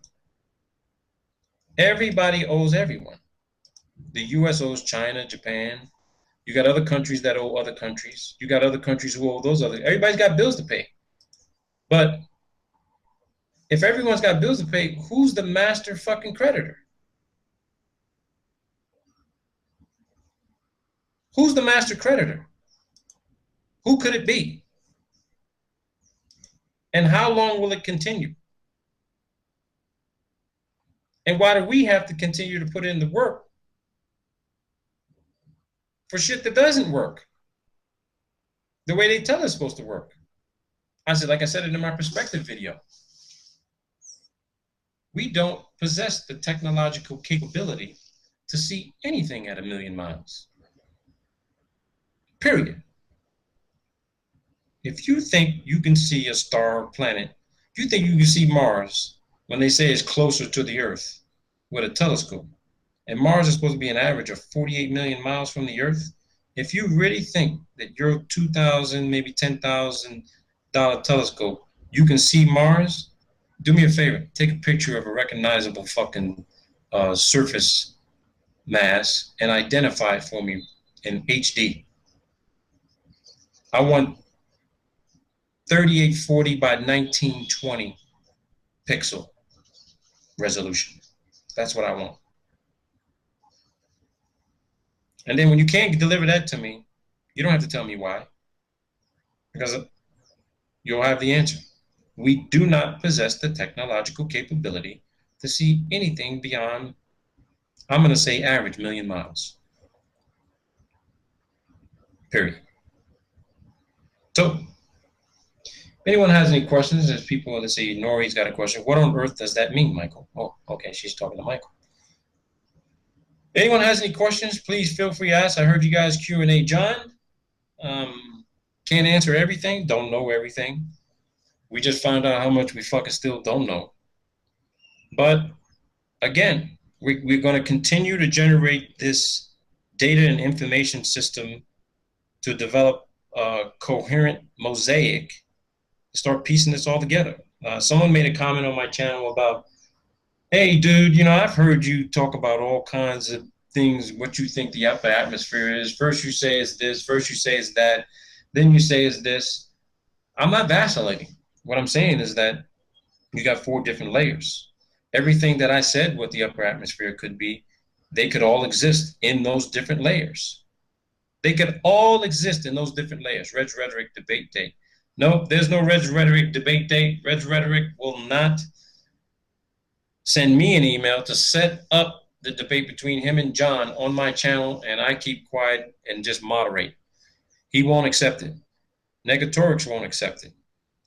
Everybody owes everyone. The U.S. owes China, Japan. You got other countries that owe other countries. You got other countries who owe those other. Everybody's got bills to pay. But if everyone's got bills to pay, who's the master fucking creditor? Who's the master creditor? Who could it be? And how long will it continue? And why do we have to continue to put in the work for shit that doesn't work the way they tell us it's supposed to work? Like I said it in my perspective video, we don't possess the technological capability to see anything at 1,000,000 miles. Period. If you think you can see a star or planet, if you think you can see Mars when they say it's closer to the Earth with a telescope, and Mars is supposed to be an average of 48 million miles from the Earth, if you really think that you're 2,000, maybe 10,000 telescope, you can see Mars. Do me a favor, take a picture of a recognizable fucking surface mass and identify it for me in HD. I want 3840 by 1920 pixel resolution. That's what I want. And then when you can't deliver that to me, you don't have to tell me why, because you'll have the answer. We do not possess the technological capability to see anything beyond, I'm going to say, average million miles. Period. So, if anyone has any questions, there's people, let's see, Nori's got a question. What on earth does that mean, Michael? Oh, okay, she's talking to Michael. Anyone has any questions, please feel free to ask. I heard you guys Q&A. John, can't answer everything, don't know everything. We just found out how much we fucking still don't know. But again, we're going to continue to generate this data and information system to develop a coherent mosaic, start piecing this all together. Someone made a comment on my channel about, hey, dude, you know, I've heard you talk about all kinds of things, what you think the upper atmosphere is. First you say it's this, first you say it's that, then you say it's this. I'm not vacillating. What I'm saying is that you got 4 different layers. Everything that I said what the upper atmosphere could be, they could all exist in those different layers. They could all exist in those different layers. Red's Rhetoric Debate Day. No, there's no Red's Rhetoric Debate Day. Red's Rhetoric will not send me an email to set up the debate between him and John on my channel, and I keep quiet and just moderate. He won't accept it. Negatorics won't accept it.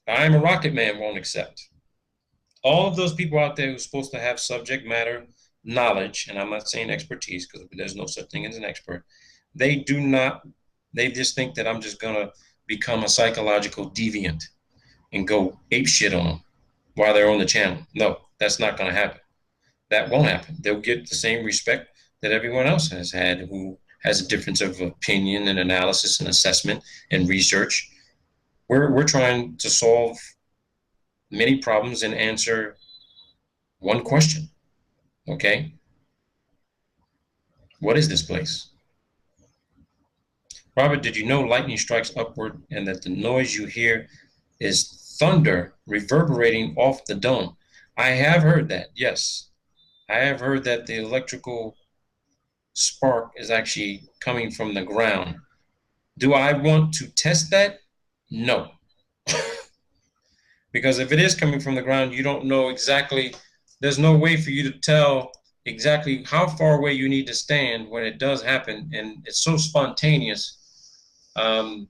I Am a Rocket Man won't accept. All of those people out there who're supposed to have subject matter knowledge, and I'm not saying expertise because there's no such thing as an expert, they do not, they just think that I'm just going to become a psychological deviant and go ape shit on them while they're on the channel. No, that's not going to happen. That won't happen. They'll get the same respect that everyone else has had who has a difference of opinion and analysis and assessment and research. We're trying to solve many problems and answer one question. Okay? What is this place? Robert, did you know lightning strikes upward and that the noise you hear is thunder reverberating off the dome? I have heard that, yes. I have heard that the electrical spark is actually coming from the ground. Do I want to test that? No. Because if it is coming from the ground, you don't know exactly, there's no way for you to tell exactly how far away you need to stand when it does happen. And it's so spontaneous. Either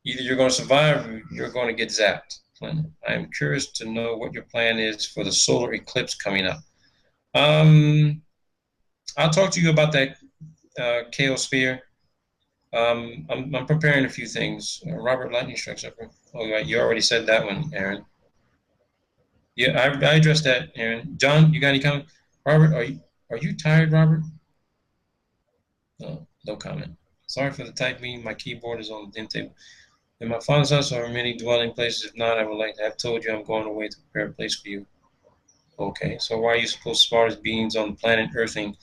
you're going to survive or you're going to get zapped. I am curious to know what your plan is for the solar eclipse coming up. I'll talk to you about that chaosphere. I'm preparing a few things. Robert, lightning strikes up. Oh, right, you already said that one, Aaron. Yeah, I addressed that, Aaron. John, you got any comment? Robert, are you tired, Robert? No, no comment. Sorry for the typing. My keyboard is on the dim table. In my father's house are many dwelling places. If not, I would like to have told you I'm going away to prepare a place for you. Okay, so why are you supposed smart as beings on the planet Earthing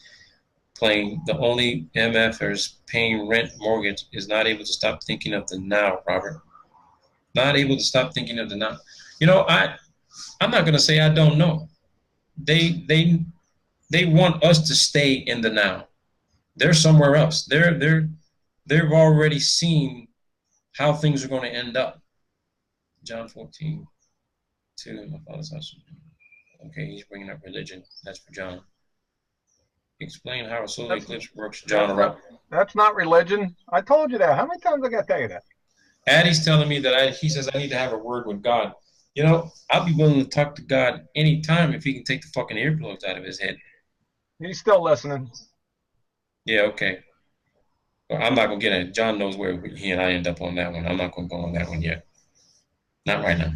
plane? The only MFers paying rent mortgage is not able to stop thinking of the now, Robert. Not able to stop thinking of the now. You know, I'm not gonna say I don't know. They want us to stay in the now. They're somewhere else. They've already seen how things are going to end up. John 14, 2, my father's house. Okay, he's bringing up religion. That's for John. Explain how a solar eclipse works, John. That's not religion. I told you that. How many times I got to tell you that? Addie's telling me that he says I need to have a word with God. You know, I'll be willing to talk to God anytime if he can take the fucking earplugs out of his head. He's still listening. Yeah, okay. Well, I'm not going to get it. John knows where he and I end up on that one. I'm not going to go on that one yet. Not right now.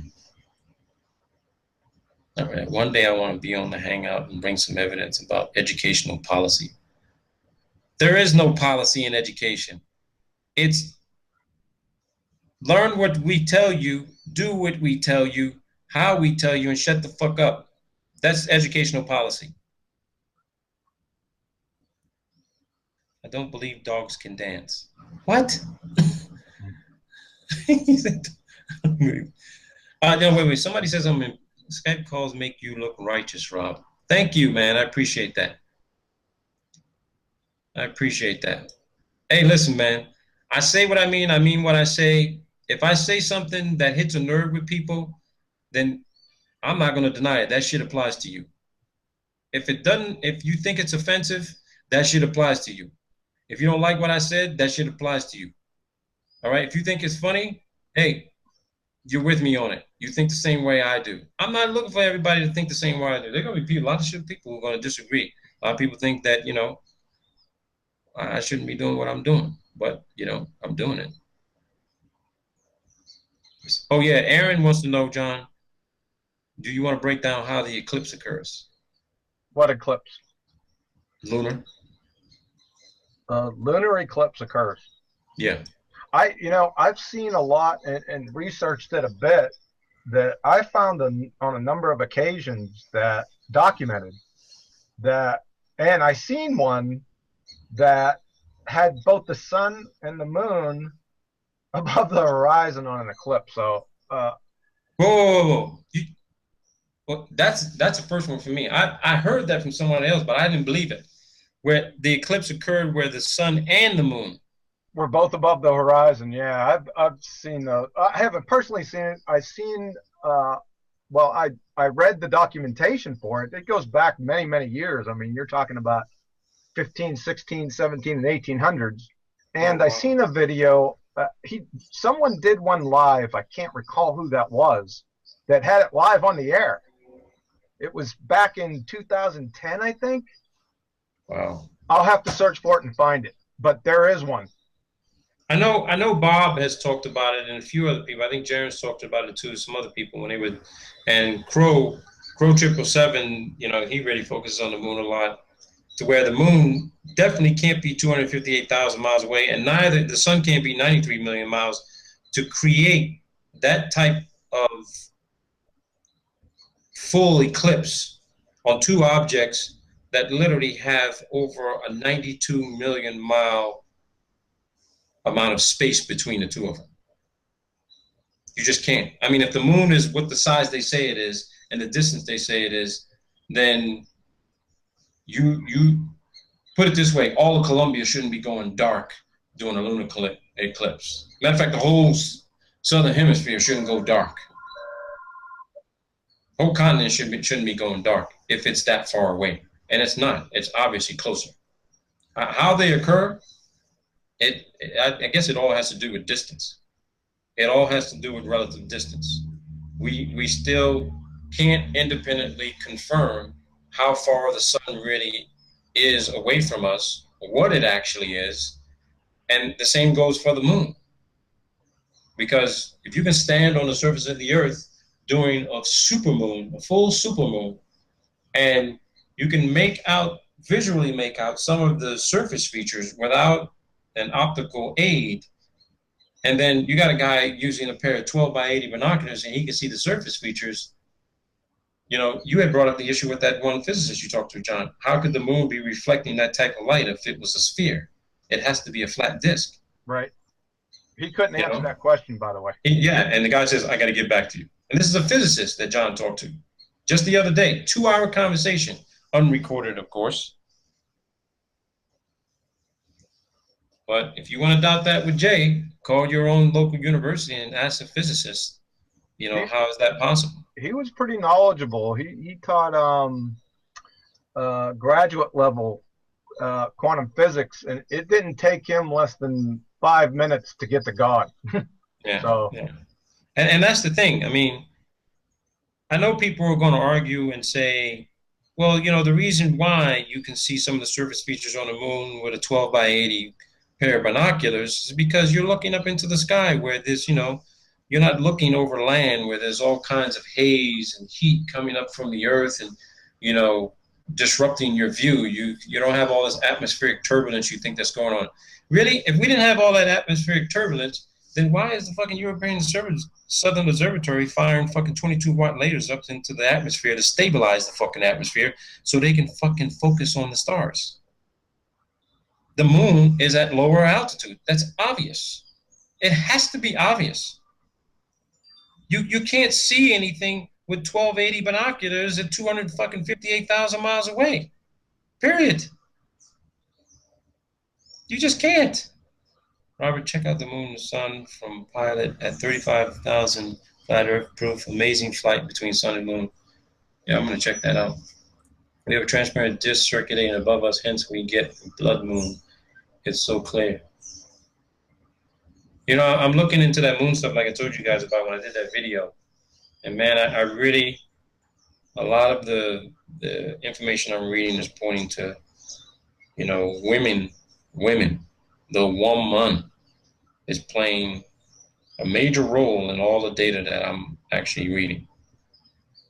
Not right. One day I want to be on the Hangout and bring some evidence about educational policy. There is no policy in education. It's learn what we tell you do what we tell you, how we tell you, and shut the fuck up. That's educational policy. I don't believe dogs can dance. What? He said, no, wait. Somebody says Skype calls make you look righteous, Rob. Thank you, man. I appreciate that. I appreciate that. Hey, listen, man. I say what I mean what I say. If I say something that hits a nerve with people, then I'm not going to deny it. That shit applies to you. If it doesn't, if you think it's offensive, that shit applies to you. If you don't like what I said, that shit applies to you. All right? If you think it's funny, hey, you're with me on it. You think the same way I do. I'm not looking for everybody to think the same way I do. There are going to be people, a lot of people who are going to disagree. A lot of people think that, I shouldn't be doing what I'm doing, but, I'm doing it. Oh, yeah. Aaron wants to know, John, do you want to break down how the eclipse occurs? What eclipse? Lunar. Lunar eclipse occurs. Yeah. I've seen a lot and researched it a bit, that I found on a number of occasions that documented that, and I seen one that had both the sun and the moon above the horizon on an eclipse. So, Whoa. Well, that's the first one for me. I heard that from someone else, but I didn't believe it. Where the eclipse occurred where the sun and the moon we're both above the horizon. Yeah, I've seen those. I haven't personally seen it. I've seen. Well, I read the documentation for it. It goes back many years. I mean, you're talking about 15, 16, 17, and 1800s. And I seen a video. Someone did one live. I can't recall who that was. That had it live on the air. It was back in 2010, I think. Wow. I'll have to search for it and find it, but there is one. I know Bob has talked about it and a few other people. I think Jaren's talked about it too, some other people when they would, and Crow 777, he really focuses on the moon a lot, to where the moon definitely can't be 258,000 miles away, and neither the sun can't be 93 million miles to create that type of full eclipse on two objects that literally have over a 92 million mile amount of space between the two of them. You just can't. I mean, if the moon is what the size they say it is and the distance they say it is, then you put it this way, all of Colombia shouldn't be going dark during a lunar eclipse. Matter of fact, the whole southern hemisphere shouldn't go dark. The whole continent shouldn't be going dark if it's that far away. And it's not. It's obviously closer. How they occur, I guess it all has to do with distance. It all has to do with relative distance. We still can't independently confirm how far the sun really is away from us, what it actually is, and the same goes for the moon. Because if you can stand on the surface of the earth during a supermoon, a full supermoon, and you can visually make out some of the surface features without an optical aid, and then you got a guy using a pair of 12 by 80 binoculars and he can see the surface features. You had brought up the issue with that one physicist you talked to, John. How could the moon be reflecting that type of light if it was a sphere? It has to be a flat disk. Right. He couldn't answer that question, by the way. Yeah, and the guy says, I got to get back to you. And this is a physicist that John talked to just the other day. 2-hour conversation, unrecorded, of course. But if you want to doubt that with Jay, call your own local university and ask a physicist, how is that possible? He was pretty knowledgeable. He taught graduate level quantum physics, and it didn't take him less than 5 minutes to get to God. Yeah. And that's the thing. I mean, I know people are going to argue and say, well, the reason why you can see some of the surface features on the moon with a 12 by 80 pair of binoculars is because you're looking up into the sky where there's, you're not looking over land where there's all kinds of haze and heat coming up from the earth and, disrupting your view. You don't have all this atmospheric turbulence you think that's going on. Really, if we didn't have all that atmospheric turbulence, then why is the fucking European Southern Observatory firing fucking 22-watt lasers up into the atmosphere to stabilize the fucking atmosphere so they can fucking focus on the stars? The moon is at lower altitude. That's obvious. It has to be obvious. You can't see anything with 1280 binoculars at 258,000 miles away. Period. You just can't. Robert, check out the moon and sun from pilot at 35,000 flat Earth proof. Amazing flight between sun and moon. Yeah, I'm going to check that out. We have a transparent disk circulating above us, hence we get blood moon. It's so clear. You know, I'm looking into that moon stuff like I told you guys about when I did that video. And man, I really, a lot of the information I'm reading is pointing to, you know, women, the woman is playing a major role in all the data that I'm actually reading.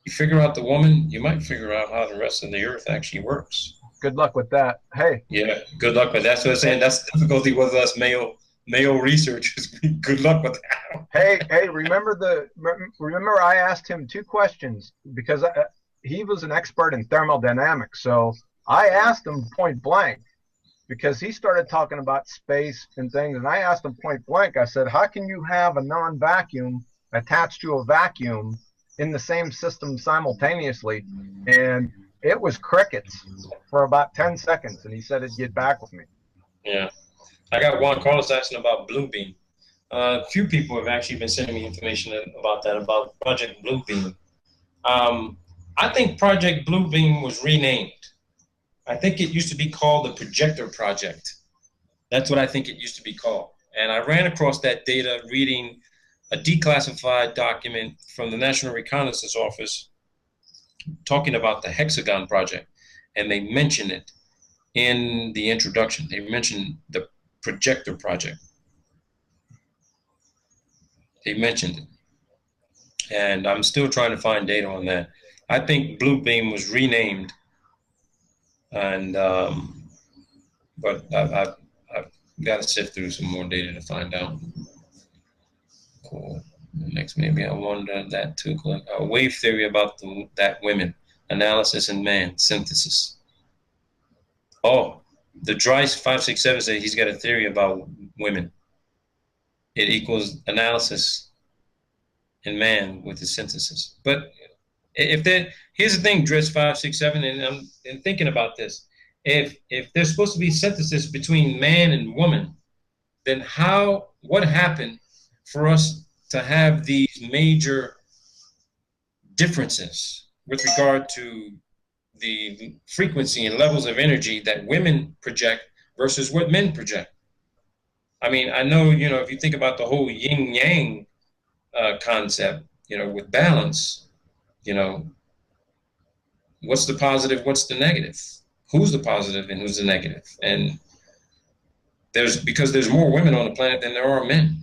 You figure out the woman, you might figure out how the rest of the earth actually works. Good luck with that. Hey. Yeah, good luck with that. That's what I'm saying. That's the difficulty with us male researchers. Good luck with that. Hey, remember I asked him 2 questions because he was an expert in thermodynamics. So I asked him point blank because he started talking about space and things, and I asked him point blank. I said, how can you have a non-vacuum attached to a vacuum in the same system simultaneously? And it was crickets for about 10 seconds, and he said he'd get back with me. Yeah. I got Juan Carlos asking about Bluebeam. A few people have actually been sending me information about that, about Project Bluebeam. I think Project Bluebeam was renamed. I think it used to be called the Projector Project. That's what I think it used to be called. And I ran across that data reading a declassified document from the National Reconnaissance Office talking about the Hexagon Project. And they mention it in the introduction. They mentioned the Projector Project. They mentioned it. And I'm still trying to find data on that. I think Bluebeam was renamed, and but I've got to sift through some more data to find out. Cool. Next, maybe I wonder that too. A wave theory about that women, analysis and man, synthesis. Oh, the Dryce 567 says he's got a theory about women. It equals analysis and man with the synthesis. But if here's the thing, Dryce 567, and I'm thinking about this. If there's supposed to be synthesis between man and woman, then what happened for us to have these major differences with regard to the frequency and levels of energy that women project versus what men project? I mean, I know, you know, if you think about the whole yin yang concept, you know, with balance, you know, what's the positive, what's the negative? Who's the positive and who's the negative? And because there's more women on the planet than there are men.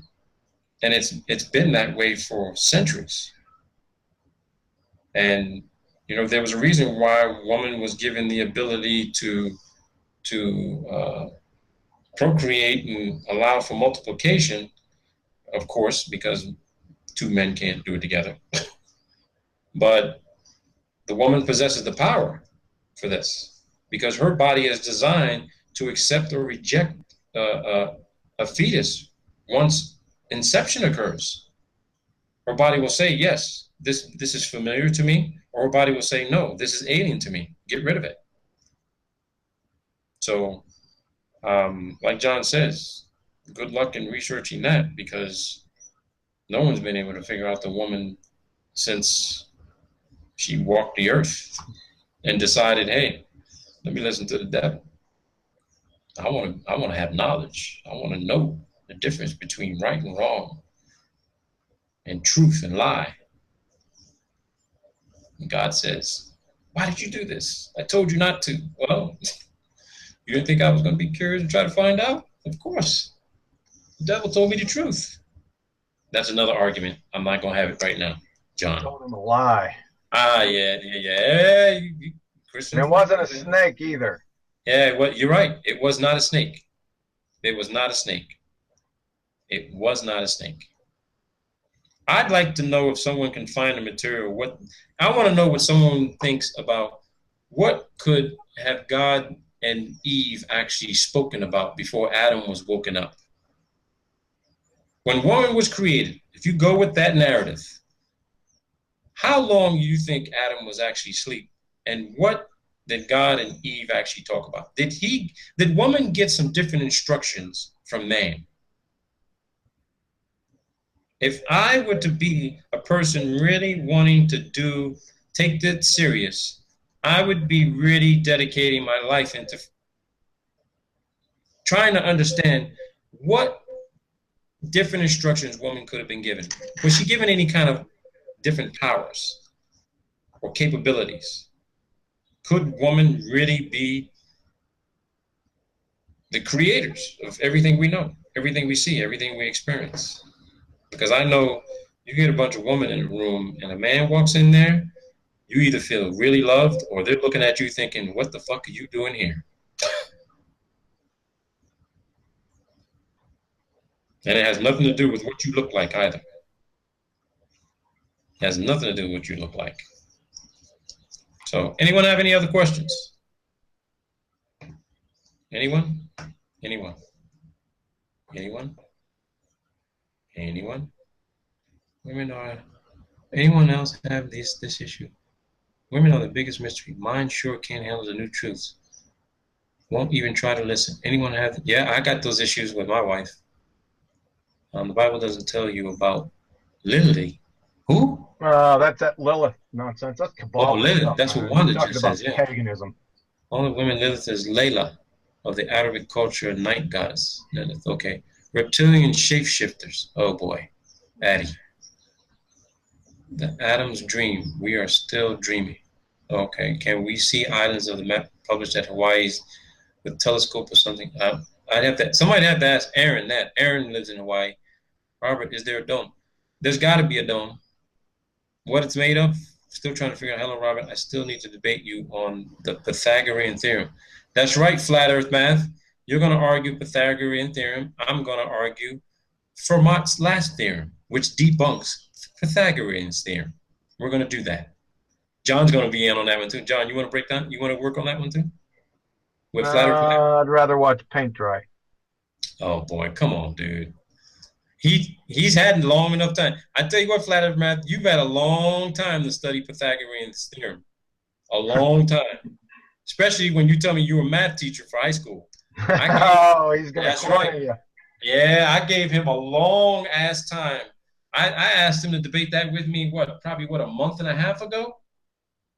And it's been that way for centuries. And, you know, there was a reason why woman was given the ability to procreate and allow for multiplication, of course, because 2 men can't do it together. But the woman possesses the power for this because her body is designed to accept or reject a fetus once inception occurs. Her body will say, yes, this is familiar to me, or her body will say, no, this is alien to me. Get rid of it. So, like John says, good luck in researching that because no one's been able to figure out the woman since she walked the earth and decided, hey, let me listen to the devil. I want to have knowledge. I want to know the difference between right and wrong and truth and lie. And God says, why did you do this? I told you not to. Well, you didn't think I was going to be curious and try to find out? Of course. The devil told me the truth. That's another argument. I'm not going to have it right now, John. Told him a lie. Yeah. And it wasn't a snake either. Yeah, well, you're right. It was not a snake. It was not a snake. It was not a snake. I'd like to know if someone can find the material. I want to know what someone thinks about what could have God and Eve actually spoken about before Adam was woken up. When woman was created, if you go with that narrative, how long do you think Adam was actually asleep? And what did God and Eve actually talk about? Did woman get some different instructions from man? If I were to be a person really wanting to take this serious, I would be really dedicating my life into trying to understand what different instructions woman could have been given. Was she given any kind of different powers or capabilities? Could woman really be the creators of everything we know, everything we see, everything we experience? Because I know you get a bunch of women in a room and a man walks in there, you either feel really loved or they're looking at you thinking, what the fuck are you doing here? And it has nothing to do with what you look like either. It has nothing to do with what you look like. So, anyone have any other questions? Anyone? Anyone? Anyone? Anyone? Women are. Anyone else have this issue? Women are the biggest mystery. Mine sure can't handle the new truths. Won't even try to listen. Anyone have? Yeah, I got those issues with my wife. The Bible doesn't tell you about Lily. Who? That's that Lilith nonsense. That's Oh, Kabbalah Lilith. stuff, That's what man. You're Wanda talking just about says. Yeah. paganism. Only women Lilith is Layla of the Arabic culture, night goddess. Lilith. Okay. Reptilian shapeshifters. Oh boy. Addie. The Adam's dream. We are still dreaming. Okay. Can we see islands of the map published at Hawaii's with telescope or something? I'd have to. Somebody have to ask Aaron that. Aaron lives in Hawaii. Robert, is there a dome? There's got to be a dome. What it's made of? Still trying to figure out. Hello, Robert. I still need to debate you on the Pythagorean theorem. That's right, flat Earth math. You're going to argue Pythagorean theorem. I'm going to argue Fermat's last theorem, which debunks Pythagorean's theorem. We're going to do that. John's going to be in on that one too. John, you want to break down? You want to work on that one too? With flat Earth math? I'd rather watch paint dry. Oh boy, come on, dude. He's had long enough time. I tell you what, flat Earth math, you've had a long time to study Pythagorean's theorem. A long time. Especially when you tell me you were a math teacher for high school. He's going to corner you. Yeah, I gave him a long ass time. I asked him to debate that with me, probably a month and a half ago?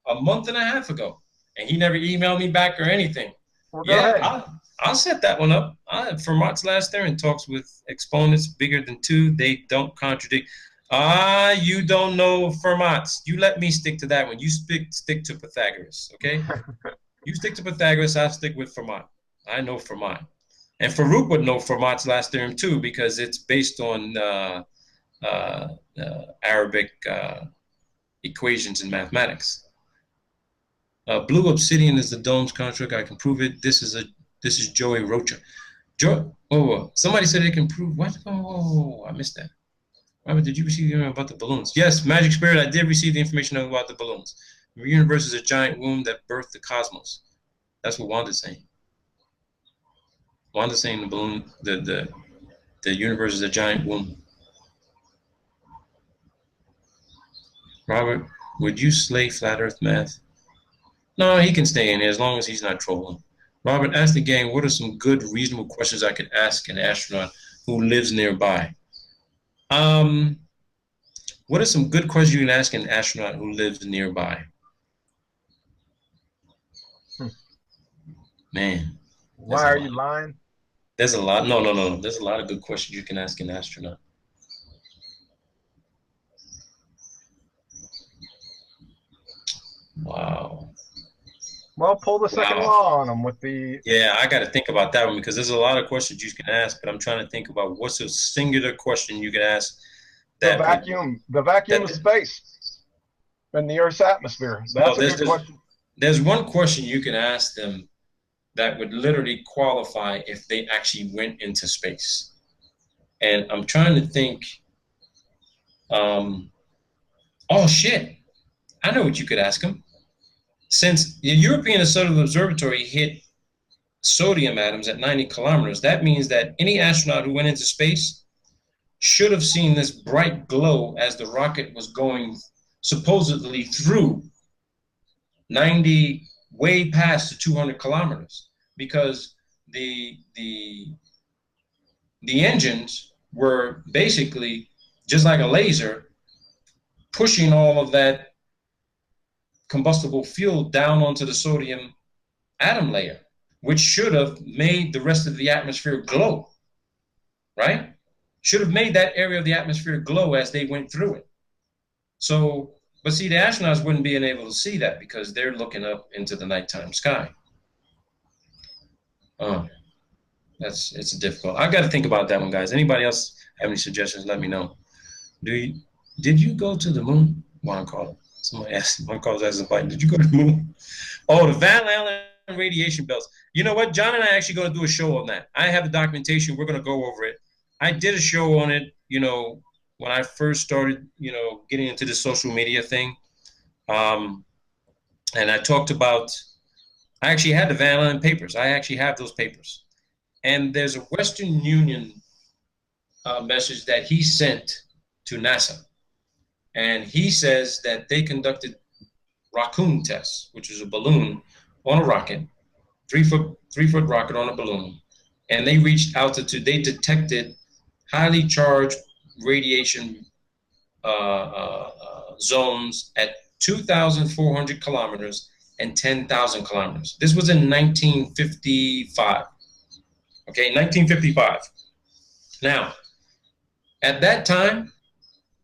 A month and a half ago. And he never emailed me back or anything. Well, go ahead. I'll set that one up. Fermat's last theorem talks with exponents bigger than 2. They don't contradict. You don't know Fermat's. You let me stick to that one. You stick to Pythagoras, okay? You stick to Pythagoras, I'll stick with Fermat. I know Fermat. And Farouk would know Fermat's last theorem too, because it's based on Arabic equations in mathematics. Blue obsidian is the dome's construct. I can prove it. This is Joey Rocha. Somebody said they can prove what? Oh, I missed that. Robert, did you receive the information about the balloons? Yes, Magic Spirit, I did receive the information about the balloons. The universe is a giant womb that birthed the cosmos. That's what Wanda's saying. Wanda's saying the balloon, the universe is a giant womb. Robert, would you slay flat Earth math? No, he can stay in here as long as he's not trolling. Robert, ask the gang, what are some good, reasonable questions I could ask an astronaut who lives nearby? What are some good questions you can ask an astronaut who lives nearby? Man. Why are you lying? There's a lot. No. There's a lot of good questions you can ask an astronaut. Wow. Well, pull the second law on them with the... Yeah, I got to think about that one because there's a lot of questions you can ask, but I'm trying to think about what's a singular question you could ask. The vacuum of space and the Earth's atmosphere. That's a good question. There's one question you can ask them that would literally qualify if they actually went into space. And I'm trying to think. Um, oh shit! I know what you could ask him. Since the European Southern Observatory hit sodium atoms at 90 kilometers, that means that any astronaut who went into space should have seen this bright glow as the rocket was going supposedly through 90, way past the 200 kilometers, because the engines were basically just like a laser pushing all of that combustible fuel down onto the sodium atom layer, which should have made the rest of the atmosphere glow, right? Should have made that area of the atmosphere glow as they went through it. So, but see, the astronauts wouldn't be able to see that because they're looking up into the nighttime sky. Oh, it's difficult. I got to think about that one, guys. Anybody else have any suggestions? Let me know. Did you go to the moon? Juan called. Somebody asked. Juan calls asking, did you go to the moon? Oh, the Van Allen radiation belts. You know what? John and I are actually going to do a show on that. I have the documentation. We're going to go over it. I did a show on it, when I first started, getting into the social media thing. And I talked about, I actually had the Van Allen papers. I actually have those papers. And there's a Western Union message that he sent to NASA. And he says that they conducted raccoon tests, which is a balloon on a rocket, 3-foot rocket on a balloon. And they reached altitude. They detected highly charged radiation zones at 2,400 kilometers and 10,000 kilometers. This was in 1955. Okay, 1955. Now, at that time,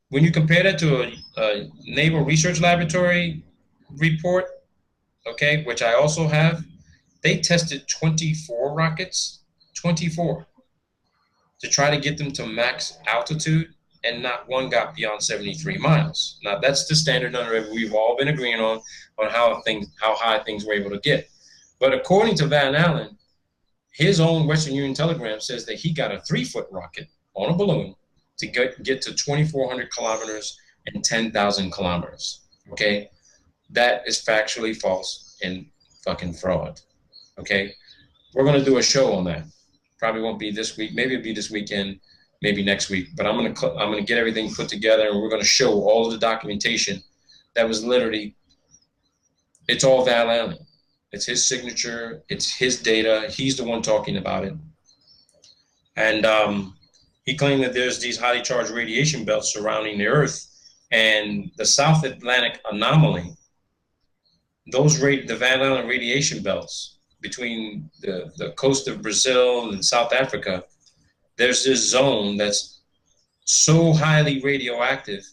when you compare that to a Naval Research Laboratory report, okay, which I also have, they tested 24 rockets, 24, to try to get them to max altitude, and not one got beyond 73 miles. Now, that's the standard number we've all been agreeing on how high things were able to get. But according to Van Allen, his own Western Union telegram says that he got a 3-foot rocket on a balloon to get to 2,400 kilometers and 10,000 kilometers. Okay, that is factually false and fucking fraud. Okay, we're gonna do a show on that. Probably won't be this week. Maybe it'll be this weekend. Maybe next week. But I'm gonna get everything put together, and we're gonna show all of the documentation that was literally. It's all Van Allen. It's his signature. It's his data. He's the one talking about it. And he claimed that there's these highly charged radiation belts surrounding the Earth, and the South Atlantic anomaly. The Van Allen radiation belts between the coast of Brazil and South Africa. There's this zone that's so highly radioactive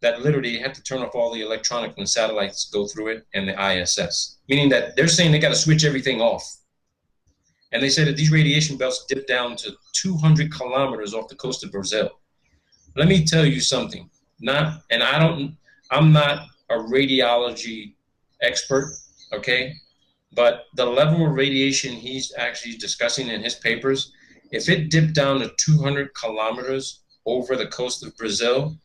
that literally you have to turn off all the electronics when satellites go through it, and the ISS. Meaning that they're saying they got to switch everything off. And they said that these radiation belts dip down to 200 kilometers off the coast of Brazil. Let me tell you something. I'm not a radiology expert, okay? But the level of radiation he's actually discussing in his papers, if it dipped down to 200 kilometers over the coast of Brazil,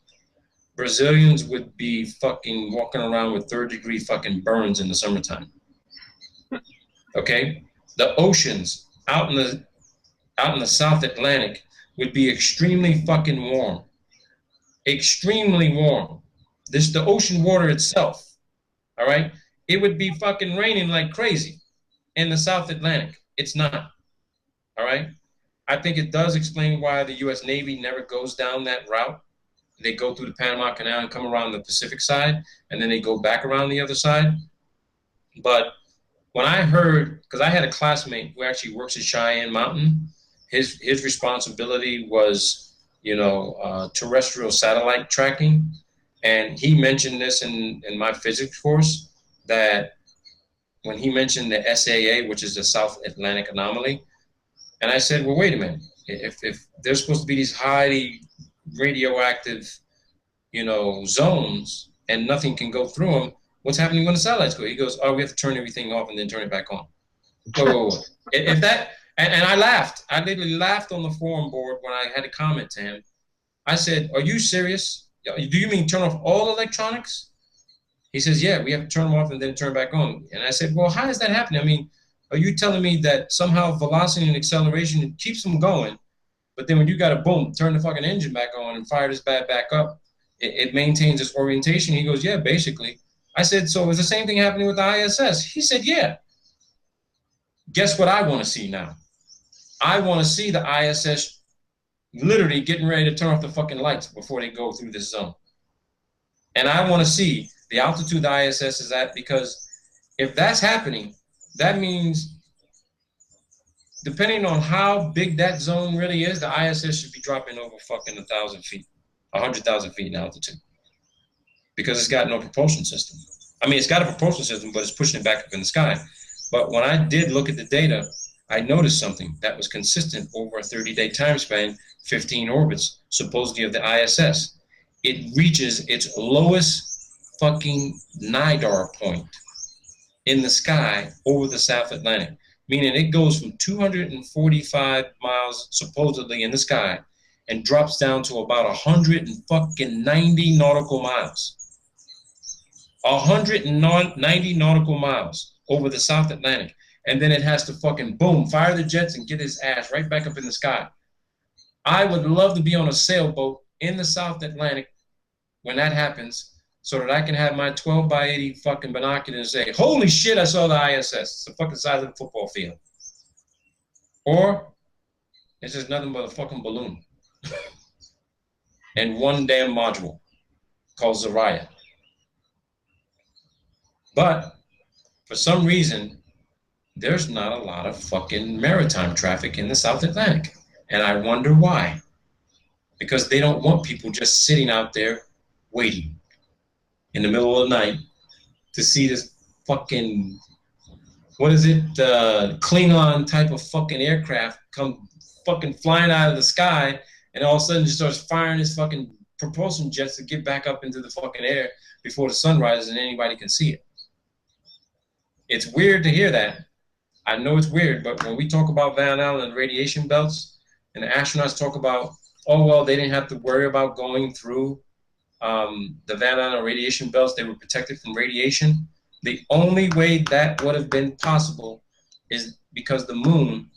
Brazilians would be fucking walking around with third-degree fucking burns in the summertime. Okay? The oceans out in the South Atlantic would be extremely fucking warm. Extremely warm. The ocean water itself, all right? It would be fucking raining like crazy in the South Atlantic. It's not, all right? I think it does explain why the U.S. Navy never goes down that route. They go through the Panama Canal and come around the Pacific side, and then they go back around the other side. But when I heard, because I had a classmate who actually works at Cheyenne Mountain, his responsibility was, terrestrial satellite tracking. And he mentioned this in my physics course, that when he mentioned the SAA, which is the South Atlantic Anomaly, and I said, well, wait a minute. If there's supposed to be these highly radioactive, zones, and nothing can go through them, what's happening when the satellites go? He goes, oh, we have to turn everything off and then turn it back on. Whoa. If And I laughed. I literally laughed on the forum board when I had a comment to him. I said, "Are you serious? Do you mean turn off all electronics?" He says, "Yeah, we have to turn them off and then turn back on." And I said, "Well, how is that happening? I mean, are you telling me that somehow velocity and acceleration keeps them going, but then when you got to boom, turn the fucking engine back on and fire this bad back up, it maintains its orientation?" He goes, "Yeah, basically." I said, "So is the same thing happening with the ISS?" He said, "Yeah." Guess what I want to see now? I want to see the ISS literally getting ready to turn off the fucking lights before they go through this zone. And I want to see the altitude the ISS is at, because if that's happening, that means depending on how big that zone really is, the ISS should be dropping over fucking 1,000 feet, 100,000 feet in altitude, because it's got no propulsion system. I mean, it's got a propulsion system, but it's pushing it back up in the sky. But when I did look at the data, I noticed something that was consistent over a 30-day time span, 15 orbits, supposedly of the ISS. It reaches its lowest fucking NIDAR point in the sky over the South Atlantic, meaning it goes from 245 miles supposedly in the sky and drops down to about 190 nautical miles. 190 nautical miles over the South Atlantic. And then it has to fucking boom, fire the jets and get its ass right back up in the sky. I would love to be on a sailboat in the South Atlantic when that happens, so that I can have my 12 by 80 fucking binoculars and say, "Holy shit, I saw the ISS. It's the fucking size of a football field." Or it's just nothing but a fucking balloon and one damn module called Zarya. But for some reason, there's not a lot of fucking maritime traffic in the South Atlantic. And I wonder why. Because they don't want people just sitting out there waiting in the middle of the night to see this fucking, what is it, Klingon type of fucking aircraft come fucking flying out of the sky, and all of a sudden just starts firing his fucking propulsion jets to get back up into the fucking air before the sun rises and anybody can see it. It's weird to hear that. I know it's weird, but when we talk about Van Allen and radiation belts, and the astronauts talk about, oh, well, they didn't have to worry about going through the Van Allen radiation belts. They were protected from radiation. The only way that would have been possible is because the moon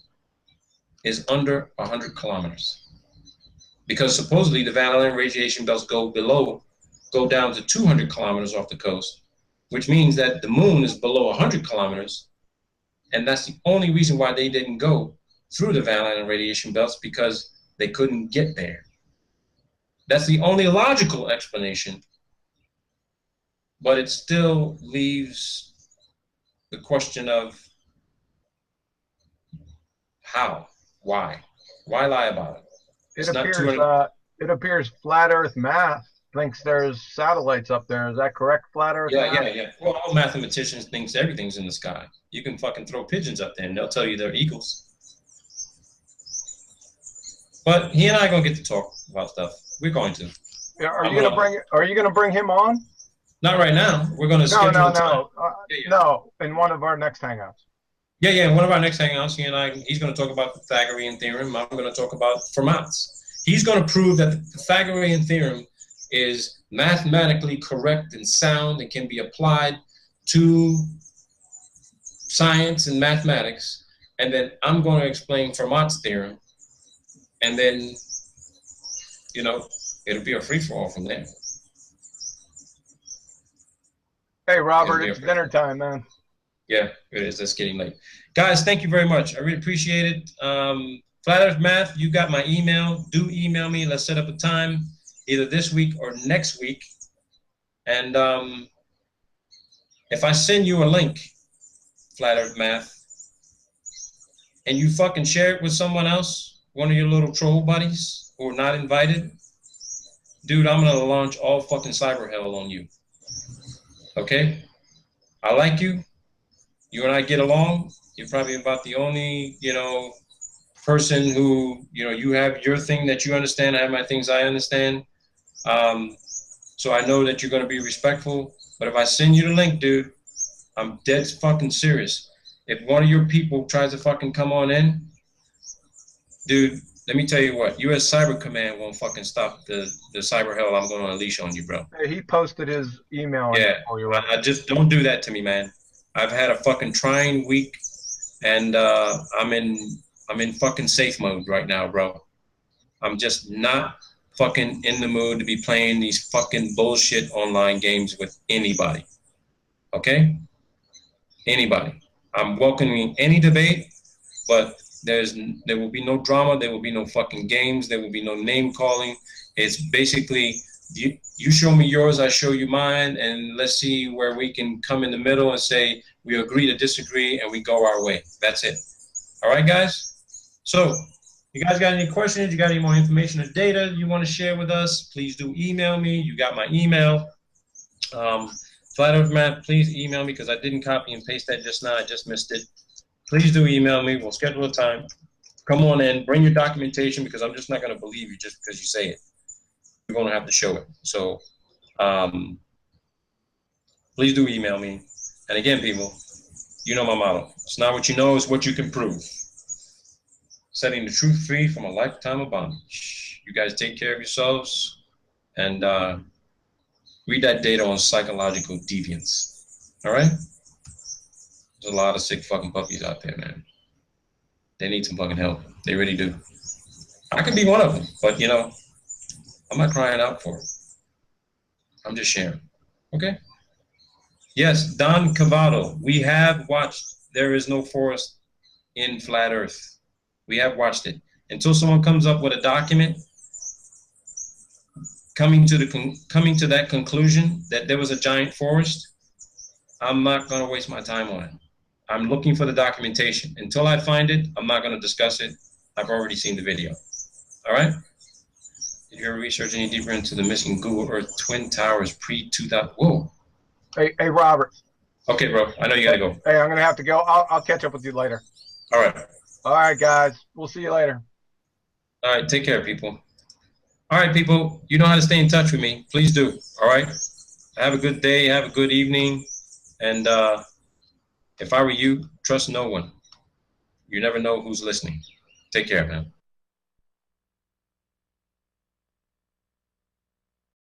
is under 100 kilometers. Because supposedly the Van Allen radiation belts go down to 200 kilometers off the coast, which means that the moon is below 100 kilometers. And that's the only reason why they didn't go through the Van Allen radiation belts, because they couldn't get there. That's the only logical explanation, but it still leaves the question of how, why lie about it? It appears Flat Earth Math thinks there's satellites up there. Is that correct, Flat Earth Math? Yeah. Well, all mathematicians think everything's in the sky. You can fucking throw pigeons up there and they'll tell you they're eagles. But he and I are gonna get to talk about stuff. We're going to. Yeah, are you gonna bring him on? Not right now. We're gonna schedule time. No, in one of our next hangouts. Yeah. One of our next hangouts, he and I, he's gonna talk about the Pythagorean theorem. I'm gonna talk about Fermat's. He's gonna prove that the Pythagorean theorem is mathematically correct and sound and can be applied to science and mathematics. And then I'm going to explain Fermat's theorem. And then, it'll be a free-for-all from there. Hey, Robert, it's dinner time, man. Yeah, it is. It's getting late. Guys, thank you very much. I really appreciate it. Flat Earth Math, you got my email. Do email me. Let's set up a time, either this week or next week. And if I send you a link, Flat Earth Math, and you fucking share it with someone else, one of your little troll buddies who are not invited, dude, I'm gonna launch all fucking cyber hell on you. Okay? I like you. You and I get along. You're probably about the only, person who, you have your thing that you understand. I have my things I understand. So I know that you're gonna be respectful. But if I send you the link, dude, I'm dead fucking serious. If one of your people tries to fucking come on in, Dude, let me tell you what. U.S. Cyber Command won't fucking stop the cyber hell I'm going to unleash on you, bro. He posted his email in there Yeah, for you, right? I just don't do that to me, man. I've had a fucking trying week, and I'm in fucking safe mode right now, bro. I'm just not fucking in the mood to be playing these fucking bullshit online games with anybody. Okay? Anybody. I'm welcoming any debate, but there will be no drama, there will be no fucking games, there will be no name calling. It's basically you show me yours, I show you mine, and let's see where we can come in the middle and say we agree to disagree and we go our way. That's it. All right, guys? So, you guys got any questions? You got any more information or data you want to share with us? Please do email me. You got my email. Flat Earth Matt, please email me because I didn't copy and paste that just now. I just missed it. Please do email me. We'll schedule a time. Come on in. Bring your documentation because I'm just not going to believe you just because you say it. You're going to have to show it. So please do email me. And again, people, you know my motto. It's not what you know, it's what you can prove. Setting the truth free from a lifetime of bondage. You guys take care of yourselves and read that data on psychological deviance. All right? There's a lot of sick fucking puppies out there, man. They need some fucking help. They really do. I could be one of them, but I'm not crying out for it. I'm just sharing. Okay? Yes, Don Cavado. We have watched There Is No Forest in Flat Earth. We have watched it. Until someone comes up with a document coming to that conclusion that there was a giant forest, I'm not going to waste my time on it. I'm looking for the documentation. Until I find it, I'm not going to discuss it. I've already seen the video. All right? Did you ever research any deeper into the missing Google Earth Twin Towers pre-2000? Whoa. Hey, Robert. Okay, bro. I know you got to go. Hey, I'm going to have to go. I'll catch up with you later. All right. All right, guys. We'll see you later. All right. Take care, people. All right, people. You know how to stay in touch with me. Please do. All right? Have a good day. Have a good evening. And if I were you, trust no one. You never know who's listening. Take care, man.